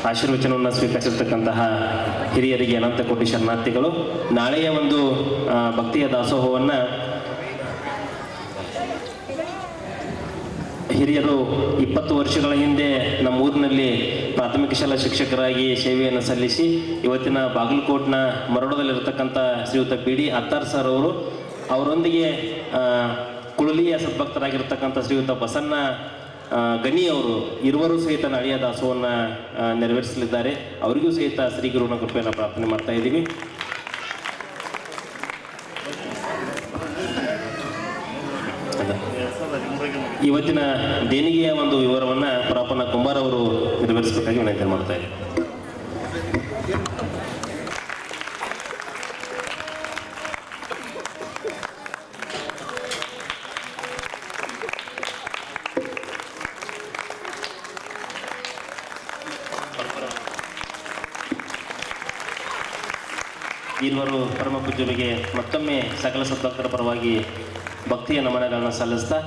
ಆಶೀರ್ವಚನವನ್ನು ಸ್ವೀಕರಿಸಿರ್ತಕ್ಕಂತಹ ಹಿರಿಯರಿಗೆ ಅನಂತ ಕೋಟಿ ಶರಣಾರ್ಥಿಗಳು. ನಾಳೆಯ ಒಂದು ಭಕ್ತಿಯ ದಾಸೋಹವನ್ನು ಹಿರಿಯರು 20 ವರ್ಷಗಳ ಹಿಂದೆ ನಮ್ಮ ಊರಿನಲ್ಲಿ ಪ್ರಾಥಮಿಕ ಶಾಲಾ ಶಿಕ್ಷಕರಾಗಿ ಸೇವೆಯನ್ನು ಸಲ್ಲಿಸಿ ಇವತ್ತಿನ ಬಾಗಲಕೋಟ್ನ ಮರಡದಲ್ಲಿರತಕ್ಕಂಥ ಶ್ರೀಯುತ BD ಅತ್ತಾರ್ ಸರ್ ಅವರೊಂದಿಗೆ ಕುಳಲಿಯ ಸದ್ಭಕ್ತರಾಗಿರ್ತಕ್ಕಂಥ ಶ್ರೀಯುತ ಬಸನ್ನ ಗಣಿ ಅವರು ಇರುವರು ಸಹಿತ ನಾಳೆಯ ದಾಸೋಹವನ್ನು ನೆರವೇರಿಸಲಿದ್ದಾರೆ. ಅವರಿಗೂ ಸಹಿತ ಶ್ರೀ ಗುರುವಿನ ಕೃಪೆಯನ್ನು ಪ್ರಾರ್ಥನೆ ಮಾಡ್ತಾ ಇದ್ದೀವಿ. ಇವತ್ತಿನ ದೇಣಿಗೆಯ ಒಂದು ವಿವರವನ್ನು ಪ್ರಾಪನ ಕುಂಬಾರ್ ಅವರು ನೆರವೇರಿಸಬೇಕಾಗಿ ವಿನಂತಿ ಮಾಡ್ತಾ ಇದ್ದೀವಿ. ಇರುವರು ಪರಮ ಪೂಜ್ಯರಿಗೆ ಮತ್ತೊಮ್ಮೆ ಸಕಲ ಸದ್ಭಕ್ತರ ಪರವಾಗಿ ಭಕ್ತಿಯ ನಮನಗಳನ್ನು ಸಲ್ಲಿಸ್ತಾ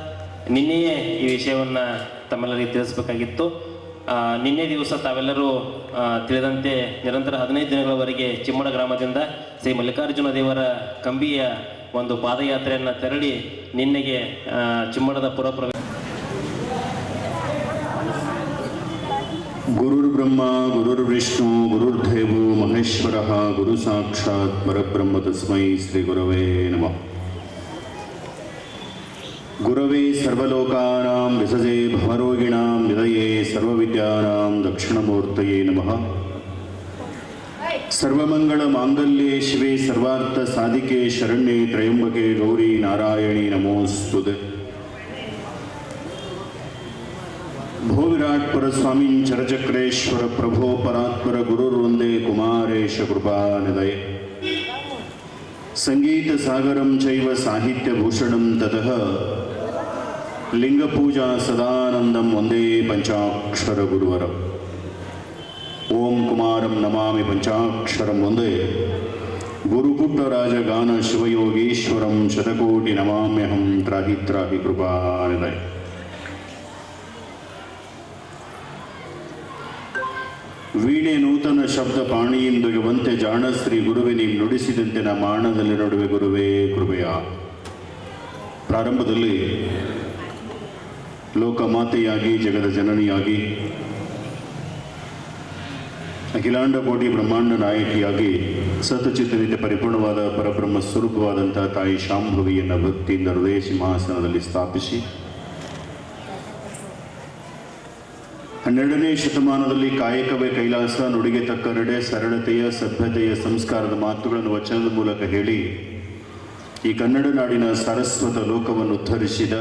ನಿನ್ನೆಯೇ ಈ ವಿಷಯವನ್ನು ತಮ್ಮೆಲ್ಲರಿಗೆ ತಿಳಿಸಬೇಕಾಗಿತ್ತು. ನಿನ್ನೆ ದಿವಸ ತಾವೆಲ್ಲರೂ ತಿಳಿದಂತೆ ನಿರಂತರ 15 ದಿನಗಳವರೆಗೆ ಚಿಮ್ಮಡ ಗ್ರಾಮದಿಂದ ಶ್ರೀ ಮಲ್ಲಿಕಾರ್ಜುನ ದೇವರ ಕಂಬಿಯ ಒಂದು ಪಾದಯಾತ್ರೆಯನ್ನು ತೆರಳಿ ನಿನ್ನೆಗೆ ಚಿಮ್ಮಡದ ಪುರಪ್ರವೇಶ. ಗುರುರ್ಬ್ರಹ್ಮ ಗುರುರ್ವಿಷ್ಣು ಗುರುರ್ದೇವೋ ಮಹೇಶ್ವರಃ ಗುರು ಸಾಕ್ಷಾತ್ ಪರಬ್ರಹ್ಮ ತಸ್ಮೈ ಶ್ರೀ ಗುರವೇ ನಮಃ. ಗುರವೇ ಸರ್ವಲೋಕಾನಾಂ ವಿಸಜೆ ಭವರೋಗಿಣಾಂ ನಿಧಯೇ ಸರ್ವವಿದ್ಯಾನಾಂ ದಕ್ಷಿಣಮೂರ್ತಯೇ ನಮಃ. ಸರ್ವಮಂಗಳ ಮಾಂಗಲ್ಯೆ ಶಿವೆ ಸರ್ವಾರ್ಥ ಸಾಧಿಕೆ ಶರಣ್ಯೆ ತ್ರಯಂಬಕೆ ಗೌರಿ ನಾರಾಯಣಿ ನಮೋಸ್ತುತೆ. ಭೋ ವಿರಾಟ್ಪರ ಸ್ವಾಮೀ ಚರಚಕ್ರೇಶ್ವರ ಪ್ರಭೋ ಪರಾತ್ಪರ ಗುರುರ್ವಂದೇ ಕುಮಾರೇಶ ಕೃಪಾನಿಧಯೇ. ಸಂಗೀತ ಸಾಗರಂ ಚೈವ ಸಾಹಿತ್ಯ ಭೂಷಣಂ ತತಃ ಲಿಂಗಪೂಜಾ ಸದಾನಂದಂ ವಂದೇ ಪಂಚಾಕ್ಷರ ಗುರುವರಂ. ಓಂ ಕುಮಾರಂ ನಮಾಮಿ ಪಂಚಾಕ್ಷರಂ ವಂದೇ ಗುರುಪುಟ್ಟರಾಜ ಗಾನ ಶಿವಯೋಗೀಶ್ವರಂ ಶತಕೋಟಿ ನಮಾಮ್ಯಹಂ ತ್ರಾಹಿ ತ್ರಾಹಿ ಕೃಪಾನಿಧಯೇ. ವೀಣೆ ನೂತನ ಶಬ್ದ ಪಾಣಿಯಿಂದೊಗೆವಂತೆ ಜಾಣ ಶ್ರೀ ಗುರುವೆ ನೀವು ನುಡಿಸಿದಂತೆ ನಾ ಮಾಣದಲ್ಲಿ ನಡುವೆ ಗುರುವೇ ಕೃಪೆಯ. ಪ್ರಾರಂಭದಲ್ಲಿ ಲೋಕಮಾತೆಯಾಗಿ ಜಗದ ಜನನಿಯಾಗಿ ಅಖಿಲಾಂಡ ಕೋಟಿ ಬ್ರಹ್ಮಾಂಡ ನಾಯಕಿಯಾಗಿ ಸತಚಿತ್ತನಿತ್ಯ ಪರಿಪೂರ್ಣವಾದ ಪರಬ್ರಹ್ಮ ಸ್ವರೂಪವಾದಂಥ ತಾಯಿ ಶಾಂಭವಿಯನ್ನು ಭಕ್ತಿಯಿಂದ ಹೃದಯ ಸಿಂಹಾಸನದಲ್ಲಿ ಸ್ಥಾಪಿಸಿ 12ನೇ ಶತಮಾನದಲ್ಲಿ ಕಾಯಕವೇ ಕೈಲಾಸ, ನುಡಿಗೆ ತಕ್ಕರಡೆ, ಸರಳತೆಯ ಸಭ್ಯತೆಯ ಸಂಸ್ಕಾರದ ಮಾತುಗಳನ್ನು ವಚನದ ಮೂಲಕ ಹೇಳಿ ಈ ಕನ್ನಡ ನಾಡಿನ ಸಾರಸ್ವತ ಲೋಕವನ್ನು ಉದ್ಧರಿಸಿದ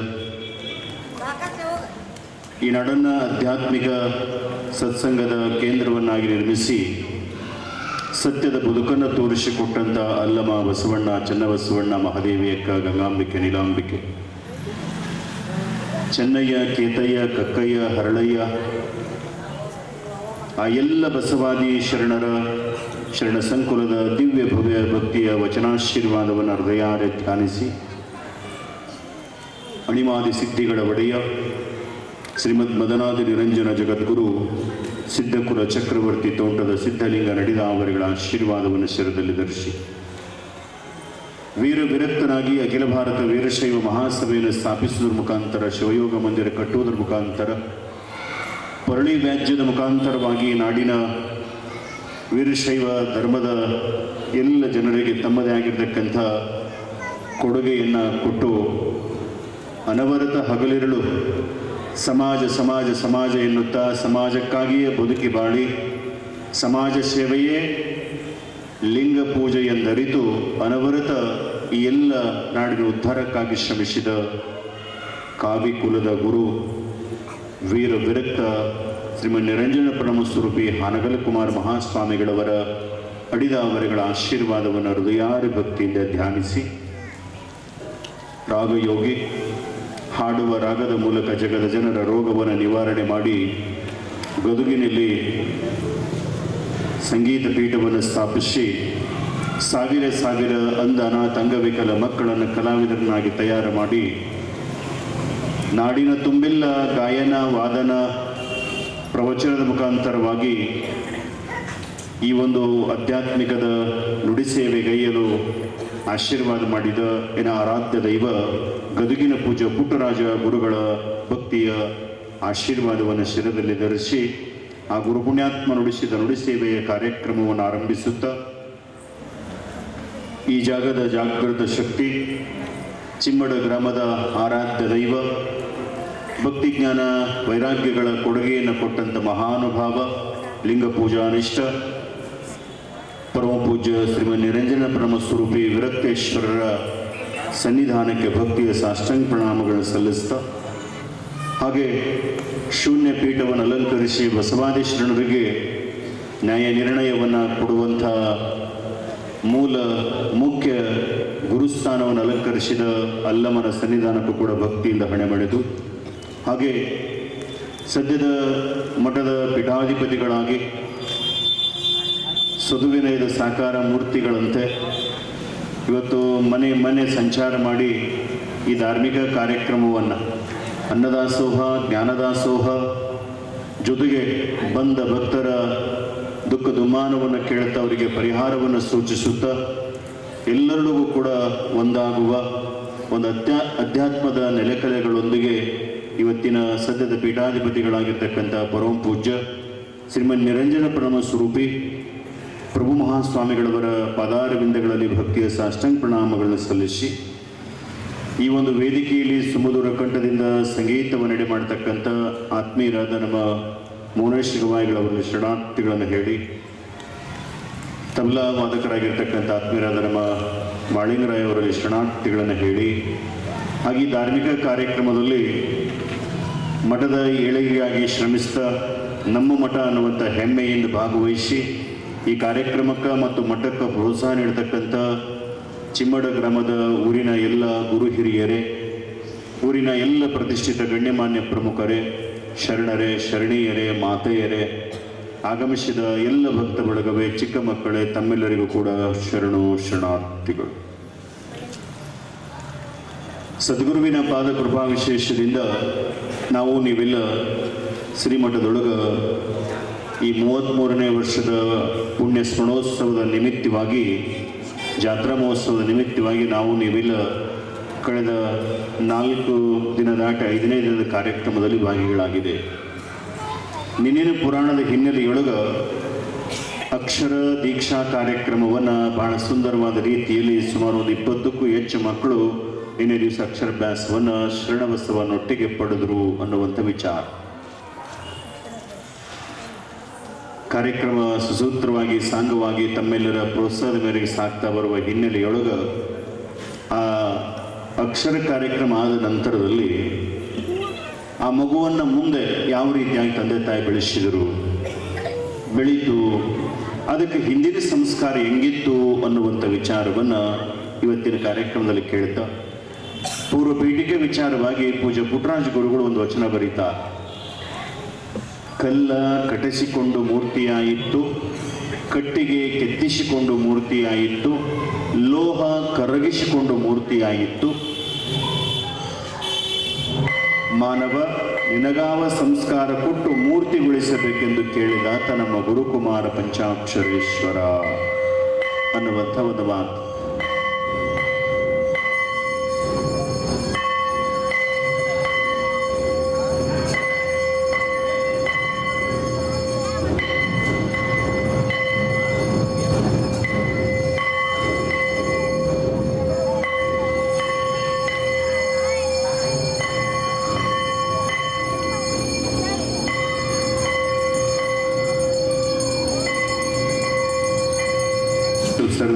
ಈ ನಾಡನ್ನು ಆಧ್ಯಾತ್ಮಿಕ ಸತ್ಸಂಗದ ಕೇಂದ್ರವನ್ನಾಗಿ ನಿರ್ಮಿಸಿ ಸತ್ಯದ ಬದುಕನ್ನು ತೋರಿಸಿಕೊಟ್ಟಂಥ ಅಲ್ಲಮ ಬಸವಣ್ಣ, ಚನ್ನಬಸವಣ್ಣ, ಮಹಾದೇವಿಯಕ್ಕ, ಗಂಗಾಂಬಿಕೆ, ನೀಲಾಂಬಿಕೆ, ಚೆನ್ನಯ್ಯ, ಕೇತಯ್ಯ, ಕಕ್ಕಯ್ಯ, ಹರಳಯ್ಯ, ಆ ಎಲ್ಲ ಬಸವಾದಿ ಶರಣ ಸಂಕುಲದ ದಿವ್ಯ ಭವ್ಯ ಭಕ್ತಿಯ ವಚನಾಶೀರ್ವಾದವನ್ನು ಹೃದಯಾರೆ ಧ್ಯಾನಿಸಿ ಅಣಿಮಾದಿ ಸಿದ್ಧಿಗಳ ಒಡೆಯ ಶ್ರೀಮದ್ ಮದನಾದಿ ನಿರಂಜನ ಜಗದ್ಗುರು ಸಿದ್ಧಕುಲ ಚಕ್ರವರ್ತಿ ತೋಂಟದ ಸಿದ್ಧಲಿಂಗ ನಡೆದ ಅವರುಗಳ ಆಶೀರ್ವಾದವನ್ನು ಶಿರದಲ್ಲಿ ಧರಿಸಿ ವೀರ ವಿರಕ್ತನಾಗಿ ಅಖಿಲ ಭಾರತ ವೀರಶೈವ ಮಹಾಸಭೆಯನ್ನು ಸ್ಥಾಪಿಸುವುದರ ಮುಖಾಂತರ, ಶಿವಯೋಗ ಮಂದಿರ ಕಟ್ಟುವುದರ ಮುಖಾಂತರ, ಪರಳಿ ವ್ಯಾಜ್ಯದ ಮುಖಾಂತರವಾಗಿ ನಾಡಿನ ವೀರಶೈವ ಧರ್ಮದ ಎಲ್ಲ ಜನರಿಗೆ ತಮ್ಮದೇ ಆಗಿರತಕ್ಕಂಥ ಕೊಡುಗೆಯನ್ನು ಕೊಟ್ಟು ಅನವರತ ಹಗಲಿರುಳು ಸಮಾಜ ಸಮಾಜ ಸಮಾಜ ಎನ್ನುತ್ತಾ ಸಮಾಜಕ್ಕಾಗಿಯೇ ಬದುಕಿ ಬಾಳಿ ಸಮಾಜ ಸೇವೆಯೇ ಲಿಂಗ ಪೂಜೆ ಎಂದರಿತು ಅನವರತ ಈ ಎಲ್ಲ ನಾಡಿನ ಉದ್ಧಾರಕ್ಕಾಗಿ ಶ್ರಮಿಸಿದ ಕಾವಿ ಕುಲದ ಗುರು ವೀರ ವಿರಕ್ತ ಶ್ರೀಮನ್ ನಿರಂಜನ ಪರಮಸ್ವರೂಪಿ ಹಾನಗಲ್ ಕುಮಾರ ಮಹಾಸ್ವಾಮಿಗಳವರ ಅಡಿದ ಅವರುಗಳ ಆಶೀರ್ವಾದವನ್ನು ಹೃದಯಾರಿ ಭಕ್ತಿಯಿಂದ ಧ್ಯಾನಿಸಿ ರಾಗಯೋಗಿ ಹಾಡುವ ರಾಗದ ಮೂಲಕ ಜಗದ ಜನರ ರೋಗವನ್ನು ನಿವಾರಣೆ ಮಾಡಿ ಗದುಗಿನಲ್ಲಿ ಸಂಗೀತ ಪೀಠವನ್ನು ಸ್ಥಾಪಿಸಿ ಸಾವಿರ ಸಾವಿರ ಅಂಧ ಅನಾಥ ಅಂಗವಿಕಲ ಮಕ್ಕಳನ್ನು ಕಲಾವಿದರನ್ನಾಗಿ ತಯಾರು ಮಾಡಿ ನಾಡಿನ ತುಂಬೆಲ್ಲ ಗಾಯನ, ವಾದನ, ಪ್ರವಚನದ ಮುಖಾಂತರವಾಗಿ ಈ ಒಂದು ಆಧ್ಯಾತ್ಮಿಕದ ನುಡಿ ಸೇವೆಗೈಯಲು ಆಶೀರ್ವಾದ ಮಾಡಿದ ಎನ್ನ ಆರಾಧ್ಯ ದೈವ ಗದುಗಿನ ಪೂಜ್ಯ ಪುಟ್ಟರಾಜ ಗುರುಗಳ ಭಕ್ತಿಯ ಆಶೀರ್ವಾದವನ್ನು ಶಿರದಲ್ಲಿ ಧರಿಸಿ ಆ ಗುರುಪುಣ್ಯಾತ್ಮ ನುಡಿಸಿದ ನುಡಿ ಸೇವೆಯ ಕಾರ್ಯಕ್ರಮವನ್ನು ಆರಂಭಿಸುತ್ತಾ ಈ ಜಾಗದ ಜಾಗೃತ ಶಕ್ತಿ, ಚಿಮ್ಮಡ ಗ್ರಾಮದ ಆರಾಧ್ಯ ದೈವ, ಭಕ್ತಿ ಜ್ಞಾನ ವೈರಾಗ್ಯಗಳ ಕೊಡುಗೆಯನ್ನು ಕೊಟ್ಟಂಥ ಮಹಾನುಭಾವ, ಲಿಂಗ ಪೂಜಾನಿಷ್ಠ ಪರಮ ಪೂಜ್ಯ ಶ್ರೀಮನ್ ನಿರಂಜನ ಪರಮಸ್ವರೂಪಿ ವಿರಕ್ತೇಶ್ವರರ ಸನ್ನಿಧಾನಕ್ಕೆ ಭಕ್ತಿಯ ಸಾಷ್ಟಾಂಗ ಪ್ರಣಾಮಗಳನ್ನು ಸಲ್ಲಿಸ್ತಾ, ಹಾಗೆ ಶೂನ್ಯ ಪೀಠವನ್ನು ಅಲಂಕರಿಸಿ ಬಸವಾದಿ ಶರಣರಿಗೆ ನ್ಯಾಯ ನಿರ್ಣಯವನ್ನು ಕೊಡುವಂಥ ಮುಖ್ಯ ಗುರುಸ್ಥಾನವನ್ನು ಅಲಂಕರಿಸಿದ ಅಲ್ಲಮನ ಸನ್ನಿಧಾನಕ್ಕೂ ಕೂಡ ಭಕ್ತಿಯಿಂದ ಹಣೆ ಮಾಡಿತು. ಹಾಗೆ ಸದ್ಯದ ಮಠದ ಪೀಠಾಧಿಪತಿಗಳಾಗಿ ಸದುವಿನಯದ ಸಾಕಾರ ಮೂರ್ತಿಗಳಂತೆ ಇವತ್ತು ಮನೆ ಸಂಚಾರ ಮಾಡಿ ಈ ಧಾರ್ಮಿಕ ಕಾರ್ಯಕ್ರಮವನ್ನು ಅನ್ನದಾಸೋಹ, ಜ್ಞಾನದಾಸೋಹ ಜೊತೆಗೆ ಬಂದ ಭಕ್ತರ ದುಃಖ ದುಮ್ಮಾನವನ್ನು ಕೇಳುತ್ತಾ ಅವರಿಗೆ ಪರಿಹಾರವನ್ನು ಸೂಚಿಸುತ್ತಾ ಎಲ್ಲರಿಗೂ ಕೂಡ ಒಂದಾಗುವ ಒಂದು ಅಧ್ಯಾತ್ಮದ ನೆಲೆಕಲೆಗಳೊಂದಿಗೆ ಇವತ್ತಿನ ಸದ್ಯದ ಪೀಠಾಧಿಪತಿಗಳಾಗಿರ್ತಕ್ಕಂಥ ಪರಮ ಪೂಜ್ಯ ಶ್ರೀಮನ್ ನಿರಂಜನ ಪರಮಸ್ವರೂಪಿ ಪ್ರಭು ಮಹಾಸ್ವಾಮಿಗಳವರ ಪಾದಾರವಿಂದಗಳಲ್ಲಿ ಭಕ್ತಿಯ ಸಾಷ್ಟಾಂಗ ಪ್ರಣಾಮಗಳನ್ನು ಸಲ್ಲಿಸಿ ಈ ಒಂದು ವೇದಿಕೆಯಲ್ಲಿ ಸುಮಧುರ ಕಂಠದಿಂದ ಸಂಗೀತವನ್ನು ನಡೆ ಮಾಡತಕ್ಕಂಥ ಆತ್ಮೀಯರಾದ ನಮ್ಮ ಮೌನೇಶ್ವರ ಗವಾಯಿಗಳವರಲ್ಲಿ ಶರಣಾರ್ಥಿಗಳನ್ನು ಹೇಳಿ, ತಬಲಾ ವಾದಕರಾಗಿರ್ತಕ್ಕಂಥ ಆತ್ಮೀಯರಾದ ನಮ್ಮ ಮಾಳಿಂಗರಾಯ ಅವರಲ್ಲಿ ಶರಣಾರ್ಥಿಗಳನ್ನು ಹೇಳಿ, ಹಾಗೆ ಧಾರ್ಮಿಕ ಕಾರ್ಯಕ್ರಮದಲ್ಲಿ ಮಠದ ಏಳಿಗೆಗಾಗಿ ಶ್ರಮಿಸ್ತಾ ನಮ್ಮ ಮಠ ಅನ್ನುವಂಥ ಹೆಮ್ಮೆಯಿಂದ ಭಾಗವಹಿಸಿ ಈ ಕಾರ್ಯಕ್ರಮಕ್ಕೆ ಮತ್ತು ಮಠಕ್ಕೆ ಪ್ರೋತ್ಸಾಹ ನೀಡತಕ್ಕಂಥ ಚಿಮ್ಮಡ ಗ್ರಾಮದ ಊರಿನ ಎಲ್ಲ ಗುರು ಹಿರಿಯರೇ, ಊರಿನ ಎಲ್ಲ ಪ್ರತಿಷ್ಠಿತ ಗಣ್ಯಮಾನ್ಯ ಪ್ರಮುಖರೇ, ಶರಣರೇ, ಶರಣೀಯರೇ, ಮಾತೆಯರೇ, ಆಗಮಿಸಿದ ಎಲ್ಲ ಭಕ್ತ ಬಳಗವೇ, ಚಿಕ್ಕ ಮಕ್ಕಳೇ, ತಮ್ಮೆಲ್ಲರಿಗೂ ಕೂಡ ಶರಣಾರ್ಥಿಗಳು. ಸದ್ಗುರುವಿನ ಪಾದ ಕೃಪಾ ವಿಶೇಷದಿಂದ ನಾವು ನೀವೆಲ್ಲ ಶ್ರೀಮಠದೊಳಗೆ ಈ 33ನೇ ವರ್ಷದ ಪುಣ್ಯ ಸ್ಮರಣೋತ್ಸವದ ನಿಮಿತ್ತವಾಗಿ, ಜಾತ್ರಾ ಮಹೋತ್ಸವದ ನಿಮಿತ್ತವಾಗಿ ನಾವು ನೀವೆಲ್ಲ ಕಳೆದ 4 ದಿನ ದಾಟಿ 5ನೇ ದಿನದ ಕಾರ್ಯಕ್ರಮದಲ್ಲಿ ಭಾಗಿಗಳಾಗಿದೆ. ನಿನ್ನಿನ ಪುರಾಣದ ಹಿನ್ನೆಲೆಯೊಳಗೆ ಅಕ್ಷರ ದೀಕ್ಷಾ ಕಾರ್ಯಕ್ರಮವನ್ನು ಬಹಳ ಸುಂದರವಾದ ರೀತಿಯಲ್ಲಿ ಸುಮಾರು ಒಂದು 20ಕ್ಕೂ ಹೆಚ್ಚು ಮಕ್ಕಳು ನಿನ್ನೆ ದಿವಸ ಅಕ್ಷರಾಭ್ಯಾಸವನ್ನು ಶರಣಬಸವನೊಟ್ಟಿಗೆ ಪಡೆದರು ಅನ್ನುವಂಥ ವಿಚಾರ. ಕಾರ್ಯಕ್ರಮ ಸುಸೂತ್ರವಾಗಿ ಸಾಂಗವಾಗಿ ತಮ್ಮೆಲ್ಲರ ಪ್ರೋತ್ಸಾಹದ ಮೇರೆಗೆ ಸಾಗ್ತಾ ಬರುವ ಹಿನ್ನೆಲೆಯೊಳಗೆ ಆ ಅಕ್ಷರ ಕಾರ್ಯಕ್ರಮ ಆದ ನಂತರದಲ್ಲಿ ಆ ಮಗುವನ್ನು ಮುಂದೆ ಯಾವ ರೀತಿಯಾಗಿ ತಂದೆ ತಾಯಿ ಬೆಳೀತು, ಅದಕ್ಕೆ ಹಿಂದಿನ ಸಂಸ್ಕಾರ ಹೆಂಗಿತ್ತು ಅನ್ನುವಂಥ ವಿಚಾರವನ್ನು ಇವತ್ತಿನ ಕಾರ್ಯಕ್ರಮದಲ್ಲಿ ಕೇಳ್ತಾ ಪೂರ್ವ ಪೀಠಿಕೆ ವಿಚಾರವಾಗಿ ಪೂಜ್ಯ ಪುಟ್ಟರಾಜ ಗುರುಗಳು ಒಂದು ವಚನ ಬರೀತಾರೆ. ಕಲ್ಲ ಕಟ್ಟಿಸಿಕೊಂಡು ಮೂರ್ತಿಯಾಯಿತು, ಕಟ್ಟಿಗೆ ಕೆತ್ತಿಸಿಕೊಂಡು ಮೂರ್ತಿಯಾಯಿತು, ಲೋಹ ಕರಗಿಸಿಕೊಂಡು ಮೂರ್ತಿಯಾಯಿತು. ಮಾನವ ನಿನಗಾವ ಸಂಸ್ಕಾರ ಕೊಟ್ಟು ಮೂರ್ತಿಗೊಳಿಸಬೇಕೆಂದು ಕೇಳಿದಾತ ನಮ್ಮ ಗುರುಕುಮಾರ ಪಂಚಾಕ್ಷರೇಶ್ವರ ಅನ್ನುವಂಥ ಒಂದು ಮಾತು.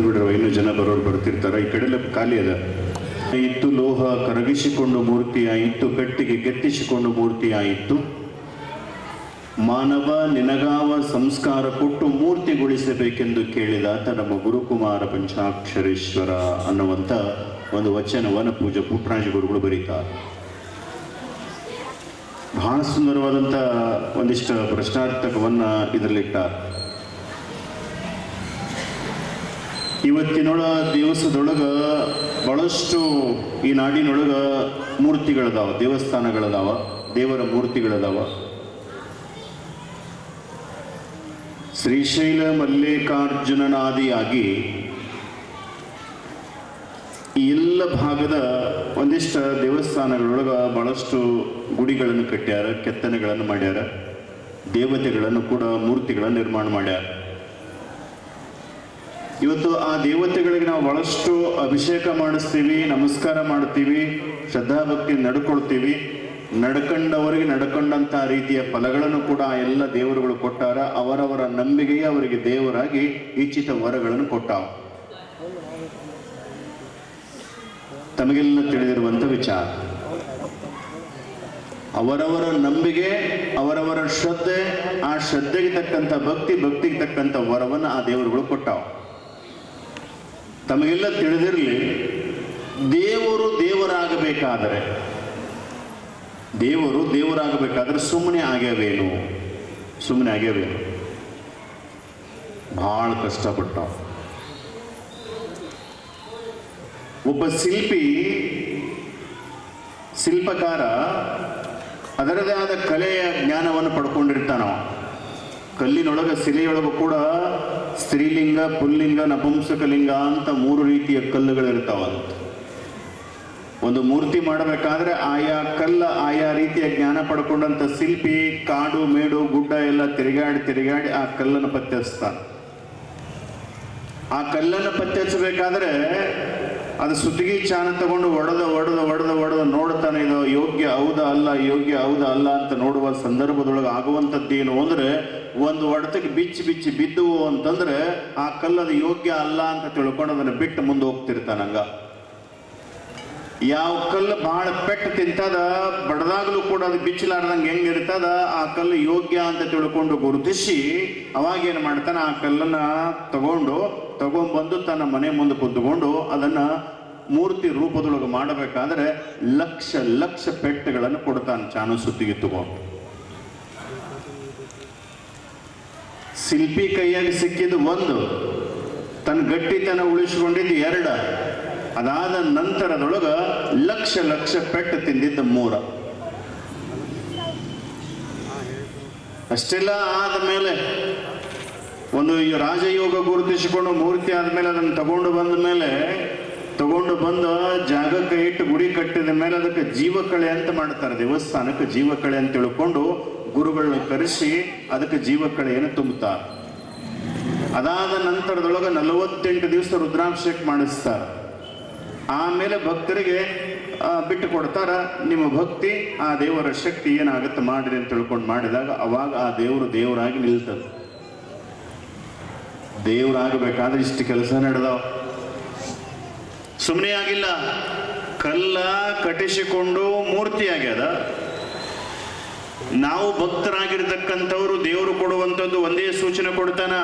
ಬಿಡ್ರವ, ಇನ್ನೂ ಜನ ಬರೋರು ಬರ್ತಿರ್ತಾರೆ. ಈ ಕಡೆಲ್ಲ ಖಾಲಿ ಅದ. ಇತ್ತು ಲೋಹ ಕರಗಿಸಿಕೊಂಡು ಮೂರ್ತಿಯಾಯಿತು, ಕಟ್ಟಿಗೆ ಕೆತ್ತಿಸಿಕೊಂಡು ಮೂರ್ತಿಯಾಯಿತು. ಮಾನವ ನಿನಗಾವ ಸಂಸ್ಕಾರ ಕೊಟ್ಟು ಮೂರ್ತಿಗೊಳಿಸಬೇಕೆಂದು ಕೇಳಿದಾತ ನಮ್ಮ ಗುರುಕುಮಾರ ಪಂಚಾಕ್ಷರೇಶ್ವರ ಅನ್ನುವಂಥ ಒಂದು ವಚನವನ್ನು ಪೂಜ್ಯ ಪುಟ್ಟರಾಜ ಗುರುಗಳು ಬರೀತಾರೆ. ಬಹಳ ಸುಂದರವಾದಂಥ ಒಂದಿಷ್ಟು ಪ್ರಶ್ನಾರ್ಥಕವನ್ನು ಇದರಲ್ಲಿಟ್ಟಾರೆ. ಇವತ್ತಿನೊಳ ದಿವಸದೊಳಗೆ ಬಹಳಷ್ಟು ಈ ನಾಡಿನೊಳಗೆ ಮೂರ್ತಿಗಳದಾವ, ದೇವಸ್ಥಾನಗಳದಾವ, ದೇವರ ಮೂರ್ತಿಗಳದಾವ. ಶ್ರೀಶೈಲ ಮಲ್ಲಿಕಾರ್ಜುನನಾದಿಯಾಗಿ ಈ ಎಲ್ಲ ಭಾಗದ ಒಂದಿಷ್ಟು ದೇವಸ್ಥಾನಗಳೊಳಗೆ ಬಹಳಷ್ಟು ಗುಡಿಗಳನ್ನು ಕಟ್ಟ್ಯಾರ, ಕೆತ್ತನೆಗಳನ್ನು ಮಾಡ್ಯಾರ, ದೇವತೆಗಳನ್ನು ಕೂಡ ಮೂರ್ತಿಗಳನ್ನು ನಿರ್ಮಾಣ ಮಾಡ್ಯಾರ. ಇವತ್ತು ಆ ದೇವತೆಗಳಿಗೆ ನಾವು ಬಹಳಷ್ಟು ಅಭಿಷೇಕ ಮಾಡಿಸ್ತೀವಿ, ನಮಸ್ಕಾರ ಮಾಡ್ತೀವಿ, ಶ್ರದ್ಧಾಭಕ್ತಿ ನಡ್ಕೊಳ್ತೀವಿ. ನಡ್ಕೊಂಡವರಿಗೆ ನಡ್ಕೊಂಡಂಥ ರೀತಿಯ ಫಲಗಳನ್ನು ಕೂಡ ಆ ಎಲ್ಲ ದೇವರುಗಳು ಕೊಟ್ಟಾರ. ಅವರವರ ನಂಬಿಕೆಗೆ ಅವರಿಗೆ ದೇವರಾಗಿ ಇಚ್ಛಿತ ವರಗಳನ್ನು ಕೊಟ್ಟಾವ. ತಮಗೆಲ್ಲ ತಿಳಿದಿರುವಂಥ ವಿಚಾರ. ಅವರವರ ನಂಬಿಕೆ, ಅವರವರ ಶ್ರದ್ಧೆ, ಆ ಶ್ರದ್ಧೆಗೆ ತಕ್ಕಂಥ ಭಕ್ತಿಗೆ ತಕ್ಕಂಥ ವರವನ್ನು ಆ ದೇವರುಗಳು ಕೊಟ್ಟಾವ. ತಮಗೆಲ್ಲ ತಿಳಿದಿರಲಿ, ದೇವರು ದೇವರಾಗಬೇಕಾದರೆ ಸುಮ್ಮನೆ ಆಗ್ಯಾವೇನು ಭಾಳ ಕಷ್ಟಪಟ್ಟ. ಒಬ್ಬ ಶಿಲ್ಪಕಾರ ಅದರದೇ ಆದ ಕಲೆಯ ಜ್ಞಾನವನ್ನು ಪಡ್ಕೊಂಡಿರ್ತಾನವ. ಕಲ್ಲಿನೊಳಗೆ ಶಿಲೆಯೊಳಗೂ ಕೂಡ ಸ್ತ್ರೀಲಿಂಗ, ಪುಲ್ಲಿಂಗ, ನಪುಂಸಕಲಿಂಗ ಅಂತ 3 ರೀತಿಯ ಕಲ್ಲುಗಳಿರ್ತಾವಂತ. ಒಂದು ಮೂರ್ತಿ ಮಾಡಬೇಕಾದ್ರೆ ಆಯಾ ಆಯಾ ರೀತಿಯ ಜ್ಞಾನ ಪಡ್ಕೊಂಡಂಥ ಶಿಲ್ಪಿ ಕಾಡು ಮೇಡು ಗುಡ್ಡ ಎಲ್ಲ ತಿರುಗಾಡಿ ಆ ಕಲ್ಲನ್ನು ಪತ್ತೆಸ್ತಾನೆ. ಆ ಕಲ್ಲನ್ನು ಪತ್ತೆಚ್ಚಬೇಕಾದ್ರೆ ಅದು ಸುತ್ತಿಗೆ ಚಾನ ತಗೊಂಡು ಒಡೆದ ನೋಡ್ತಾನೆ, ಇದು ಯೋಗ್ಯ ಹೌದಾ ಅಲ್ಲ ಅಂತ ನೋಡುವ ಸಂದರ್ಭದೊಳಗೆ ಆಗುವಂಥದ್ದೇನು ಅಂದರೆ, ಒಂದು ಒಡೆತಕ್ಕೆ ಬಿಚ್ಚಿ ಬಿದ್ದುವು ಅಂತಂದ್ರೆ ಆ ಕಲ್ಲದು ಯೋಗ್ಯ ಅಲ್ಲ ಅಂತ ತಿಳ್ಕೊಂಡು ಅದನ್ನು ಬಿಟ್ಟು ಮುಂದೆ ಹೋಗ್ತಿರ್ತಾನಂಗ. ಯಾವ ಕಲ್ಲು ಬಹಳ ಪೆಟ್ಟು ತಿಂತದ, ಬಡದಾಗಲೂ ಕೂಡ ಅದು ಬಿಚ್ಚಲಾರ್ದಂಗೆ ಹೆಂಗಿರ್ತದ, ಆ ಕಲ್ಲು ಯೋಗ್ಯ ಅಂತ ತಿಳ್ಕೊಂಡು ಗುರುತಿಸಿ ಅವಾಗೇನು ಮಾಡ್ತಾನೆ, ಆ ಕಲ್ಲನ್ನು ತಗೊಂಡ್ಬಂದು ತನ್ನ ಮನೆ ಮುಂದೆ ಕುಂತ್ಕೊಂಡು ಅದನ್ನ ಮೂರ್ತಿ ರೂಪದೊಳಗೆ ಮಾಡಬೇಕಾದ್ರೆ ಲಕ್ಷ ಪೆಟ್ಟುಗಳನ್ನು ಕೊಡ್ತಾನೆ ಚಾನು ಸುತ್ತಿಗೆ ತಗೊಂಡು. ಶಿಲ್ಪಿ ಕೈಯಾಗಿ ಸಿಕ್ಕಿದ್ದು 1, ತನ್ನ ಗಟ್ಟಿತನ ಉಳಿಸ್ಕೊಂಡಿದ್ದು 2, ಅದಾದ ನಂತರದೊಳಗ ಲಕ್ಷ ಪೆಟ್ಟು ತಿಂದಿದ್ದ 3. ಅಷ್ಟೆಲ್ಲ ಆದ ಮೇಲೆ ಒಂದು ರಾಜಯೋಗ ಗುರುತಿಸಿಕೊಂಡು ಮೂರ್ತಿ ಆದ್ಮೇಲೆ ಅದನ್ನು ತಗೊಂಡು ಬಂದು ಜಾಗಕ್ಕೆ ಇಟ್ಟು ಗುಡಿ ಕಟ್ಟಿದ ಮೇಲೆ ಅದಕ್ಕೆ ಜೀವಕಳೆ ಅಂತ ಮಾಡ್ತಾರೆ. ದೇವಸ್ಥಾನಕ್ಕೆ ಜೀವಕಳೆ ಅಂತ ತಿಳ್ಕೊಂಡು ಗುರುಗಳನ್ನ ಕರೆಸಿ ಅದಕ್ಕೆ ಜೀವಕಳೆಯನ್ನು ತುಂಬುತ್ತಾರೆ. ಅದಾದ ನಂತರದೊಳಗೆ 48 ದಿವಸ ರುದ್ರಾಭಿಷೇಕ ಮಾಡಿಸ್ತಾರೆ. ಆಮೇಲೆ ಭಕ್ತರಿಗೆ ಬಿಟ್ಟು ಕೊಡ್ತಾರ. ನಿಮ್ಮ ಭಕ್ತಿ ಆ ದೇವರ ಶಕ್ತಿ ಏನಾಗುತ್ತೆ ಮಾಡಿರಿ ಅಂತ ತಿಳ್ಕೊಂಡು ಮಾಡಿದಾಗ ಅವಾಗ ಆ ದೇವರು ದೇವರಾಗಿ ನಿಲ್ತದೆ. ದೇವರಾಗಬೇಕಾದ್ರೆ ಇಷ್ಟು ಕೆಲಸ ನಡೆದವ, ಸುಮ್ಮನೆ ಆಗಿಲ್ಲ. ಕಲ್ಲ ಕಟ್ಟಿಸಿಕೊಂಡು ಮೂರ್ತಿ ಆಗ್ಯದ. ನಾವು ಭಕ್ತರಾಗಿರ್ತಕ್ಕಂಥವ್ರು ದೇವರು ಕೊಡುವಂಥದ್ದು ಒಂದೇ ಸೂಚನೆ ಕೊಡ್ತಾನ.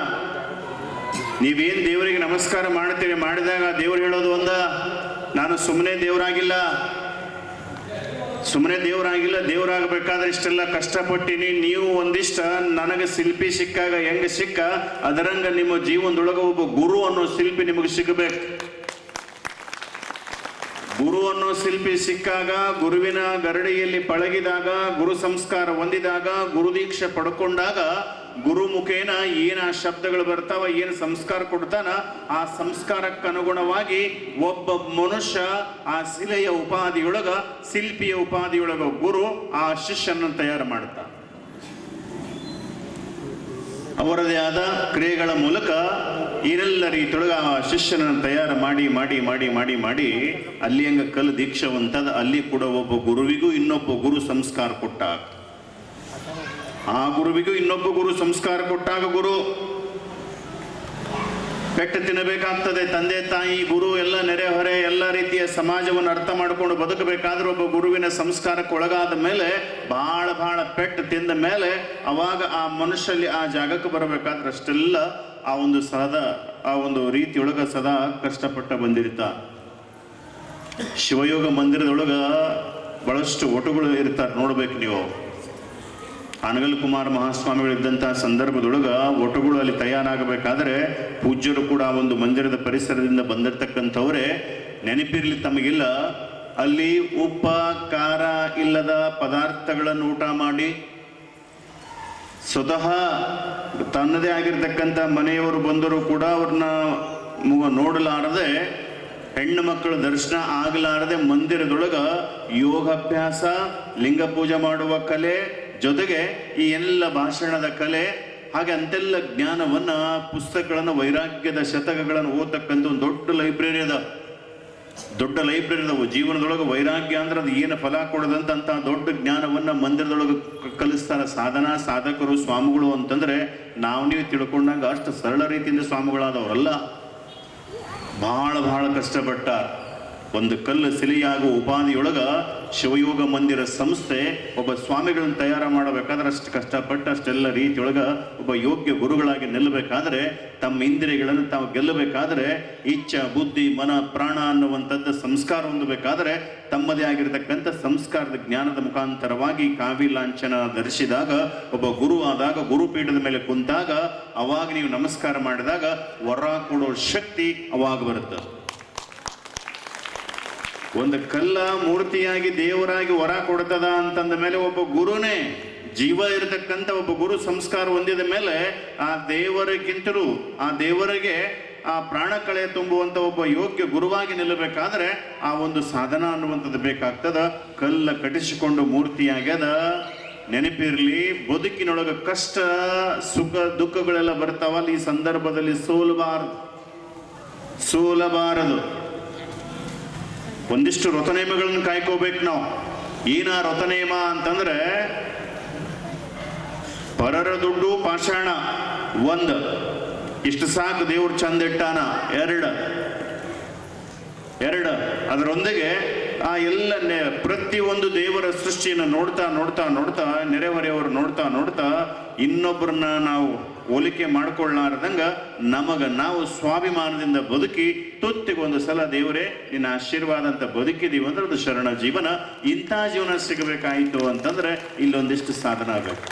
ನೀವೇನ್ ದೇವರಿಗೆ ನಮಸ್ಕಾರ ಮಾಡ್ತೀರಿ, ಮಾಡಿದಾಗ ದೇವ್ರು ಹೇಳೋದು ಒಂದ, ನಾನು ಸುಮ್ಮನೆ ದೇವರಾಗಿಲ್ಲ, ದೇವರಾಗಬೇಕಾದ್ರೆ ಇಷ್ಟೆಲ್ಲ ಕಷ್ಟಪಟ್ಟಿನಿ. ನೀವು ಒಂದಿಷ್ಟ ನನಗೆ ಶಿಲ್ಪಿ ಸಿಕ್ಕಾಗ ಹೆಂಗ ಸಿಕ್ಕ ಅದರಂಗ ನಿಮ್ಮ ಜೀವನದೊಳಗೆ ಒಬ್ಬ ಗುರು ಅನ್ನೋ ಶಿಲ್ಪಿ ನಿಮಗೆ ಸಿಗಬೇಕು. ಗುರು ಅನ್ನೋ ಶಿಲ್ಪಿ ಸಿಕ್ಕಾಗ, ಗುರುವಿನ ಗರಡಿಯಲ್ಲಿ ಪಳಗಿದಾಗ, ಗುರು ಸಂಸ್ಕಾರ ಹೊಂದಿದಾಗ, ಗುರುದೀಕ್ಷೆ ಪಡ್ಕೊಂಡಾಗ, ಗುರು ಮುಖೇನ ಏನ ಶಬ್ದಗಳು ಬರ್ತಾವ, ಏನು ಸಂಸ್ಕಾರ ಕೊಡ್ತಾನ, ಆ ಸಂಸ್ಕಾರಕ್ಕನುಗುಣವಾಗಿ ಒಬ್ಬ ಮನುಷ್ಯ ಆ ಶಿಲೆಯ ಉಪಾಧಿಯೊಳಗ, ಶಿಲ್ಪಿಯ ಉಪಾಧಿಯೊಳಗ ಗುರು ಆ ಶಿಷ್ಯನನ್ನು ತಯಾರು ಮಾಡ್ತಾನ. ಅವರದೇ ಆದ ಕ್ರಿಯೆಗಳ ಮೂಲಕ ಏನೆಲ್ಲ ರೀತಿಯೊಳಗೆ ಆ ಶಿಷ್ಯನನ್ನು ತಯಾರು ಮಾಡಿ ಮಾಡಿ ಮಾಡಿ ಮಾಡಿ ಮಾಡಿ ಅಲ್ಲಿ ಹಂಗ ಕಲ್ಲು ದೀಕ್ಷಾವಂತದ. ಅಲ್ಲಿ ಕೂಡ ಒಬ್ಬ ಗುರುವಿಗೂ ಇನ್ನೊಬ್ಬ ಗುರು ಸಂಸ್ಕಾರ ಕೊಟ್ಟಾಗ, ಆ ಗುರುವಿಗೂ ಇನ್ನೊಬ್ಬ ಗುರು ಸಂಸ್ಕಾರ ಕೊಟ್ಟಾಗ ಗುರು ಪೆಟ್ಟು ತಿನ್ನಬೇಕಾಗ್ತದೆ. ತಂದೆ ತಾಯಿ ಗುರು ಎಲ್ಲ ನೆರೆಹೊರೆ ಎಲ್ಲ ರೀತಿಯ ಸಮಾಜವನ್ನು ಅರ್ಥ ಮಾಡ್ಕೊಂಡು ಬದುಕಬೇಕಾದ್ರೆ ಒಬ್ಬ ಗುರುವಿನ ಸಂಸ್ಕಾರಕ್ಕೆ ಒಳಗಾದ ಮೇಲೆ ಬಹಳ ಪೆಟ್ಟು ತಿಂದ ಮೇಲೆ ಅವಾಗ ಆ ಮನುಷ್ಯಲ್ಲಿ ಆ ಜಾಗಕ್ಕೆ ಬರಬೇಕಾದ್ರೆ ಅಷ್ಟೆಲ್ಲ ಆ ಒಂದು ರೀತಿಯೊಳಗ ಸದಾ ಕಷ್ಟಪಟ್ಟ ಬಂದಿರ್ತ. ಶಿವಯೋಗ ಮಂದಿರದೊಳಗ ಬಹಳಷ್ಟು ಒಟುಗಳು ಇರ್ತಾರೆ, ನೋಡ್ಬೇಕು ನೀವು. ಅನಗಲ್ ಕುಮಾರ ಮಹಾಸ್ವಾಮಿಗಳಿದ್ದಂತಹ ಸಂದರ್ಭದೊಳಗ ಒಟುಗಳು ಅಲ್ಲಿ ತಯಾರಾಗಬೇಕಾದ್ರೆ ಪೂಜ್ಯರು ಕೂಡ ಒಂದು ಮಂದಿರದ ಪರಿಸರದಿಂದ ಬಂದಿರತಕ್ಕಂಥವರೇ. ನೆನಪಿರ್ಲಿ ತಮಗಿಲ್ಲ, ಅಲ್ಲಿ ಉಪ್ಪ ಖಾರ ಇಲ್ಲದ ಪದಾರ್ಥಗಳನ್ನು ಊಟ ಮಾಡಿ ಸ್ವತಃ ತನ್ನದೇ ಆಗಿರ್ತಕ್ಕಂಥ ಮನೆಯವರು ಬಂದರೂ ಕೂಡ ಅವ್ರನ್ನ ನೋಡಲಾರದೆ, ಹೆಣ್ಣು ಮಕ್ಕಳ ದರ್ಶನ ಆಗಲಾರದೆ ಮಂದಿರದೊಳಗ ಯೋಗಾಭ್ಯಾಸ, ಲಿಂಗ ಪೂಜೆ ಮಾಡುವ ಕಲೆ, ಜೊತೆಗೆ ಈ ಎಲ್ಲ ಭಾಷಣದ ಕಲೆ, ಹಾಗೆ ಅಂತೆಲ್ಲ ಜ್ಞಾನವನ್ನ, ಪುಸ್ತಕಗಳನ್ನು, ವೈರಾಗ್ಯದ ಶತಕಗಳನ್ನು ಓದತಕ್ಕಂಥ ಒಂದು ದೊಡ್ಡ ಲೈಬ್ರರಿ ಅದ. ಜೀವನದೊಳಗೆ ವೈರಾಗ್ಯ ಅಂದ್ರೆ ಅದು ಏನು ಫಲ ಕೊಡದಂತ ದೊಡ್ಡ ಜ್ಞಾನವನ್ನ ಮಂದಿರದೊಳಗೆ ಕಲಿಸ್ತಾರ ಸಾಧನಾ ಸಾಧಕರು, ಸ್ವಾಮಿಗಳು ಅಂತಂದ್ರೆ ನೀವು ತಿಳ್ಕೊಂಡಂಗ ಅಷ್ಟು ಸರಳ ರೀತಿಯಿಂದ ಸ್ವಾಮಿಗಳಾದವರಲ್ಲ. ಬಹಳ ಕಷ್ಟಪಟ್ಟ. ಒಂದು ಕಲ್ಲು ಸಿಲಿಯಾಗುವ ಉಪಾಧಿಯೊಳಗ ಶಿವಯೋಗ ಮಂದಿರ ಸಂಸ್ಥೆ ಒಬ್ಬ ಸ್ವಾಮಿಗಳನ್ನು ತಯಾರು ಮಾಡಬೇಕಾದ್ರೆ ಅಷ್ಟು ಕಷ್ಟಪಟ್ಟು ಅಷ್ಟೆಲ್ಲ ರೀತಿಯೊಳಗ ಒಬ್ಬ ಯೋಗ್ಯ ಗುರುಗಳಾಗಿ ನಿಲ್ಲಬೇಕಾದ್ರೆ, ತಮ್ಮ ಇಂದ್ರಿಯಗಳನ್ನು ತಾವು ಗೆಲ್ಲಬೇಕಾದ್ರೆ, ಇಚ್ಛಾ, ಬುದ್ಧಿ, ಮನ, ಪ್ರಾಣ ಅನ್ನುವಂಥದ್ದು ಸಂಸ್ಕಾರ ಹೊಂದಬೇಕಾದ್ರೆ ತಮ್ಮದೇ ಆಗಿರತಕ್ಕಂಥ ಸಂಸ್ಕಾರದ ಜ್ಞಾನದ ಮುಖಾಂತರವಾಗಿ ಕಾವಿ ಲಾಂಛನ ಧರಿಸಿದಾಗ, ಒಬ್ಬ ಗುರು ಆದಾಗ, ಗುರುಪೀಠದ ಮೇಲೆ ಕುಂತಾಗ, ಅವಾಗ ನೀವು ನಮಸ್ಕಾರ ಮಾಡಿದಾಗ ವರ ಕೊಡೋ ಶಕ್ತಿ ಅವಾಗ ಬರುತ್ತೆ. ಒಂದು ಕಲ್ಲ ಮೂರ್ತಿಯಾಗಿ ದೇವರಾಗಿ ವರ ಕೊಡ್ತದ ಅಂತಂದ ಮೇಲೆ ಒಬ್ಬ ಗುರುನೇ, ಜೀವ ಇರತಕ್ಕಂಥ ಒಬ್ಬ ಗುರು ಸಂಸ್ಕಾರ ಹೊಂದಿದ ಮೇಲೆ ಆ ದೇವರಿಗಿಂತಲೂ ಆ ದೇವರಿಗೆ ಆ ಪ್ರಾಣ ಕಳೆ ತುಂಬುವಂತ ಒಬ್ಬ ಯೋಗ್ಯ ಗುರುವಾಗಿ ನಿಲ್ಲಬೇಕಾದ್ರೆ ಆ ಒಂದು ಸಾಧನ ಅನ್ನುವಂಥದ್ದು ಬೇಕಾಗ್ತದ. ಕಲ್ಲ ಕಟ್ಟಿಸಿಕೊಂಡು ಮೂರ್ತಿಯಾಗ್ಯದ. ನೆನಪಿರ್ಲಿ, ಬದುಕಿನೊಳಗ ಕಷ್ಟ ಸುಖ ದುಃಖಗಳೆಲ್ಲ ಬರ್ತಾವಲ್ಲ, ಈ ಸಂದರ್ಭದಲ್ಲಿ ಸೋಲಬಾರದು. ಒಂದಿಷ್ಟು ವ್ರತನೇಮಗಳನ್ನು ಕಾಯ್ಕೋಬೇಕು ನಾವು. ಏನ ವ್ರತನೇಮ ಅಂತಂದ್ರೆ, ಪರರ ದುಡ್ಡು ಪಾಷಾಣ ಒಂದು, ಇಷ್ಟು ಸಾಕು ದೇವ್ರು ಚಂದ ಇಟ್ಟಾನ ಎರಡು, ಅದರೊಂದಿಗೆ ಆ ಎಲ್ಲ ಪ್ರತಿಯೊಂದು ದೇವರ ಸೃಷ್ಟಿಯನ್ನು ನೋಡ್ತಾ ನೋಡ್ತಾ ನೋಡ್ತಾ, ನೆರೆಹೊರೆಯವರು ನೋಡ್ತಾ ನೋಡ್ತಾ ಇನ್ನೊಬ್ಬರನ್ನ ನಾವು ಹೋಲಿಕೆ ಮಾಡ್ಕೊಳ್ಳಾರ್ದಂಗ ನಮಗ ನಾವು ಸ್ವಾಭಿಮಾನದಿಂದ ಬದುಕಿ ತುತ್ತಿಗೊಂದು ಸಲ ದೇವರೇ ನಿನ್ನ ಆಶೀರ್ವಾದ ಅಂತ ಬದುಕಿದೀವಿ ಅಂದ್ರೆ ಅದು ಶರಣ ಜೀವನ. ಇಂಥ ಜೀವನ ಸಿಗಬೇಕಾಯಿತು ಅಂತಂದ್ರೆ ಇಲ್ಲೊಂದಿಷ್ಟು ಸಾಧನ ಆಗಬೇಕು.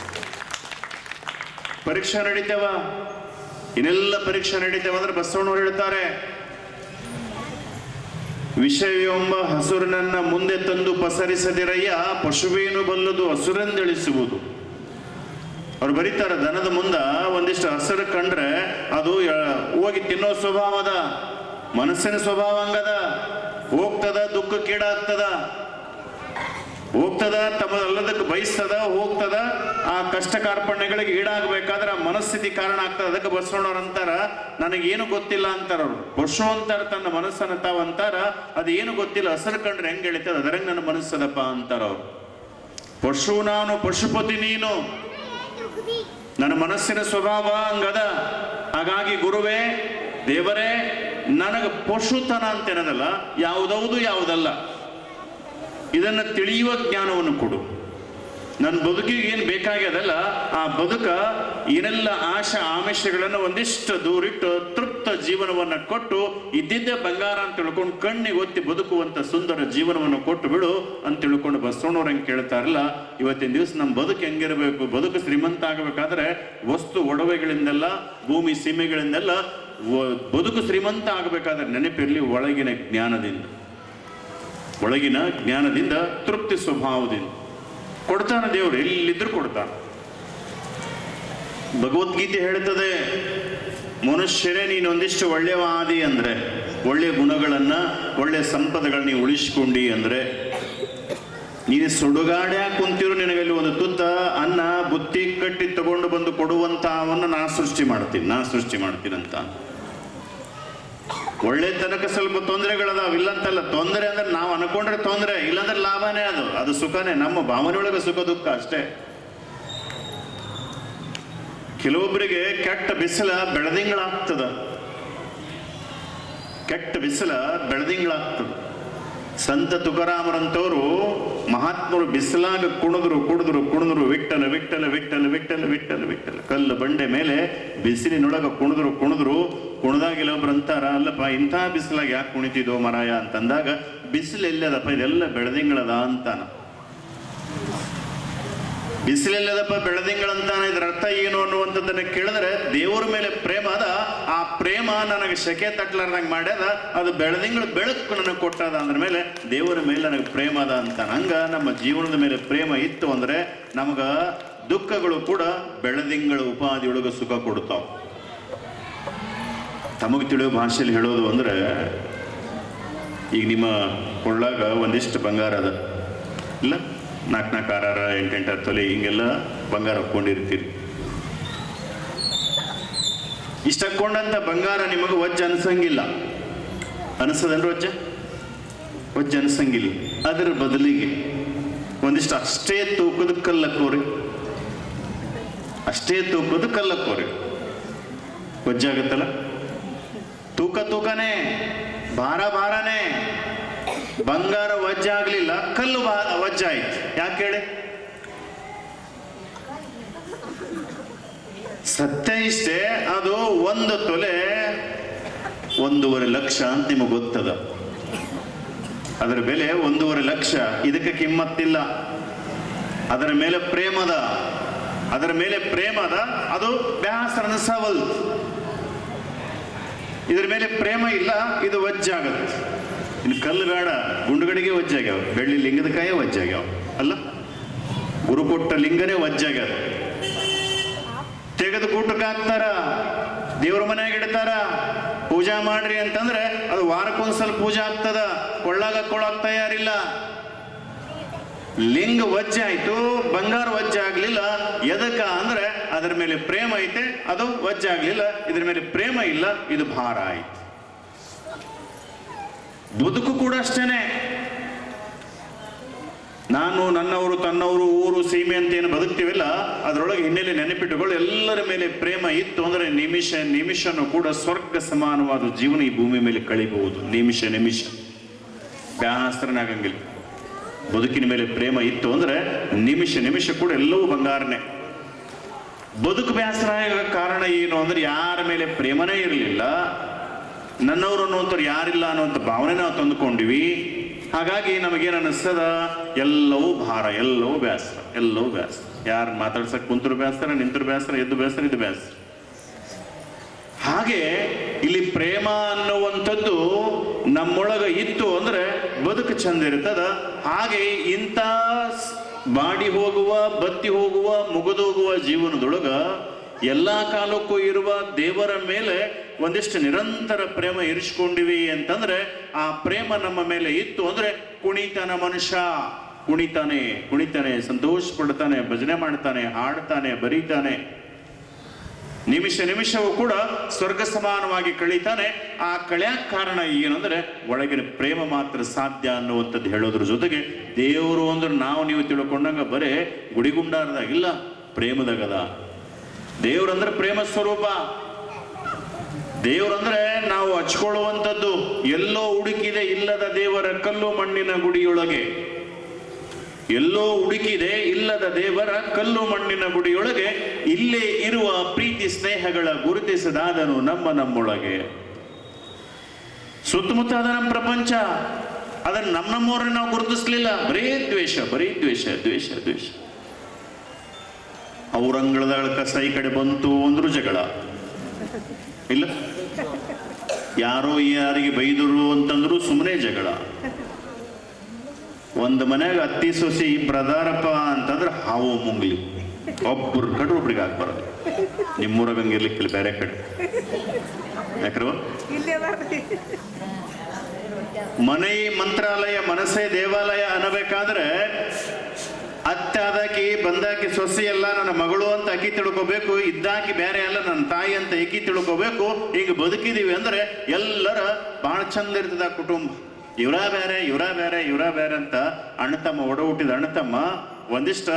ಪರೀಕ್ಷಾ ನಡೀತೇವ, ಇನ್ನೆಲ್ಲ ಪರೀಕ್ಷೆ ನಡೀತೇವ ಅಂದ್ರೆ ಬಸವಣ್ಣವ್ರು ಹೇಳ್ತಾರೆ, ವಿಷಯವೆಂಬ ಹಸುರನನ್ನ ಮುಂದೆ ತಂದು ಪಸರಿಸದಿರಯ್ಯ, ಪಶುವೇನು ಬಲ್ಲದು ಹಸುರೆಂದೆಳಿಸುವುದು. ಅವ್ರು ಬರೀತಾರ, ದನದ ಮುಂದ ಒಂದಿಷ್ಟು ಹಸಿರು ಕಂಡ್ರೆ ಅದು ಹೋಗಿ ತಿನ್ನೋ ಸ್ವಭಾವದ, ಮನಸ್ಸಿನ ಸ್ವಭಾವ ಹಂಗದ, ಹೋಗ್ತದ, ದುಃಖಕ್ಕೀಡಾಗ್ತದ. ಹೋಗ್ತದ, ತಮ್ಮದಲ್ಲದಕ್ಕೆ ಬಯಸ್ತದ, ಹೋಗ್ತದ. ಆ ಕಷ್ಟ ಕಾರ್ಪಣ್ಯಗಳಿಗೆ ಈಡಾಗಬೇಕಾದ್ರೆ ಆ ಮನಸ್ಥಿತಿ ಕಾರಣ ಆಗ್ತದ. ಅದಕ್ಕೆ ಬಸವಣ್ಣವ್ರು ಅಂತಾರ, ನನಗೇನು ಗೊತ್ತಿಲ್ಲ ಅಂತಾರ ಅವ್ರು. ಪಶು ಅಂತಾರ ತನ್ನ ಮನಸ್ಸನ್ನ ತಾವು ಅಂತಾರ, ಅದೇನು ಗೊತ್ತಿಲ್ಲ, ಹಸರು ಕಂಡ್ರೆ ಹೆಂಗ್ ಎಳಿತದ ಅದರಂಗ್ ನನ್ನ ಮನಸ್ಸದಪ್ಪ ಅಂತಾರ ಅವ್ರು. ಪಶು ನಾನು, ಪಶುಪತಿ ನೀನು, ನನ್ನ ಮನಸ್ಸಿನ ಸ್ವಭಾವ ಹಂಗದ. ಹಾಗಾಗಿ ಗುರುವೇ, ದೇವರೇ, ನನಗೆ ಪಶುತನ ಅಂತೇನದಲ್ಲ, ಯಾವುದೌದು ಯಾವುದಲ್ಲ, ಇದನ್ನು ತಿಳಿಯುವ ಜ್ಞಾನವನ್ನು ಕೊಡು. ನನ್ನ ಬದುಕಿಗೆ ಏನು ಬೇಕಾಗ್ಯದಲ್ಲ, ಆ ಬದುಕ ಏನೆಲ್ಲ ಆಶಾ ಆಮಿಷಗಳನ್ನು ಒಂದಿಷ್ಟು ದೂರಿಟ್ಟು ತೃಪ್ತ ಜೀವನವನ್ನು ಕೊಟ್ಟು ಇದ್ದಿದ್ದೇ ಬಂಗಾರ ಅಂತ ತಿಳ್ಕೊಂಡು ಕಣ್ಣಿಗೆ ಒತ್ತಿ ಬದುಕುವಂತ ಸುಂದರ ಜೀವನವನ್ನು ಕೊಟ್ಟು ಬಿಡು ಅಂತ ತಿಳ್ಕೊಂಡು ಬಸವಣ್ಣವ್ರು ಹೆಂಗೆ ಕೇಳ್ತಾರಲ್ಲ, ಇವತ್ತಿನ ದಿವಸ ನಮ್ಮ ಬದುಕು ಹೆಂಗಿರಬೇಕು, ಬದುಕು ಶ್ರೀಮಂತ ಆಗಬೇಕಾದ್ರೆ ವಸ್ತು ಒಡವೆಗಳಿಂದೆಲ್ಲ, ಭೂಮಿ ಸೀಮೆಗಳಿಂದೆಲ್ಲ, ಬದುಕು ಶ್ರೀಮಂತ ಆಗಬೇಕಾದ್ರೆ ನೆನಪಿರಲಿ ಒಳಗಿನ ಜ್ಞಾನದಿಂದ, ಒಳಗಿನ ಜ್ಞಾನದಿಂದ, ತೃಪ್ತಿ ಸ್ವಭಾವದಿಂದ ಕೊಡ್ತಾನೆ ದೇವರು, ಎಲ್ಲಿದ್ರು ಕೊಡ್ತಾನೆ. ಭಗವದ್ಗೀತೆ ಹೇಳ್ತದೆ, ಮನುಷ್ಯರೇ ನೀನೊಂದಿಷ್ಟು ಒಳ್ಳೆಯವಾದಿ ಅಂದ್ರೆ, ಒಳ್ಳೆಯ ಗುಣಗಳನ್ನ, ಒಳ್ಳೆಯ ಸಂಪದಗಳನ್ನ ನೀವು ಉಳಿಸ್ಕೊಂಡಿ ಅಂದ್ರೆ, ನೀನು ಸುಡುಗಾಡ್ಯಾಗ ಕುಂತಿರು, ನಿನಗಲ್ಲಿ ಒಂದು ತುತ್ತ ಅನ್ನ ಬುತ್ತಿ ಕಟ್ಟಿ ತಗೊಂಡು ಬಂದು ಕೊಡುವಂತಹವನ್ನು ನಾ ಸೃಷ್ಟಿ ಮಾಡ್ತೀನಿ ಅಂತ. ಒಳ್ಳೆ ತನಕ ಸ್ವಲ್ಪ ತೊಂದರೆಗಳದಾವ, ಇಲ್ಲಂತಲ್ಲ. ತೊಂದರೆ ಅಂದ್ರೆ ನಾವು ಅನ್ಕೊಂಡ್ರೆ ತೊಂದರೆ, ಇಲ್ಲಾಂದ್ರೆ ಲಾಭನೇ. ಅದು ಸುಖನೇ, ನಮ್ಮ ಭಾವನೆಯೊಳಗೆ ಸುಖ ದುಃಖ ಅಷ್ಟೇ. ಕೆಲವೊಬ್ಬರಿಗೆ ಕೆಟ್ಟ ಬಿಸಿಲ ಬೆಳದಿಂಗಳಾಗ್ತದ, ಸಂತ ತುಕಾರಾಮರಂತವರು ಮಹಾತ್ಮರು ಬಿಸಿಲಾಗ ಕುಣಿದ್ರು ವಿಠ್ಠಲ ವಿಠ್ಠಲ ವಿಠ್ಠಲ ವಿಠ್ಠಲ ವಿಠ್ಠಲ ವಿಠ್ಠಲ. ಕಲ್ಲು ಬಂಡೆ ಮೇಲೆ ಬಿಸಿಲಿನೊಳಗ ಕುಣಿದಾಗ ಕೆಲವೊಬ್ರು ಅಂತಾರ, ಅಲ್ಲಪ್ಪ ಇಂಥ ಬಿಸಿಲಾಗ ಯಾಕೆ ಕುಣಿತಿದೋ ಮರಾಯ ಅಂತಂದಾಗ, ಬಿಸಿಲು ಎಲ್ಲದಪ್ಪ, ಇದೆಲ್ಲ ಬೆಳದಿಂಗಳದ ಅಂತಾನ. ಬಿಸಿಲೆಲ್ಲದಪ್ಪ ಬೆಳದಿಂಗಳಂತಾನೆ, ಇದ್ರ ಅರ್ಥ ಏನು ಅನ್ನುವಂಥದ್ದನ್ನ ಕೇಳಿದ್ರೆ, ದೇವರ ಮೇಲೆ ಪ್ರೇಮ ಅದ, ಆ ಪ್ರೇಮ ನನಗೆ ಶಕೆ ತಟ್ಲಾರ್ದಂಗೆ ಮಾಡ್ಯದ, ಅದು ಬೆಳದಿಂಗಳ ಬೆಳಕು ನನಗೆ ಕೊಟ್ಟದ ಅಂದ್ರ ಮೇಲೆ ದೇವರ ಮೇಲೆ ನನಗೆ ಪ್ರೇಮ ಅದ ಅಂತಾನ. ಹಂಗ ನಮ್ಮ ಜೀವನದ ಮೇಲೆ ಪ್ರೇಮ ಇತ್ತು ಅಂದ್ರೆ ನಮಗ ದುಃಖಗಳು ಕೂಡ ಬೆಳದಿಂಗಳ ಉಪಾಧಿಯೊಳಗೆ ಸುಖ ಕೊಡ್ತಾವ. ತಮಗೆ ತಿಳಿಯೋ ಭಾಷೆಯಲ್ಲಿ ಹೇಳೋದು ಅಂದ್ರೆ, ಈಗ ನಿಮ್ಮ ಕೊಳ್ಳಾಗ ಒಂದಿಷ್ಟು ಬಂಗಾರ ಅದ ಇಲ್ಲ, 4 6 8 ತೊಲೆ ಹಿಂಗೆಲ್ಲ ಬಂಗಾರ ಹಾಕೊಂಡಿರ್ತೀರಿ. ಇಷ್ಟ ಹಾಕೊಂಡಂತ ಬಂಗಾರ ನಿಮಗೆ ವಜ್ಜ ಅನ್ಸಂಗಿಲ್ಲ, ಅನಿಸದನ್ರಿ? ವಜ್ಜ ಅನ್ಸಂಗಿಲ್ಲ. ಅದರ ಬದಲಿಗೆ ಒಂದಿಷ್ಟು ಅಷ್ಟೇ ತೂಕದ ಕಲ್ಲಕ್ಕೋರಿ, ವಜ್ಜಾಗತ್ತಲ್ಲ. ತೂಕನೇ, ಭಾರನೇ. ಬಂಗಾರ ವಜ್ಜಾಗ್ಲಿಲ್ಲ, ಕಲ್ಲು ವಜ್ಜಾಯ್ತು. ಯಾಕೆ ಹೇಳಿ? ಸತ್ಯ ಇಷ್ಟೇ, ಅದು 1 ತೊಲೆ 1.5 ಲಕ್ಷ ಅಂತ ನಿಮಗೆ ಗೊತ್ತದ. ಅದರ ಬೆಲೆ 1.5 ಲಕ್ಷ. ಇದಕ್ಕೆ ಕಿಮ್ಮತ್ತಿಲ್ಲ. ಅದರ ಮೇಲೆ ಪ್ರೇಮದ, ಅದು ಬ್ಯಾಸರನ ಸವಲ್. ಇದ್ರ ಮೇಲೆ ಪ್ರೇಮ ಇಲ್ಲ, ಇದು ವಜ್ಜಾಗತ್ತೆ. ಇನ್ನು ಕಲ್ಲು ಬೇಡ, ಗುಂಡುಗಡಿಗೆ ವಜ್ಜಾಗ್ಯಾವ, ಬೆಳ್ಳಿ ಲಿಂಗದ ಕಾಯೇ ವಜ್ಜಾಗ್ಯಾವ ಅಲ್ಲ, ಗುರು ಕೊಟ್ಟ ಲಿಂಗನೇ ವಜ್ಜಾಗ್ಯಾದ. ತೆಗೆದು ಕೂಟಕ್ಕೆ ಹಾಕ್ತಾರ, ದೇವ್ರ ಮನೆಯಾಗ ಇಡ್ತಾರ, ಪೂಜಾ ಮಾಡ್ರಿ ಅಂತಂದ್ರೆ ಅದು ವಾರಕ್ಕೊಂದ್ಸಲ ಪೂಜೆ ಆಗ್ತದ, ಕೊಳ್ಳಾಗ ತಯಾರಿಲ್ಲ. ಲಿಂಗ ವಜ್ಜೆ ಆಯ್ತು, ಬಂಗಾರ ವಜ್ಜೆ ಆಗ್ಲಿಲ್ಲ. ಎದಕ್ಕ ಅಂದ್ರೆ ಅದರ ಮೇಲೆ ಪ್ರೇಮ ಐತೆ, ಅದು ವಜ್ಜೆ ಆಗ್ಲಿಲ್ಲ. ಇದ್ರ ಮೇಲೆ ಪ್ರೇಮ ಇಲ್ಲ, ಇದು ಭಾರ ಆಯ್ತು. ಬದುಕು ಕೂಡ ಅಷ್ಟೇನೆ. ನಾನು, ನನ್ನವರು, ತನ್ನವರು, ಊರು, ಸೀಮೆ ಅಂತ ಏನು ಬದುಕ್ತೀವಿಲ್ಲ, ಅದರೊಳಗೆ ಹಿನ್ನೆಲೆ ನೆನಪಿಟ್ಟುಗಳು. ಎಲ್ಲರ ಮೇಲೆ ಪ್ರೇಮ ಇತ್ತು ಅಂದ್ರೆ ನಿಮಿಷನೂ ಕೂಡ ಸ್ವರ್ಗ ಸಮಾನವಾದ ಜೀವನ ಈ ಭೂಮಿ ಮೇಲೆ ಕಳಿಬಹುದು. ನಿಮಿಷ ಬ್ಯಾಸರನಾಗಂಗಿಲ್ಲ. ಬದುಕಿನ ಮೇಲೆ ಪ್ರೇಮ ಇತ್ತು ಅಂದ್ರೆ ನಿಮಿಷ ಕೂಡ ಎಲ್ಲವೂ ಬಂಗಾರನೇ. ಬದುಕು ಬ್ಯಾಸರ ಕಾರಣ ಏನು ಅಂದ್ರೆ ಯಾರ ಮೇಲೆ ಪ್ರೇಮನೇ ಇರಲಿಲ್ಲ, ನನ್ನವರು ಅನ್ನುವಂಥವ್ರು ಯಾರಿಲ್ಲ ಅನ್ನುವಂಥ ಭಾವನೆ ನಾವು ತಂದುಕೊಂಡಿವಿ. ಹಾಗಾಗಿ ನಮಗೇನು ಅನ್ನಿಸ್ತದ, ಎಲ್ಲವೂ ಭಾರ, ಎಲ್ಲವೂ ಬೇಸರ. ಯಾರು ಮಾತಾಡ್ಸಕ್ ಕುಂತರು ಬೇಸರ, ನಿಂತರು ಬೇಸರ, ಎದ್ದು ಬೇಸರ, ಇದು ಬೇಸರ. ಹಾಗೆ ಇಲ್ಲಿ ಪ್ರೇಮ ಅನ್ನುವಂಥದ್ದು ನಮ್ಮೊಳಗ ಇತ್ತು ಅಂದ್ರೆ ಬದುಕು ಚಂದ ಇರ್ತದ. ಹಾಗೆ ಇಂಥ ಬಾಡಿ ಹೋಗುವ, ಬತ್ತಿ ಹೋಗುವ, ಮುಗಿದೋಗುವ ಜೀವನದೊಳಗ ಎಲ್ಲಾ ಕಾಲಕ್ಕೂ ಇರುವ ದೇವರ ಮೇಲೆ ಒಂದಿಷ್ಟು ನಿರಂತರ ಪ್ರೇಮ ಇರಿಸ್ಕೊಂಡಿವಿ ಅಂತಂದ್ರೆ, ಆ ಪ್ರೇಮ ನಮ್ಮ ಮೇಲೆ ಇತ್ತು ಅಂದ್ರೆ ಕುಣಿತನ ಮನುಷ್ಯ. ಕುಣಿತಾನೆ ಕುಣಿತಾನೆ, ಸಂತೋಷ ಪಡ್ತಾನೆ, ಭಜನೆ ಮಾಡ್ತಾನೆ, ಹಾಡ್ತಾನೆ, ಬರೀತಾನೆ. ನಿಮಿಷ ನಿಮಿಷವೂ ಕೂಡ ಸ್ವರ್ಗ ಸಮಾನವಾಗಿ ಕಳೀತಾನೆ. ಆ ಕಳೆಯಕ್ಕೆ ಕಾರಣ ಏನಂದ್ರೆ ಒಳಗಿನ ಪ್ರೇಮ ಮಾತ್ರ ಸಾಧ್ಯ ಅನ್ನುವಂಥದ್ದು ಹೇಳೋದ್ರ ಜೊತೆಗೆ ದೇವರು ಅಂದ್ರೆ ನಾವು ನೀವು ತಿಳ್ಕೊಂಡಂಗ ಬರೇ ಗುಡಿಗುಂಡಾರದಾಗಿಲ್ಲ, ಪ್ರೇಮದಾಗದ. ದೇವ್ರಂದ್ರೆ ಪ್ರೇಮ ಸ್ವರೂಪ. ದೇವ್ರಂದ್ರೆ ನಾವು ಹಚ್ಕೊಳ್ಳುವಂಥದ್ದು. ಎಲ್ಲೋ ಹುಡುಕಿದೆ ಇಲ್ಲದ ದೇವರ ಕಲ್ಲು ಮಣ್ಣಿನ ಗುಡಿಯೊಳಗೆ, ಎಲ್ಲೋ ಹುಡುಕಿದೆ ಇಲ್ಲದ ದೇವರ ಕಲ್ಲು ಮಣ್ಣಿನ ಗುಡಿಯೊಳಗೆ, ಇಲ್ಲೇ ಇರುವ ಪ್ರೀತಿ ಸ್ನೇಹಗಳ ಗುರುತಿಸದಾದನು ನಮ್ಮೊಳಗೆ. ಸುತ್ತಮುತ್ತ ಅದ ನಮ್ಮ ಪ್ರಪಂಚ, ಅದನ್ನ ನಮ್ಮವ್ರನ್ನ ನಾವು ಗುರುತಿಸ್ಲಿಲ್ಲ. ಬರೀ ದ್ವೇಷ, ಬರೀ ದ್ವೇಷ, ದ್ವೇಷ, ದ್ವೇಷ. ಅವ್ರಂಗಳದ ಕಸ ಈ ಕಡೆ ಬಂತು ಅಂದ್ರು ಜಗಳ ಇಲ್ಲ, ಯಾರೋ ಯಾರಿಗೆ ಬೈದರು ಅಂತಂದ್ರು ಸುಮ್ಮನೆ ಜಗಳ. ಒಂದು ಮನ್ಯಾಗ ಅತ್ತಿ ಸೊಸಿ ಇಬ್ಬರದಾರಪ್ಪ ಅಂತಂದ್ರೆ ಹಾವು ಮುಂಗ್ಲಿ, ಒಬ್ಬರು ಕಡೆ ಒಬ್ರಿಗೆ ಆಗ್ಬಾರದು. ನಿಮ್ಮೂರಾಗ ಹಂಗಿರ್ಲಿಕ್ಕಿಲ್ಲ, ಬೇರೆ ಕಡೆ ಯಾಕ್ರವ ಮನೆ ಮಂತ್ರಾಲಯ ಮನಸ್ಸೇ ದೇವಾಲಯ ಅನ್ನಬೇಕಾದ್ರೆ ಅತ್ತೆ ಆದಾಕಿ ಬಂದಾಕಿ ಸೊಸಿ ಎಲ್ಲ ನನ್ನ ಮಗಳು ಅಂತ ಅಕ್ಕಿ ತಿಳ್ಕೋಬೇಕು, ಇದ್ದಾಕಿ ಬೇರೆ ಅಲ್ಲ ನನ್ನ ತಾಯಿ ಅಂತ ಏಕಿ ತಿಳ್ಕೋಬೇಕು. ಈಗ ಬದುಕಿದೀವಿ ಅಂದ್ರೆ ಎಲ್ಲರ ಬಹಳ ಚಂದ ಇರ್ತದ ಕುಟುಂಬ. ಇವರ ಬೇರೆ ಇವರ ಬೇರೆ ಇವರ ಬೇರೆ ಅಂತ ಅಣ್ಣ ತಮ್ಮ ಒಡ ಹುಟ್ಟಿದ ಅಣ್ಣ ತಮ್ಮ ಒಂದಿಷ್ಟ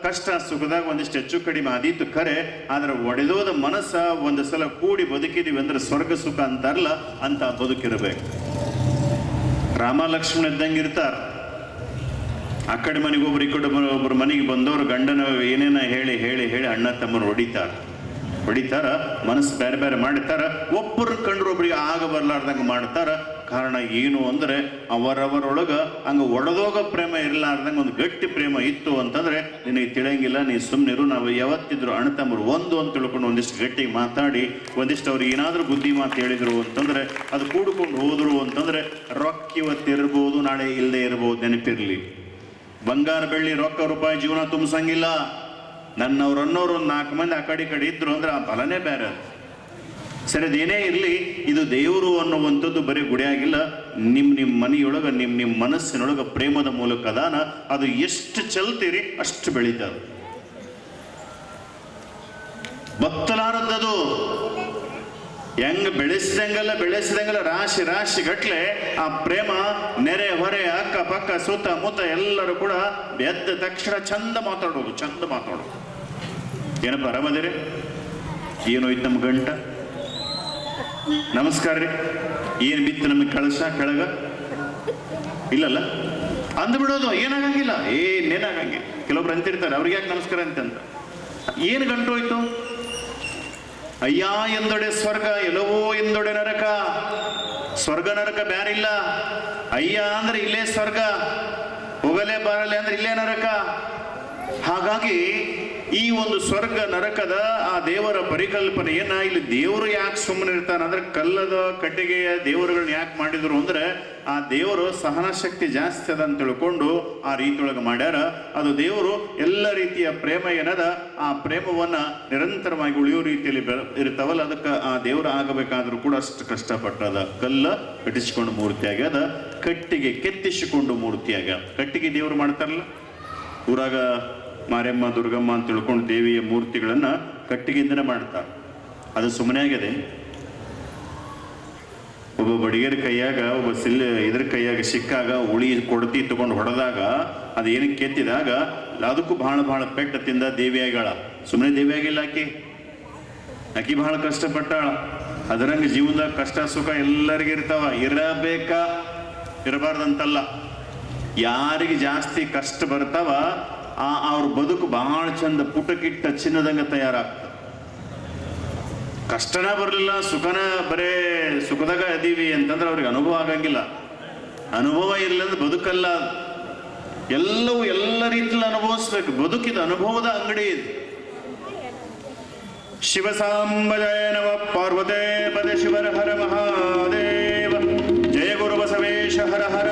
ಕಷ್ಟ ಸುಖದಾಗ ಒಂದಿಷ್ಟು ಹೆಚ್ಚು ಕಡಿಮೆ ಆದೀತು ಖರೆ, ಆದ್ರೆ ಒಡೆದೋದ ಮನಸ್ಸ ಒಂದು ಸಲ ಕೂಡಿ ಬದುಕಿದೀವಿ ಅಂದ್ರೆ ಸ್ವರ್ಗ ಸುಖ ಅಂತಾರಲ್ಲ ಅಂತ ಬದುಕಿರ್ಬೇಕು. ರಾಮ ಲಕ್ಷ್ಮಣ ಇದ್ದಂಗಿರ್ತಾರ. ಆ ಕಡೆ ಮನೆಗೆ ಒಬ್ರು, ಈ ಕಡೆ ಒಬ್ರು ಮನೆಗೆ ಬಂದವರು ಗಂಡನ ಏನೇನ ಹೇಳಿ ಹೇಳಿ ಹೇಳಿ ಅಣ್ಣ ತಮ್ಮನ ಹೊಡಿತಾರ, ಮನಸ್ಸು ಬೇರೆ ಬೇರೆ ಮಾಡ್ತಾರ. ಒಬ್ಬರು ಕಂಡ್ರು ಒಬ್ರಿಗೆ ಆಗ ಬರ್ಲಾರ್ದಂಗ ಮಾಡ್ತಾರ. ಕಾರಣ ಏನು ಅಂದ್ರೆ ಅವರವರೊಳಗ ಹಂಗ ಒಡೆದೋಗ ಪ್ರೇಮ ಇರ್ಲಾರ್ದಂಗ ಒಂದು ಗಟ್ಟಿ ಪ್ರೇಮ ಇತ್ತು ಅಂತಂದ್ರೆ ನಿನಗೆ ತಿಳಿಯಂಗಿಲ್ಲ, ನೀ ಸುಮ್ಮನಿರು. ನಾವು ಯಾವತ್ತಿದ್ರು ಅಣ್ಣ ತಮ್ಮರು ಒಂದು ಅಂತ ತಿಳ್ಕೊಂಡು ಒಂದಿಷ್ಟು ಗಟ್ಟಿಗೆ ಮಾತಾಡಿ ಒಂದಿಷ್ಟು ಅವ್ರಿಗೆ ಏನಾದ್ರೂ ಬುದ್ಧಿ ಮಾತು ಹೇಳಿದ್ರು ಅಂತಂದ್ರೆ ಅದು ಕೂಡ್ಕೊಂಡು ಹೋದ್ರು ಅಂತಂದ್ರೆ ರೊಕ್ಕ ಇವತ್ತಿರ್ಬೋದು, ನಾಳೆ ಇಲ್ಲದೆ ಇರ್ಬೋದು. ನೆನಪಿರ್ಲಿ, ಬಂಗಾರ ಬೆಳ್ಳಿ ರೊಕ್ಕ ರೂಪಾಯಿ ಜೀವನ ತುಂಬಿಸಂಗಿಲ್ಲ. ನನ್ನವ್ರು ಅನ್ನೋರು ಒಂದು 4 ಮಂದಿ ಆ ಕಡೆ ಇದ್ರು ಅಂದ್ರೆ ಆ ಫಲನೇ ಬೇರೆ. ಸರಿ, ಅದೇನೇ ಇರಲಿ, ಇದು ದೇವರು ಅನ್ನುವಂಥದ್ದು ಬರೀ ಗುಡಿಯಾಗಿಲ್ಲ. ನಿಮ್ಮ ಮನೆಯೊಳಗ ನಿಮ್ಮ ಮನಸ್ಸಿನೊಳಗ ಪ್ರೇಮದ ಮೂಲಕ ಅದಾನ. ಅದು ಎಷ್ಟು ಚೆಲ್ತೀರಿ ಅಷ್ಟು ಬೆಳೀತದ. ಬತ್ತಲಾರದ್ದದು ಹೆಂಗ ಬೆಳೆಸಿದಂಗಲ್ಲ ರಾಶಿ ರಾಶಿ ಗಟ್ಲೆ ಆ ಪ್ರೇಮ ನೆರೆ ಹೊರೆ ಅಕ್ಕ ಪಕ್ಕ ಸುತ್ತ ಮುತ್ತ ಎಲ್ಲರೂ ಕೂಡ ಎದ್ದ ತಕ್ಷಣ ಚಂದ ಮಾತಾಡೋದು. ಏನಪ್ಪ ಆರಾಮದಿರಿ? ಏನೋಯ್ತು ನಮ್ಮ ಗಂಟ? ನಮಸ್ಕಾರ ರೀ. ಏನು ಬಿತ್ತು ನಮಗೆ ಕಳಶ ಕೆಳಗ? ಇಲ್ಲಲ್ಲ ಅಂದ್ಬಿಡೋದು. ಏನಾಗಂಗಿಲ್ಲ, ಏನೇನಾಗಂಗಿಲ್ಲ. ಕೆಲವೊಬ್ರು ಅಂತಿರ್ತಾರೆ ಅವ್ರಿಗೆ ಯಾಕೆ ನಮಸ್ಕಾರ ಅಂತಂತ. ಏನು ಗಂಟು ಹೋಯ್ತು? ಅಯ್ಯ ಎಂದೊಡೆ ಸ್ವರ್ಗ, ಎಲ್ಲವೋ ಎಂದೊಡೆ ನರಕ. ಸ್ವರ್ಗ ನರಕ ಬ್ಯಾರಿಲ್ಲ. ಅಯ್ಯ ಅಂದ್ರೆ ಇಲ್ಲೇ ಸ್ವರ್ಗ, ಹೋಗಲೇ ಬರಲೇ ಅಂದ್ರೆ ಇಲ್ಲೇ ನರಕ. ಹಾಗಾಗಿ ಈ ಒಂದು ಸ್ವರ್ಗ ನರಕದ ಆ ದೇವರ ಪರಿಕಲ್ಪನೆಯನ್ನ ಇಲ್ಲಿ ದೇವರು ಯಾಕೆ ಸುಮ್ಮನೆ ಇರ್ತಾನೆ ಅಂದ್ರೆ, ಕಲ್ಲದ ಕಟ್ಟಿಗೆಯ ದೇವರುಗಳನ್ನ ಯಾಕೆ ಮಾಡಿದ್ರು ಅಂದ್ರೆ ಆ ದೇವರು ಸಹನ ಶಕ್ತಿ ಜಾಸ್ತಿ ಅದ ಅಂತ ತಿಳ್ಕೊಂಡು ಆ ರೀತಿಯೊಳಗೆ ಮಾಡ್ಯಾರ. ಅದು ದೇವರು ಎಲ್ಲ ರೀತಿಯ ಪ್ರೇಮ ಏನದ ಆ ಪ್ರೇಮವನ್ನ ನಿರಂತರವಾಗಿ ಉಳಿಯೋ ರೀತಿಯಲ್ಲಿ ಇರ್ತಾವಲ್ಲ, ಅದಕ್ಕೆ ಆ ದೇವರು ಆಗಬೇಕಾದ್ರೂ ಕೂಡ ಅಷ್ಟು ಕಷ್ಟಪಟ್ಟದ. ಕಲ್ಲ ಕಟ್ಟಿಸಿಕೊಂಡು ಮೂರ್ತಿ ಆಗ್ಯದ, ಕಟ್ಟಿಗೆ ಕೆತ್ತಿಸಿಕೊಂಡು ಮೂರ್ತಿ ಆಗ್ಯದ. ಕಟ್ಟಿಗೆ ದೇವರು ಮಾಡ್ತಾರಲ್ಲ, ಊರಾಗ ಮಾರಿಯಮ್ಮ ದುರ್ಗಮ್ಮ ಅಂತ ತಿಳ್ಕೊಂಡು ದೇವಿಯ ಮೂರ್ತಿಗಳನ್ನ ಕಟ್ಟಿಗೆಯಿಂದನೇ ಮಾಡ್ತಾರೆ. ಅದು ಸುಮ್ಮನೆ ಆಗಿದೆ. ಒಬ್ಬ ಬಡಿಗೆರ ಕೈಯಾಗ ಒಬ್ಬ ಇದ್ರ ಕೈಯಾಗ ಸಿಕ್ಕಾಗ ಉಳಿ ಕೊಡತಿ ತಗೊಂಡು ಹೊಡೆದಾಗ ಅದೇನಕ್ಕೆ ಕೆತ್ತಿದಾಗ ಅದಕ್ಕೂ ಬಹಳ ಪೆಟ್ಟ ತಿಂದ ದೇವಿಯಾಗಳ. ಸುಮ್ಮನೆ ದೇವಿಯಾಗಿಲ್ಲ ಆಕಿ ಬಹಳ ಕಷ್ಟಪಟ್ಟಾಳ. ಅದರಂಗ ಜೀವನದಾಗ ಕಷ್ಟ ಸುಖ ಎಲ್ಲರಿಗೂ ಇರ್ತಾವ. ಇರಬೇಕಾ ಇರಬಾರ್ದಂತಲ್ಲ. ಯಾರಿಗೆ ಜಾಸ್ತಿ ಕಷ್ಟ ಬರ್ತಾವ ಅವ್ರ ಬದುಕು ಬಹಳ ಚಂದ ಪುಟಕಿಟ್ಟ ಚಿನ್ನದಂಗ ತಯಾರಾಗ್ತದೆ. ಕಷ್ಟನ ಬರಲಿಲ್ಲ, ಸುಖನ ಬರೇ ಸುಖದಾಗ ಅದೀವಿ ಅಂತಂದ್ರೆ ಅವ್ರಿಗೆ ಅನುಭವ ಆಗಂಗಿಲ್ಲ. ಅನುಭವ ಇರಲಿಲ್ಲ ಅಂದ್ರೆ ಬದುಕಲ್ಲ. ಎಲ್ಲವೂ ಎಲ್ಲ ರೀತಿಯಲ್ಲಿ ಅನುಭವಿಸ್ಬೇಕು. ಬದುಕಿದ ಅನುಭವದ ಅಂಗಡಿ ಇದು. ಶಿವಸಾಂಬ ಜಯ ನಮ ಪಾರ್ವತೇ ಪದ ಶಿವರ ಹರ ಮಹಾದೇವ. ಜಯ ಗುರು ಬಸವೇಶ ಹರ ಹರ